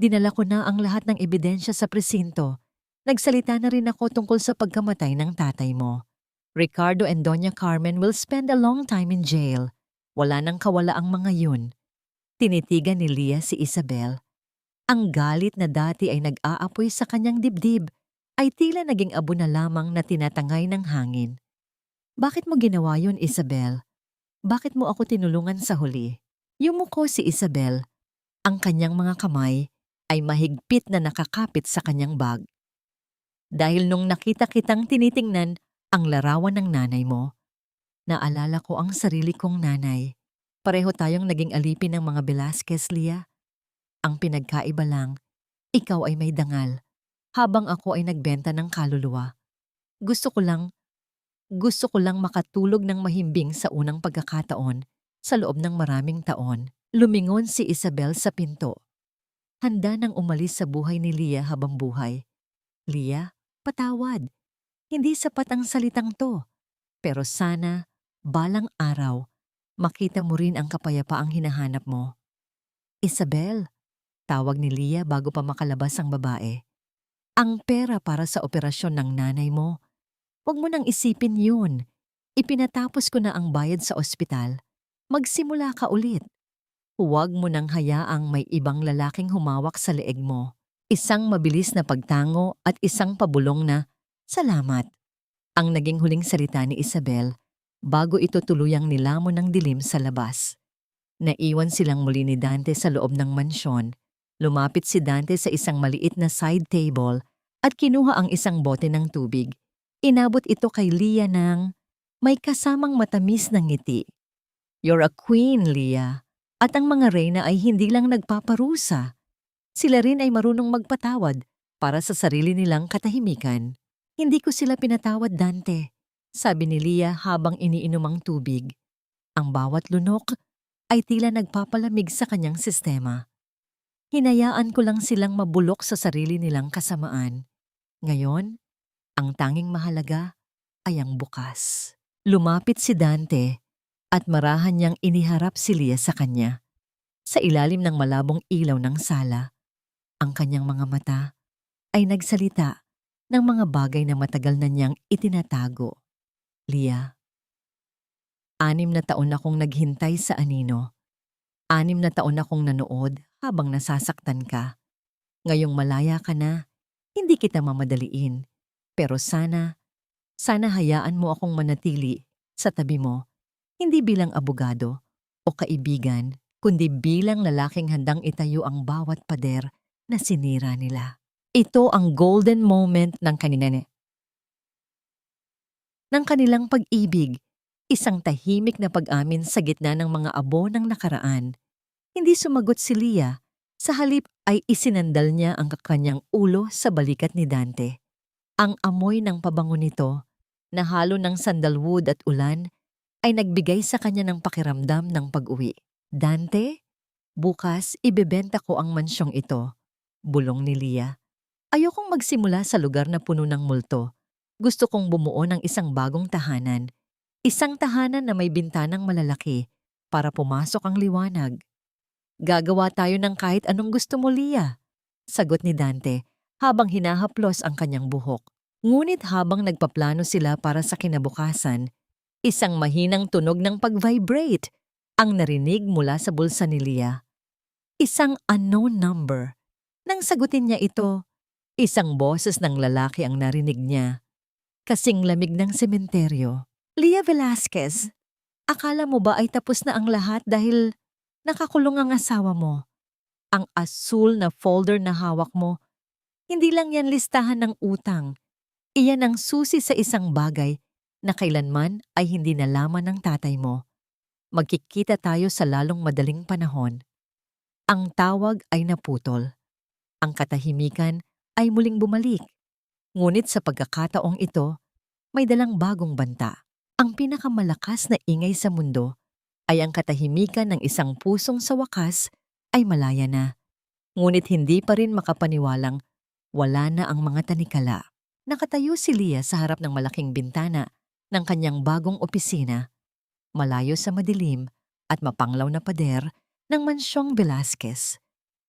Dinala ko na ang lahat ng ebidensya sa presinto. Nagsalita na rin ako tungkol sa pagkamatay ng tatay mo. Ricardo and Doña Carmen will spend a long time in jail. Wala nang kawala ang mga yun. Tinitigan ni Leah si Isabel. Ang galit na dati ay nag-aapoy sa kanyang dibdib ay tila naging abo na lamang na tinatangay ng hangin. Bakit mo ginawa yun, Isabel? Bakit mo ako tinulungan sa huli? Yumuko si Isabel. Ang kanyang mga kamay ay mahigpit na nakakapit sa kanyang bag. Dahil nung nakita kitang tinitingnan ang larawan ng nanay mo, naalala ko ang sarili kong nanay. Pareho tayong naging alipin ng mga Velasquez, Leah. Ang pinagkaiba lang, ikaw ay may dangal, habang ako ay nagbenta ng kaluluwa. Gusto ko lang makatulog ng mahimbing sa unang pagkakataon sa loob ng maraming taon. Lumingon si Isabel sa pinto. Handa nang umalis sa buhay ni Leah habang buhay. Leah, patawad. Hindi sapat ang salitang to. Pero sana, balang araw, makita mo rin ang kapayapaang hinahanap mo. Isabel, tawag ni Leah bago pa makalabas ang babae. Ang pera para sa operasyon ng nanay mo, huwag mo nang isipin yun. Ipinatapos ko na ang bayad sa ospital. Magsimula ka ulit. Huwag mo nang hayaang may ibang lalaking humawak sa leeg mo. Isang mabilis na pagtango at isang pabulong na, "Salamat." Ang naging huling salita ni Isabel bago ito tuluyang nilamon ng dilim sa labas. Naiwan silang muli ni Dante sa loob ng mansyon. Lumapit si Dante sa isang maliit na side table at kinuha ang isang bote ng tubig. Inabot ito kay Leah ng may kasamang matamis na ngiti. "You're a queen, Leah." At ang mga reyna ay hindi lang nagpaparusa. Sila rin ay marunong magpatawad para sa sarili nilang katahimikan. "Hindi ko sila pinatawad, Dante," sabi ni Leah habang iniinom ang tubig. Ang bawat lunok ay tila nagpapalamig sa kanyang sistema. "Hinayaan ko lang silang mabulok sa sarili nilang kasamaan. Ngayon, ang tanging mahalaga ay ang bukas." Lumapit si Dante at marahan niyang iniharap si Leah sa kanya. Sa ilalim ng malabong ilaw ng sala, ang kanyang mga mata ay nagsalita ng mga bagay na matagal na niyang itinatago. "Leah, 6 na taon akong naghintay sa anino. 6 na taon akong nanood habang nasasaktan ka. Ngayong malaya ka na, hindi kita mamadaliin. Pero sana hayaan mo akong manatili sa tabi mo, hindi bilang abogado o kaibigan, kundi bilang lalaking handang itayo ang bawat pader na sinira nila. Ito ang golden moment ng kanilang pag-ibig, isang tahimik na pag-amin sa gitna ng mga abo ng nakaraan. Hindi sumagot si Leah, sa halip ay isinandal niya ang kanyang ulo sa balikat ni Dante. Ang amoy ng pabango nito, na halo ng sandalwood at ulan, ay nagbigay sa kanya ng pakiramdam ng pag-uwi. Dante, bukas ibebenta ko ang mansyong ito, bulong ni Leah. Ayokong magsimula sa lugar na puno ng multo. Gusto kong bumuo ng isang bagong tahanan. Isang tahanan na may bintanang malalaki para pumasok ang liwanag. Gagawa tayo ng kahit anong gusto mo, Leah, sagot ni Dante habang hinahaplos ang kanyang buhok. Ngunit habang nagpaplano sila para sa kinabukasan, isang mahinang tunog ng pag-vibrate ang narinig mula sa bulsa ni Leah. Isang unknown number. Nang sagutin niya ito, isang boses ng lalaki ang narinig niya. Kasing lamig ng sementeryo. Leah Velasquez, akala mo ba ay tapos na ang lahat dahil nakakulong ang asawa mo? Ang asul na folder na hawak mo, hindi lang yan listahan ng utang. Iyan ang susi sa isang bagay na kailanman ay hindi nalaman ng tatay mo. Magkikita tayo sa lalong madaling panahon. Ang tawag ay naputol. Ang katahimikan ay muling bumalik. Ngunit sa pagkakataong ito, may dalang bagong banta. Ang pinakamalakas na ingay sa mundo ay ang katahimikan ng isang pusong sa wakas ay malaya na. Ngunit hindi pa rin makapaniwalang wala na ang mga tanikala. Nakatayo si Leah sa harap ng malaking bintana ng kanyang bagong opisina, malayo sa madilim at mapanglaw na pader ng mansyong Velasquez.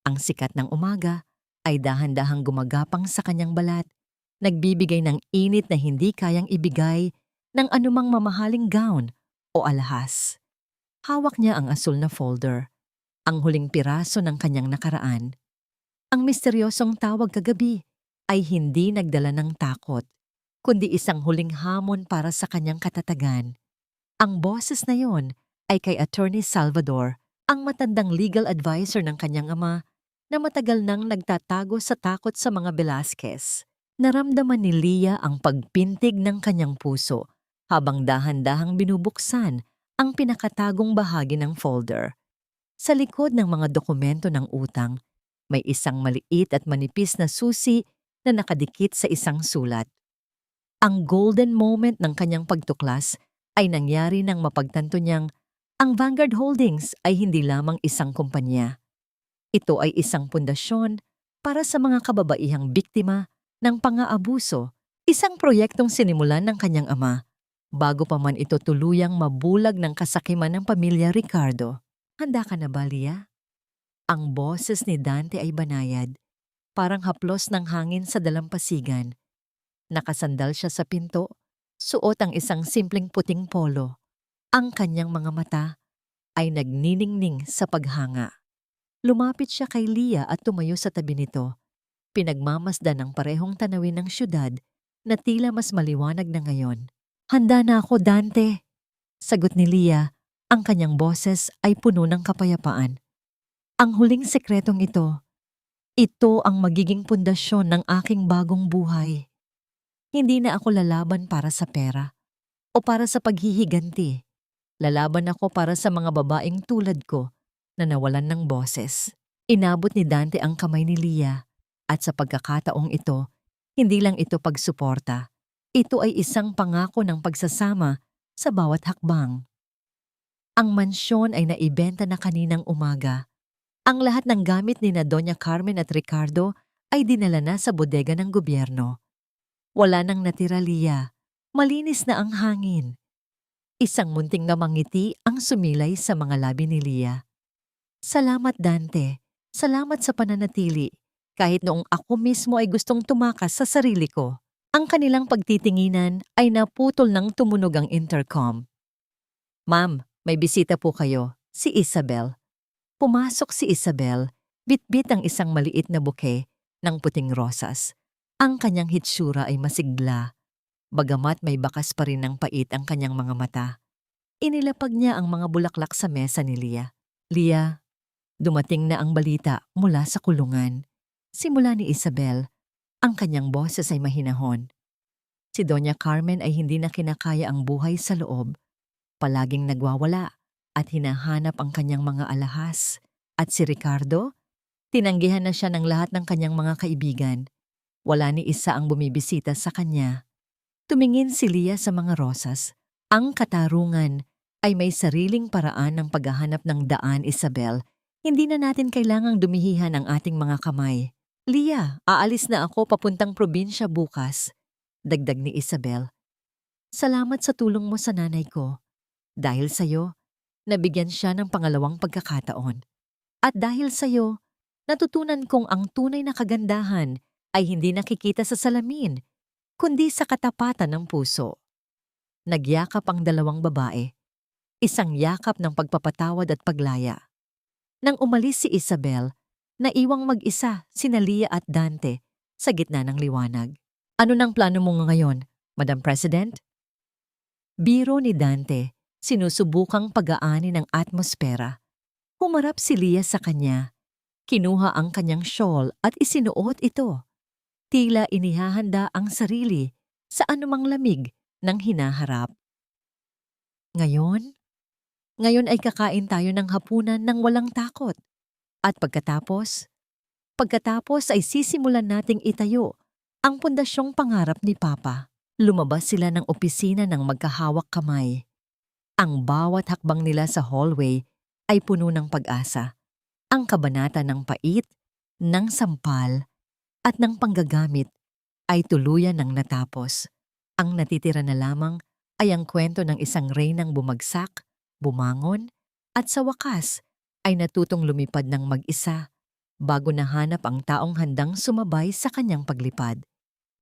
Ang sikat ng umaga ay dahan-dahang gumagapang sa kanyang balat, nagbibigay ng init na hindi kayang ibigay ng anumang mamahaling gown o alahas. Hawak niya ang asul na folder, ang huling piraso ng kanyang nakaraan. Ang misteryosong tawag kagabi ay hindi nagdala ng takot, kundi isang huling hamon para sa kanyang katatagan. Ang boses na yon ay kay Attorney Salvador, ang matandang legal advisor ng kanyang ama na matagal nang nagtatago sa takot sa mga Velasquez. Naramdaman ni Leah ang pagpintig ng kanyang puso habang dahan-dahang binubuksan ang pinakatagong bahagi ng folder. Sa likod ng mga dokumento ng utang, may isang maliit at manipis na susi na nakadikit sa isang sulat. Ang golden moment ng kanyang pagtuklas ay nangyari nang mapagtanto niyang ang Vanguard Holdings ay hindi lamang isang kumpanya. Ito ay isang pundasyon para sa mga kababaihang biktima ng pang-aabuso, isang proyektong sinimulan ng kanyang ama bago pa man ito tuluyang mabulag ng kasakiman ng pamilya Ricardo. Handa ka na ba, Leah? Ang boses ni Dante ay banayad, parang haplos ng hangin sa dalampasigan. Nakasandal siya sa pinto, suot ang isang simpleng puting polo. Ang kanyang mga mata ay nagniningning sa paghanga. Lumapit siya kay Leah at tumayo sa tabi nito. Pinagmamasdan ng parehong tanawin ng syudad na tila mas maliwanag na ngayon. Handa na ako, Dante, sagot ni Leah. Ang kanyang boses ay puno ng kapayapaan. Ang huling sekretong ito ang magiging pundasyon ng aking bagong buhay. Hindi na ako lalaban para sa pera o para sa paghihiganti. Lalaban ako para sa mga babaeng tulad ko na nawalan ng boses. Inabot ni Dante ang kamay ni Leah at sa pagkakataong ito, hindi lang ito pagsuporta. Ito ay isang pangako ng pagsasama sa bawat hakbang. Ang mansyon ay naibenta na kaninang umaga. Ang lahat ng gamit ni na Doña Carmen at Ricardo ay dinala na sa bodega ng gobyerno. Wala nang natira, Leah. Malinis na ang hangin. Isang munting namangiti ang sumilay sa mga labi ni Leah. Salamat, Dante. Salamat sa pananatili. Kahit noong ako mismo ay gustong tumakas sa sarili ko. Ang kanilang pagtitinginan ay naputol nang tumunog ang intercom. Ma'am, may bisita po kayo. Si Isabel. Pumasok si Isabel, bitbit ang isang maliit na buke ng puting rosas. Ang kanyang hitsura ay masigla, bagamat may bakas pa rin ng pait ang kanyang mga mata. Inilapag niya ang mga bulaklak sa mesa ni Leah. Leah, dumating na ang balita mula sa kulungan. Simula ni Isabel, ang kanyang boses ay mahinahon. Si Doña Carmen ay hindi na kinakaya ang buhay sa loob. Palaging nagwawala at hinahanap ang kanyang mga alahas. At si Ricardo, tinanggihan na siya ng lahat ng kanyang mga kaibigan. Wala ni isa ang bumibisita sa kanya. Tumingin si Leah sa mga rosas. Ang katarungan ay may sariling paraan ng paghahanap ng daan, Isabel. Hindi na natin kailangang dumihihan ang ating mga kamay. Leah, aalis na ako papuntang probinsya bukas. Dagdag ni Isabel. Salamat sa tulong mo sa nanay ko. Dahil sa'yo, nabigyan siya ng pangalawang pagkakataon. At dahil sa'yo, natutunan kong ang tunay na kagandahan ay hindi nakikita sa salamin, kundi sa katapatan ng puso. Nagyakap ang dalawang babae, isang yakap ng pagpapatawad at paglaya. Nang umalis si Isabel, naiwang mag-isa sina Leah at Dante sa gitna ng liwanag. Ano nang plano mo ngayon, Madam President? Biro ni Dante, sinusubukang pag-aani ng atmosfera. Humarap si Leah sa kanya. Kinuha ang kanyang shawl at isinuot ito. Tila inihahanda ang sarili sa anumang lamig ng hinaharap. Ngayon ay kakain tayo ng hapunan ng walang takot. At pagkatapos ay sisimulan nating itayo ang pundasyong pangarap ni Papa. Lumabas sila ng opisina ng magkahawak kamay. Ang bawat hakbang nila sa hallway ay puno ng pag-asa. Ang kabanata ng pait, ng sampal, at ng panggagamit ay tuluyan ng natapos. Ang natitira na lamang ay ang kwento ng isang reynang bumagsak, bumangon, at sa wakas ay natutong lumipad ng mag-isa bago nahanap ang taong handang sumabay sa kanyang paglipad.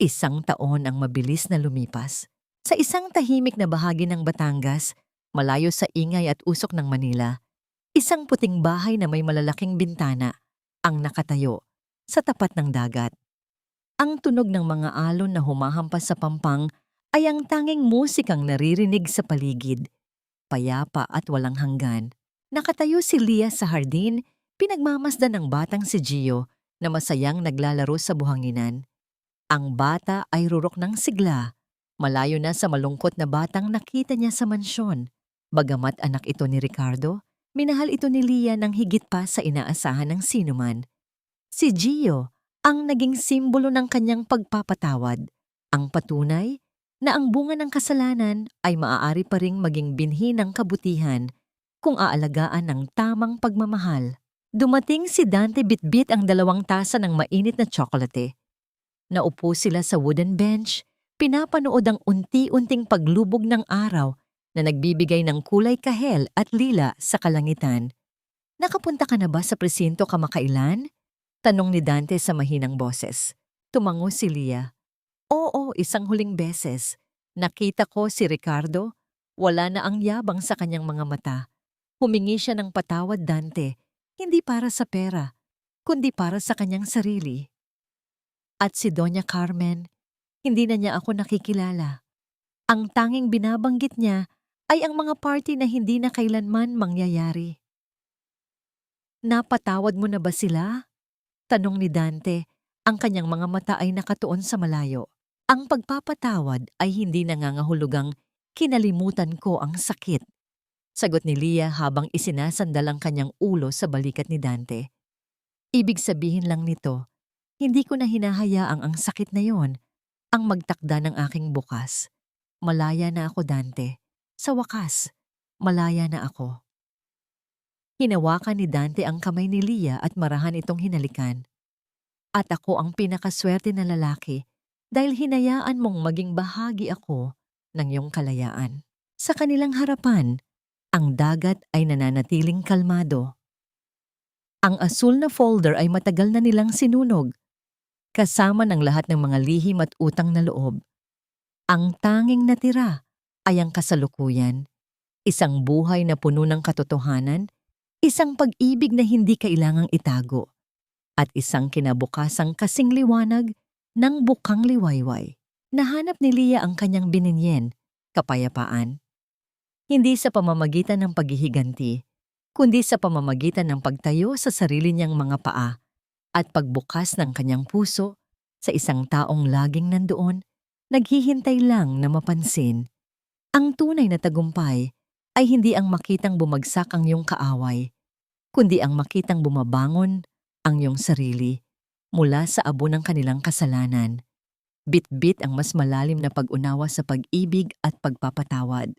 1 taon ang mabilis na lumipas. Sa isang tahimik na bahagi ng Batangas, malayo sa ingay at usok ng Manila, isang puting bahay na may malalaking bintana ang nakatayo sa tapat ng dagat. Ang tunog ng mga alon na humahampas sa pampang ay ang tanging musikang naririnig sa paligid. Payapa at walang hanggan. Nakatayo si Leah sa hardin, pinagmamasdan ng batang si Gio na masayang naglalaro sa buhanginan. Ang bata ay rurok ng sigla, malayo na sa malungkot na batang nakita niya sa mansyon. Bagamat anak ito ni Ricardo, minahal ito ni Leah ng higit pa sa inaasahan ng sinuman. Si Gio ang naging simbolo ng kanyang pagpapatawad, ang patunay na ang bunga ng kasalanan ay maaari pa ring maging binhi ng kabutihan kung aalagaan ng tamang pagmamahal. Dumating si Dante bitbit ang 2 tasa ng mainit na tsokolate. Naupo sila sa wooden bench, pinapanood ang unti-unting paglubog ng araw na nagbibigay ng kulay kahel at lila sa kalangitan. Nakapunta ka na ba sa presinto kamakailan? Tanong ni Dante sa mahinang boses. Tumango si Leah. Oo, isang huling beses. Nakita ko si Ricardo. Wala na ang yabang sa kanyang mga mata. Humingi siya ng patawad, Dante, hindi para sa pera, kundi para sa kanyang sarili. At si Doña Carmen, hindi na niya ako nakikilala. Ang tanging binabanggit niya ay ang mga party na hindi na kailanman mangyayari. Napatawad mo na ba sila? Tanong ni Dante, ang kanyang mga mata ay nakatuon sa malayo. Ang pagpapatawad ay hindi nangangahulugang kinalimutan ko ang sakit. Sagot ni Leah habang isinasandal ang kanyang ulo sa balikat ni Dante. Ibig sabihin lang nito, hindi ko na hinahayaang ang sakit na yon ang magtakda ng aking bukas. Malaya na ako, Dante. Sa wakas, malaya na ako. Hinawakan ni Dante ang kamay ni Leah at marahan itong hinalikan. At ako ang pinakaswerte na lalaki dahil hinayaan mong maging bahagi ako ng iyong kalayaan. Sa kanilang harapan, ang dagat ay nananatiling kalmado. Ang asul na folder ay matagal na nilang sinunog, kasama ng lahat ng mga lihim at utang na loob. Ang tanging natira ay ang kasalukuyan, isang buhay na puno ng katotohanan, isang pag-ibig na hindi kailangang itago. At isang kinabukasang kasing liwanag ng bukang liwayway. Nahanap ni Leah ang kanyang bininyen, kapayapaan. Hindi sa pamamagitan ng paghihiganti, kundi sa pamamagitan ng pagtayo sa sarili niyang mga paa at pagbukas ng kanyang puso sa isang taong laging nandoon, naghihintay lang na mapansin. Ang tunay na tagumpay ay hindi ang makitang bumagsak ang iyong kaaway, kundi ang makitang bumabangon ang iyong sarili mula sa abo ng kanilang kasalanan. Bit-bit ang mas malalim na pag-unawa sa pag-ibig at pagpapatawad.